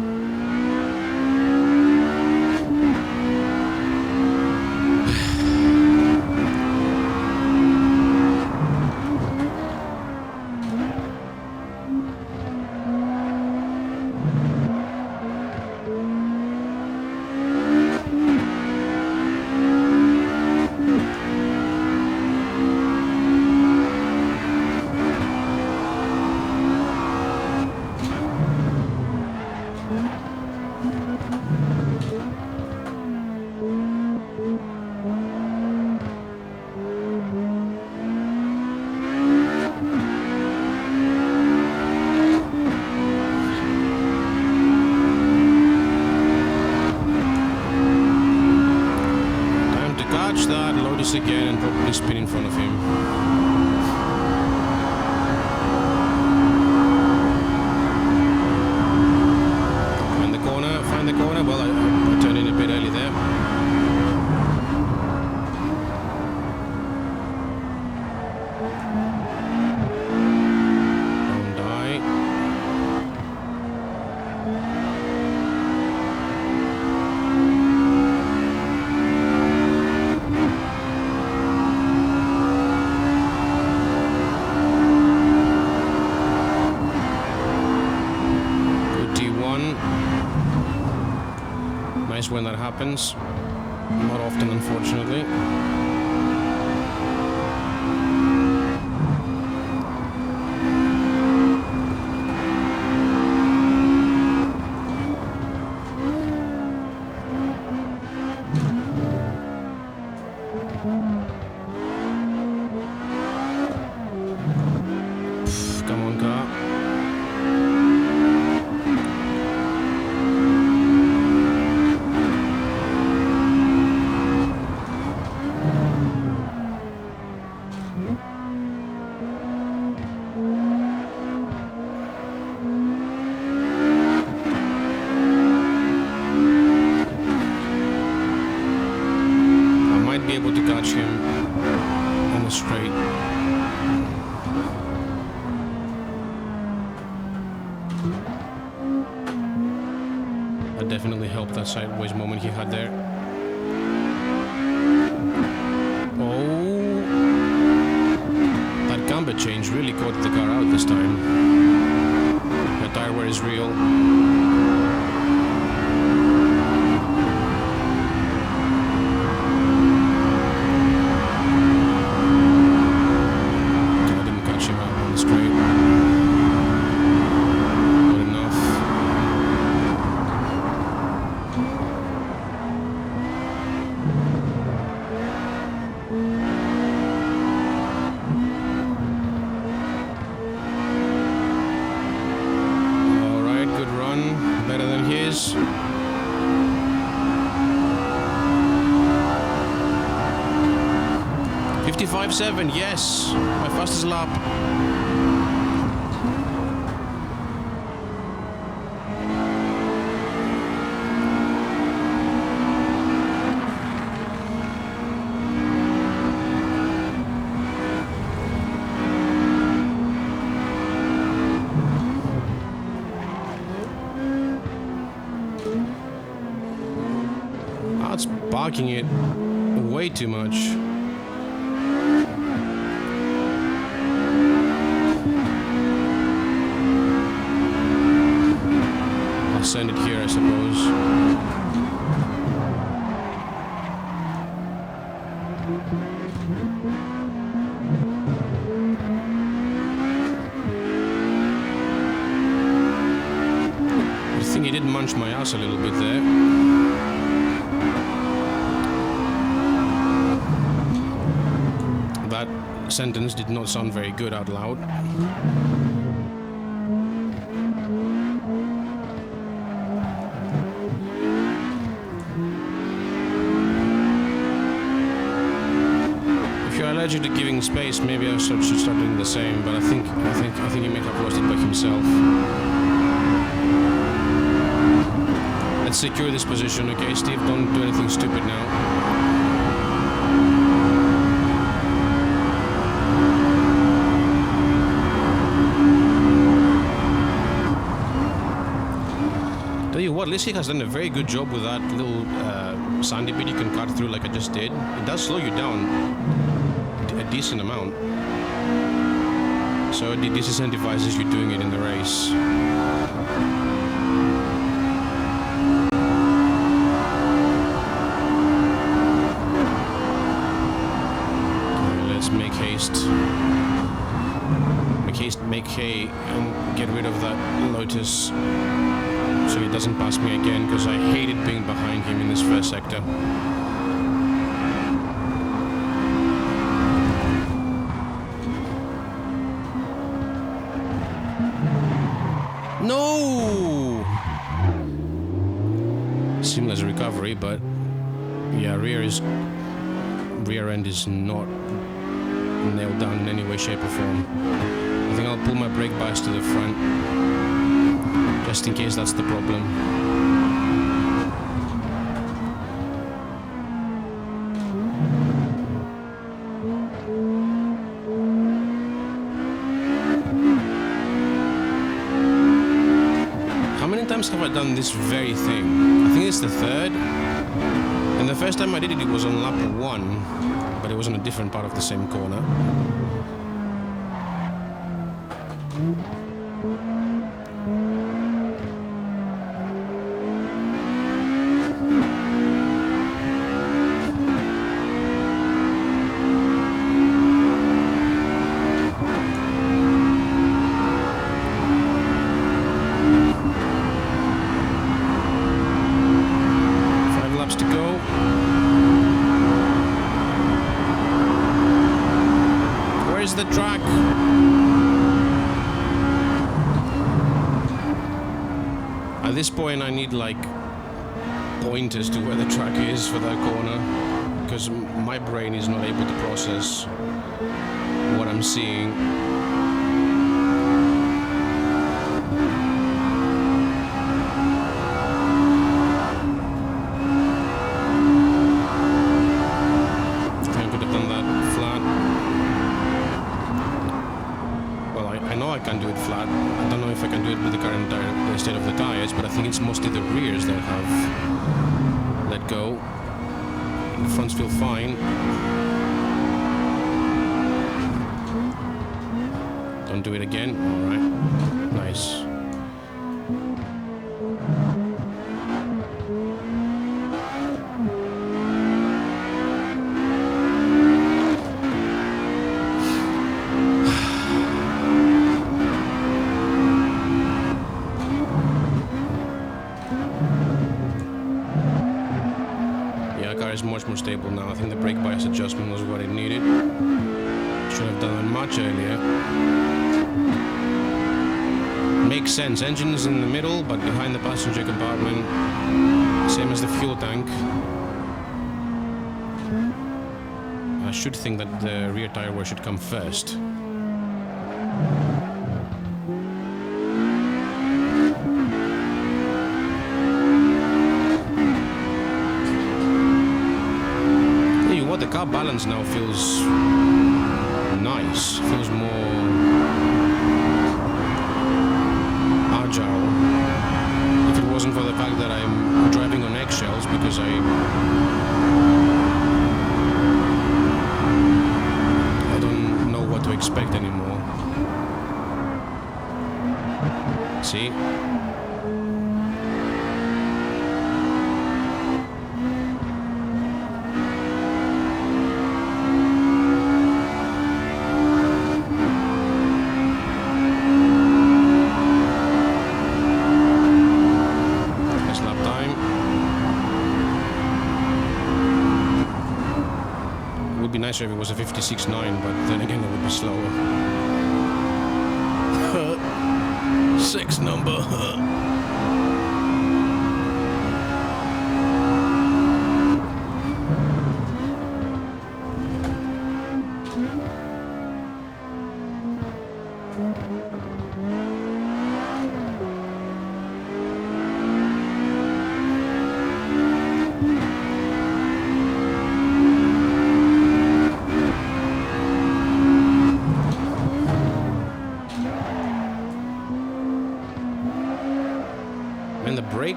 Again and probably spin in front of him. Find the corner, find the corner. Well, I turned in a bit early there. Don't die. Nice when that happens. Not often, unfortunately. Come on, car. Be able to catch him on the straight. That definitely helped, that sideways moment he had there. Oh, that change really caught the car out this time. The tire wear is real. I didn't catch him out on the straight. Not enough. Better than his. 55.7, yes, my fastest lap. It's barking it way too much. I'll send it here, I suppose. I think he did munch my ass a little bit there. That sentence did not sound very good out loud. If you're allergic to giving space, maybe I should start doing the same. But I think he may have lost it by himself. Let's secure this position, okay, Steve? Don't do anything stupid now. Tell you what, Lissy has done a very good job with that little sandy bit you can cut through like I just did. It does slow you down a decent amount. So it disincentivizes you doing it in the race. Okay, let's make haste. Make hay and get rid of that Lotus so he doesn't pass me again, because I hated being behind him in this first sector. No! Seamless recovery, but yeah, rear end is not nailed down in any way, shape or form. I think I'll pull my brake bias to the front, just in case that's the problem. How many times have I done this very thing? I think it's the third. And the first time I did it, it was on lap 1, but it was on a different part of the same corner. The track. At this point I need like pointers to where the track is for that corner, because my brain is not able to process what I'm seeing. State of the tires, but I think it's mostly the rears that have let go. The fronts feel fine. Don't do it again. Alright. Nice. Much more stable now. I think the brake bias adjustment was what it needed. Should have done it much earlier. Makes sense. Engine is in the middle, but behind the passenger compartment. Same as the fuel tank. I should think that the rear tire wear should come first. The car balance now feels nice, feels more agile. If it wasn't for the fact that I'm driving on eggshells because I don't know what to expect anymore. See? Nicer if it was a 56.9, but then again it would be slower. 6 number.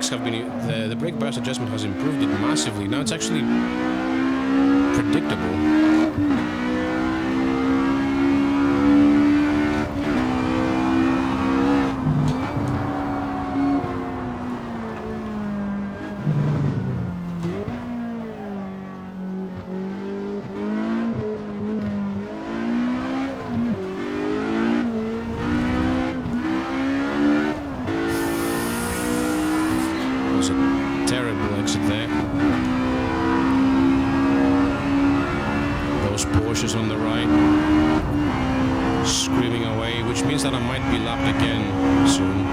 Have been the brake bias adjustment has improved it massively. Now it's actually predictable. On the right, screaming away, which means that I might be lapped again soon.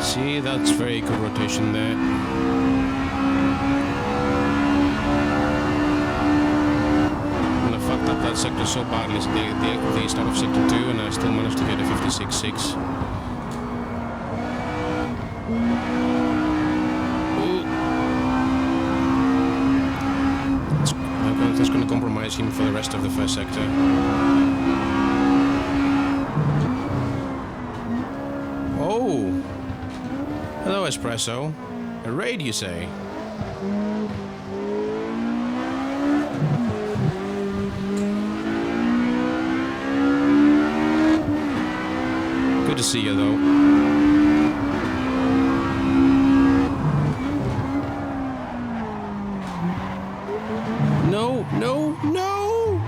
See, that's very good rotation there. That sector so badly, they start off sector 2 and I still managed to get a 56.6. That's going to compromise him for the rest of the first sector. Oh! Hello, Espresso. A raid, you say? Good to see you, though. No, no, no!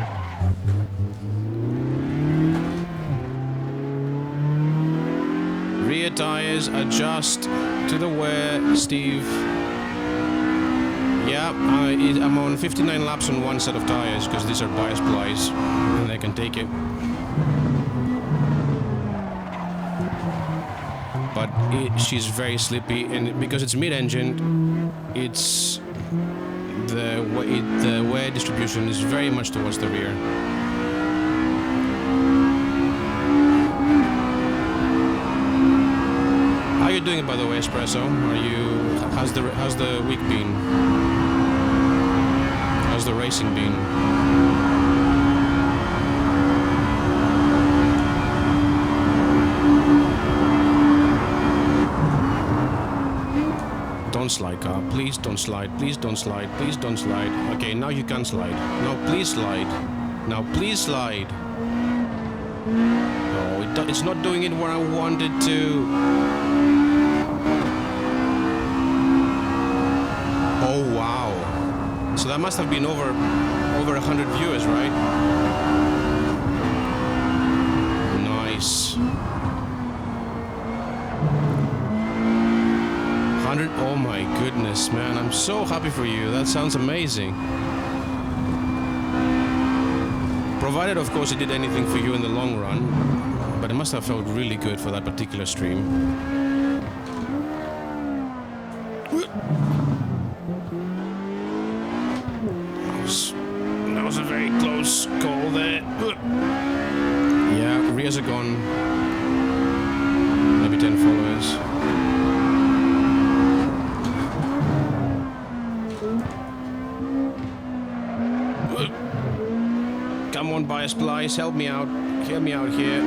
Rear tires adjust to the wear, Steve. Yeah, I'm on 59 laps on one set of tires because these are bias plies and they can take it. But she's very slippy, and because it's mid-engine, it's the wear distribution is very much towards the rear. How are you doing, by the way, Espresso? How's the week been? How's the racing been? Don't slide, car. Please don't slide. Please don't slide. Please don't slide. Okay, now you can slide. Now please slide. Now please slide. Oh, it's not doing it where I wanted to. Oh wow. So that must have been over 100 viewers, right? Nice. 100. Oh my goodness, man. I'm so happy for you. That sounds amazing. Provided, of course, it did anything for you in the long run. But it must have felt really good for that particular stream. That was a very close call there. Yeah, rears are gone. Maybe 10 followers. Come on, Bias Splice, help me out. Help me out here.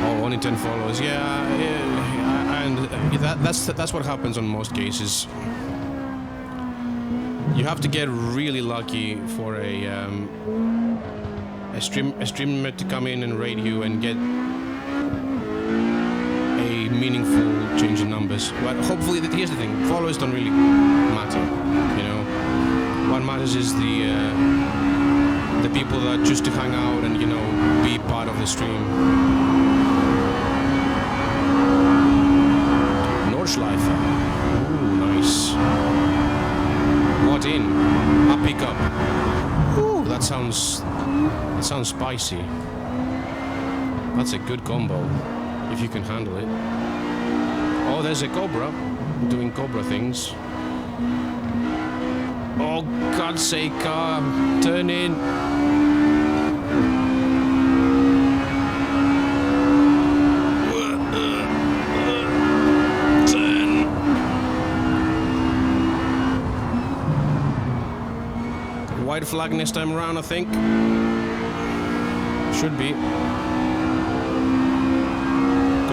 Oh, only 10 followers. Yeah, and that's what happens on most cases. You have to get really lucky for a streamer to come in and raid you and get a meaningful change in numbers. But hopefully, here's the thing: followers don't really matter. You know, what matters is the people that choose to hang out and be part of the stream. Nordschleifer. Ooh, nice. What in? Up pickup. Ooh, that sounds spicy. That's a good combo. If you can handle it. Oh, there's a Cobra doing Cobra things. Oh, God's sake, car, turn in. Turn. White flag next time around, I think. Should be.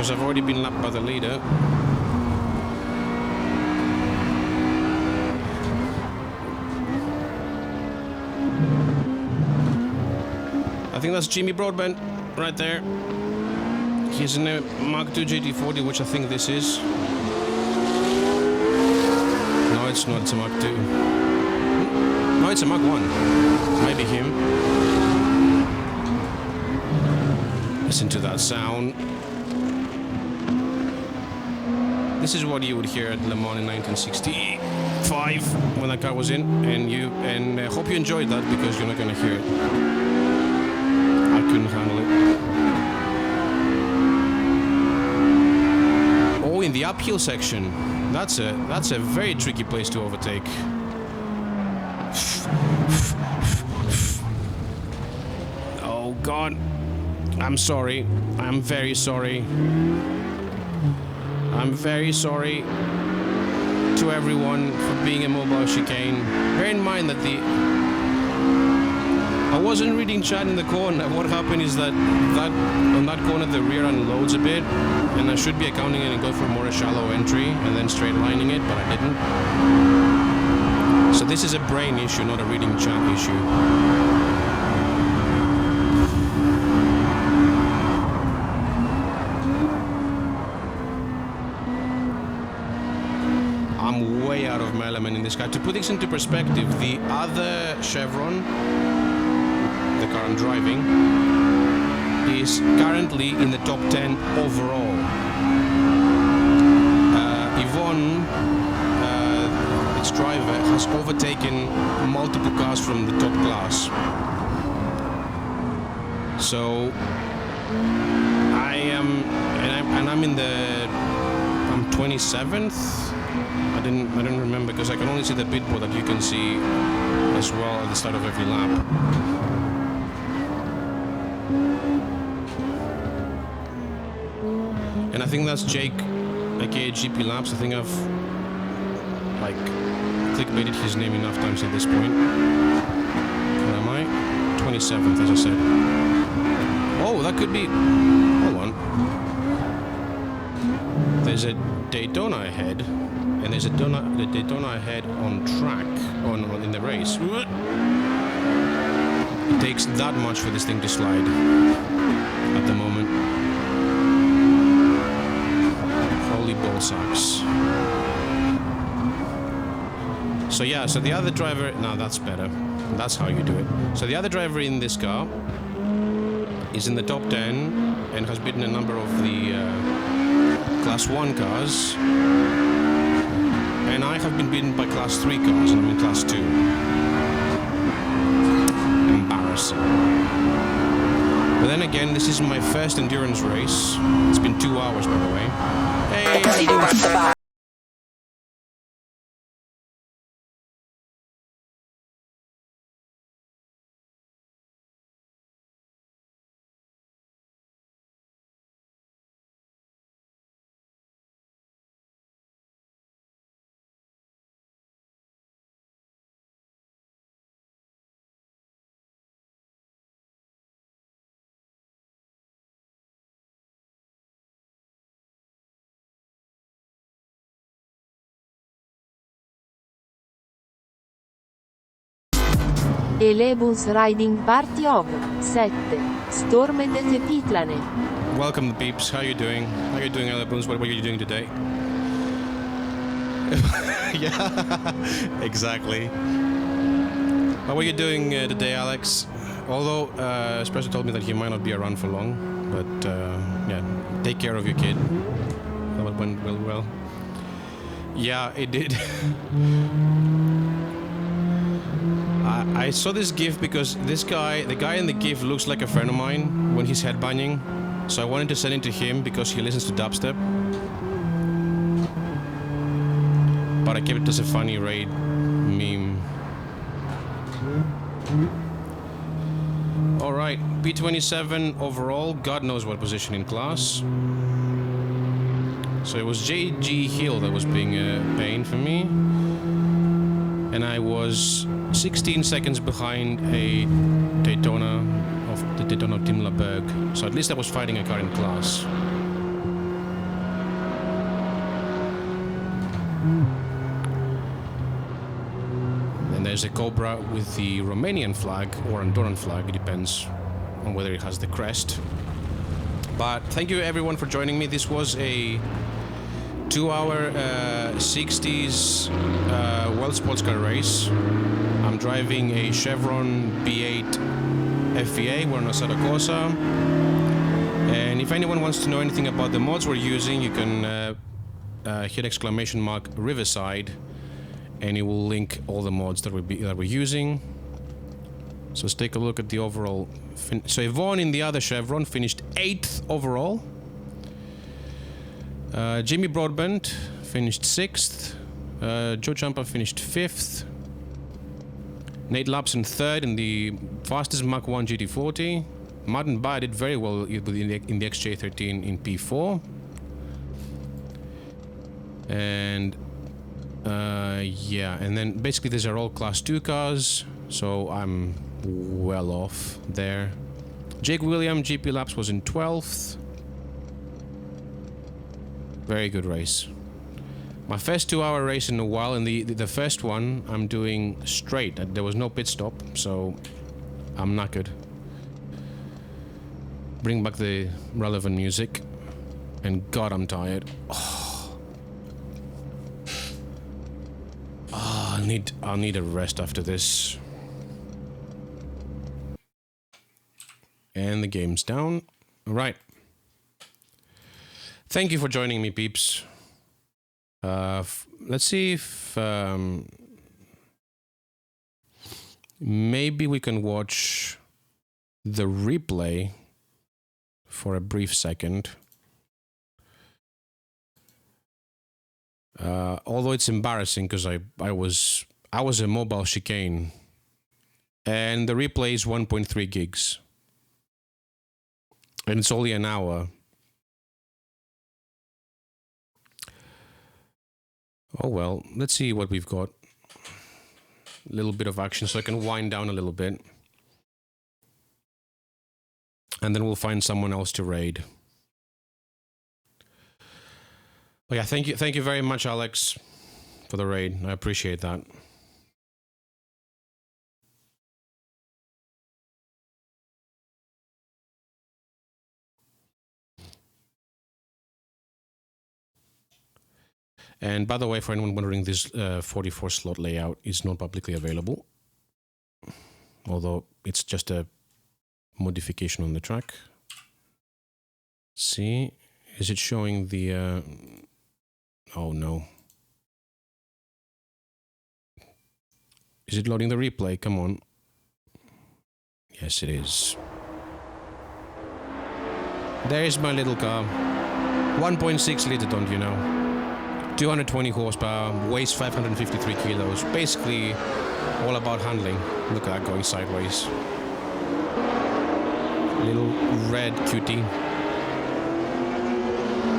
I've already been lapped by the leader. I think that's Jimmy Broadbent right there. He's in a Mark II GT40, which I think this is. No, it's not. It's a Mark II. No, it's a Mark I. Maybe him. Listen to that sound. This is what you would hear at Le Mans in 1965 when that car was in, and I hope you enjoyed that because you're not going to hear it. I couldn't handle it. Oh, in the uphill section, that's a very tricky place to overtake. Oh God, I'm sorry. I'm very sorry. I'm very sorry to everyone for being a mobile chicane. Bear in mind that I wasn't reading chat in the corner. What happened is that on that corner the rear unloads a bit, and I should be accounting it and go for more a shallow entry and then straight lining it, but I didn't. So this is a brain issue, not a reading chat issue. I'm way out of my element in this car. To put this into perspective, the other Chevron, the car I'm driving, is currently in the top 10 overall. Yvonne, its driver, has overtaken multiple cars from the top class. So I'm 27th. I didn't remember because I can only see the bit board that you can see as well at the start of every lap. And I think that's Jake aka GP Labs. I think I've like clickbaited his name enough times at this point. Where am I? 27th, as I said. Oh, that could be. Hold on. There's a Daytona ahead, and there's a Daytona ahead on track in the race. It takes that much for this thing to slide at the moment. Holy ball sacks. So yeah, so the other driver, no, that's better. That's how you do it. So the other driver in this car is in the top 10 and has beaten a number of the Class 1 cars. And I have been beaten by Class 3 cars, and I'm in Class 2. Embarrassing. But then again, this is my first endurance race. It's been 2 hours, by the way. Hey! Elebus Riding Party of 7. Stormed the Pitlane. Welcome, the peeps. How you doing? How you doing, Elebus? What are you doing today? Yeah, exactly. What were you doing today, Alex? Although, Espresso told me that he might not be around for long, but yeah, take care of your kid. That went well. Yeah, it did. I saw this GIF because the guy in the GIF looks like a friend of mine when he's headbanging. So I wanted to send it to him because he listens to dubstep. But I kept it as a funny raid meme. Alright, P27 overall, God knows what position in class. So it was JG Hill that was being a pain for me. And I was 16 seconds behind a Daytona of the Daytona Tim LaBerg. So at least I was fighting a car in class. Then there's a Cobra with the Romanian flag or Andorran flag. It depends on whether it has the crest. But thank you everyone for joining me. This was a 2-hour 60s World Sports Car race. I'm driving a Chevron B8 FVA. We're on Assetto Corsa. And if anyone wants to know anything about the mods we're using, you can hit exclamation mark Riverside, and it will link all the mods that we're using. So let's take a look at the overall. So Yvonne in the other Chevron finished 8th overall. Jimmy Broadbent finished 6th. Joe Champa finished 5th. Nate Lapson 3rd in the fastest Mach 1 GT40. Martin Bayer did very well in the XJ13 in P4. And yeah, and then basically these are all Class 2 cars, so I'm well off there. Jake William GP Laps was in 12th. Very good race. My first 2-hour race in a while, and the first one I'm doing straight. There was no pit stop, so I'm knackered. Bring back the relevant music, and God, I'm tired. Oh. Oh, I'll need a rest after this. And the game's down. All right. Thank you for joining me, peeps. Let's see if maybe we can watch the replay for a brief second. Although it's embarrassing because I was a mobile chicane, and the replay is 1.3 gigs, and it's only an hour. Oh well, let's see what we've got. A little bit of action so I can wind down a little bit. And then we'll find someone else to raid. But yeah, thank you very much, Alex, for the raid. I appreciate that. And by the way, for anyone wondering, this 44 slot layout is not publicly available, although it's just a modification on the track. See, is it showing the... oh no. Is it loading the replay? Come on. Yes, it is. There's my little car. 1.6 liter, don't you know? 220 horsepower, weighs 553 kilos. Basically, all about handling. Look at that going sideways. Little red cutie.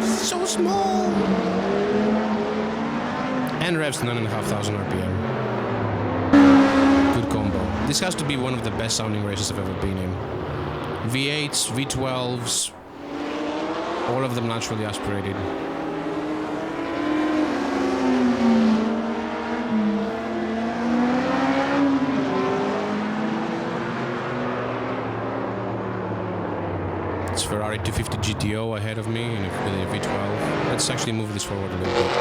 So small! And revs 9,500 RPM. Good combo. This has to be one of the best sounding races I've ever been in. V8s, V12s, all of them naturally aspirated. It's Ferrari 250 GTO ahead of me in a V12. Let's actually move this forward a little bit.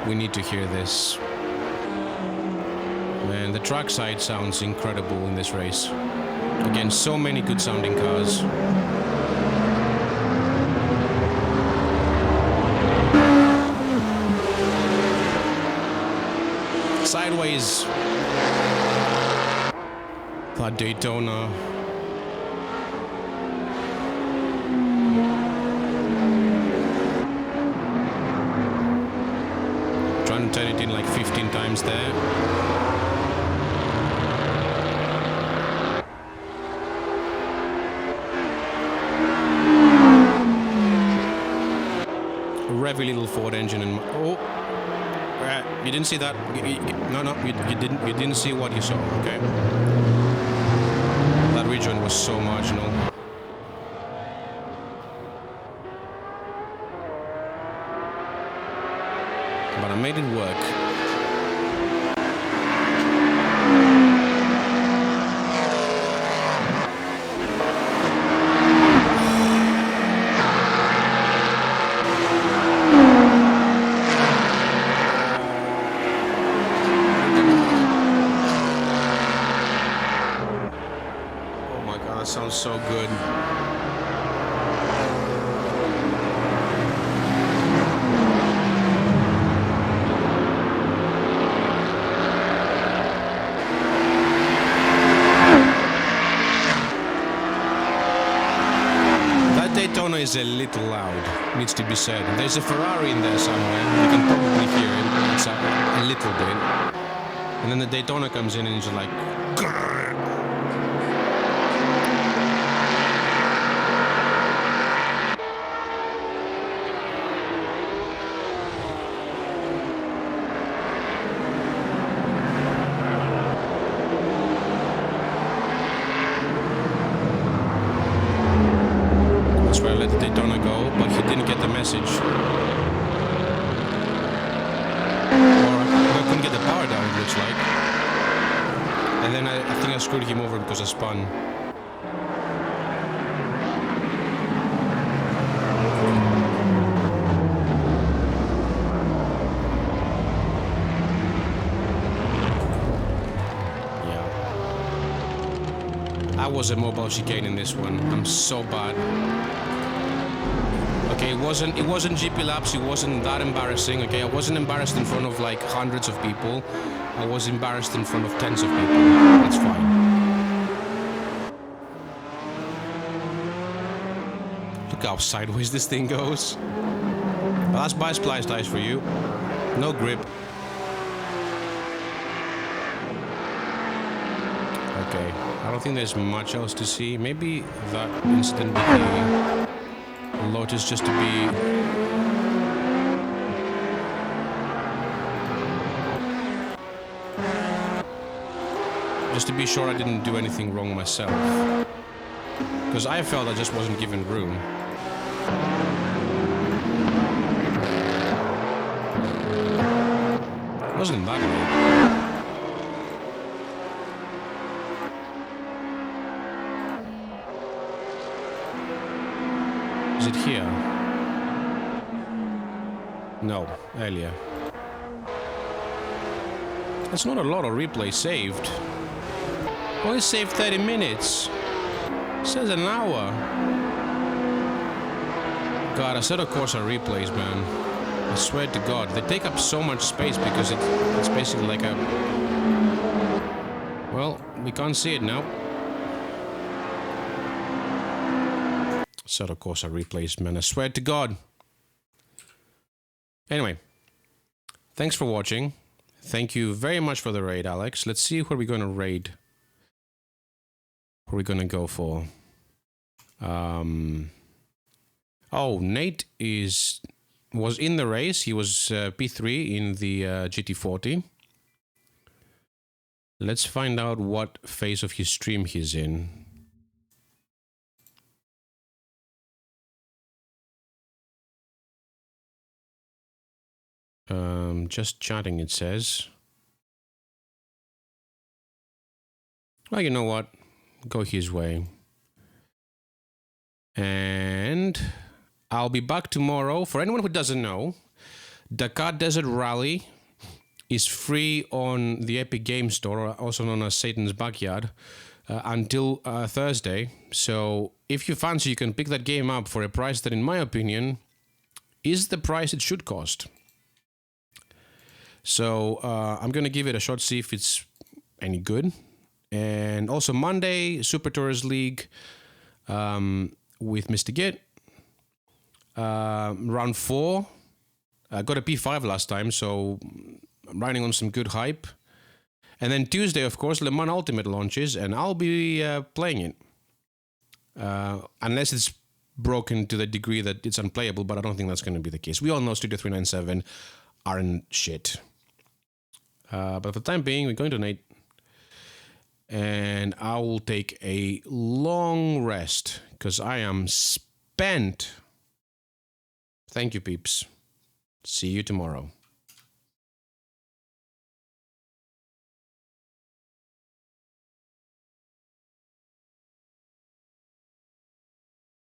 We need to hear this. Man, the trackside sounds incredible in this race. Again, so many good sounding cars. Sideways. That Daytona. Trying to turn it in like 15 times there. A revvy little Ford engine and oh. You didn't see that. You didn't see what you saw. Okay. That rejoin was so marginal. But I made it work. Sounds so good. That Daytona is a little loud, needs to be said. There's a Ferrari in there somewhere. You can probably hear it. It's a little bit. And then the Daytona comes in and it's like... Screwed him over because I spun. Yeah. I was a mobile chicane in this one. I'm so bad. Okay, it wasn't GP laps, it wasn't that embarrassing, okay? I wasn't embarrassed in front of like hundreds of people. I was embarrassed in front of tens of people. That's fine. Look how sideways this thing goes. Well, that's bi-spliced ice for you. No grip. okay. I don't think there's much else to see. Maybe that incident with the Lotus just to be... Just to be sure I didn't do anything wrong myself. Because I felt I just wasn't given room. It wasn't that way. Is it here? No, earlier. That's not a lot of replay saved. Only saved 30 minutes. It says an hour. God, a set of Corsair replays, man. I swear to God, they take up so much space because it's basically like a... Well, we can't see it now. Set of Corsair replays, man. I swear to God. Anyway, thanks for watching. Thank you very much for the raid, Alex. Let's see where we're going to raid. What are we going to go for? Oh, Nate was in the race. He was P3 in the GT40. Let's find out what phase of his stream he's in. Just chatting, it says. Well, you know what? Go his way. And I'll be back tomorrow. For anyone who doesn't know, Dakar Desert Rally is free on the Epic Game Store, also known as Satan's Backyard, until Thursday. So if you fancy, you can pick that game up for a price that, in my opinion, is the price it should cost. So I'm going to give it a shot, see if it's any good. And also Monday, Super Tourist League with Mr. Git. Round 4. I got a P5 last time, so I'm riding on some good hype. And then Tuesday, of course, Le Mans Ultimate launches, and I'll be playing it. Unless it's broken to the degree that it's unplayable, but I don't think that's going to be the case. We all know Studio 397 aren't shit. But for the time being, we're going to Nate. And I will take a long rest because I am spent. Thank you, peeps. See you tomorrow.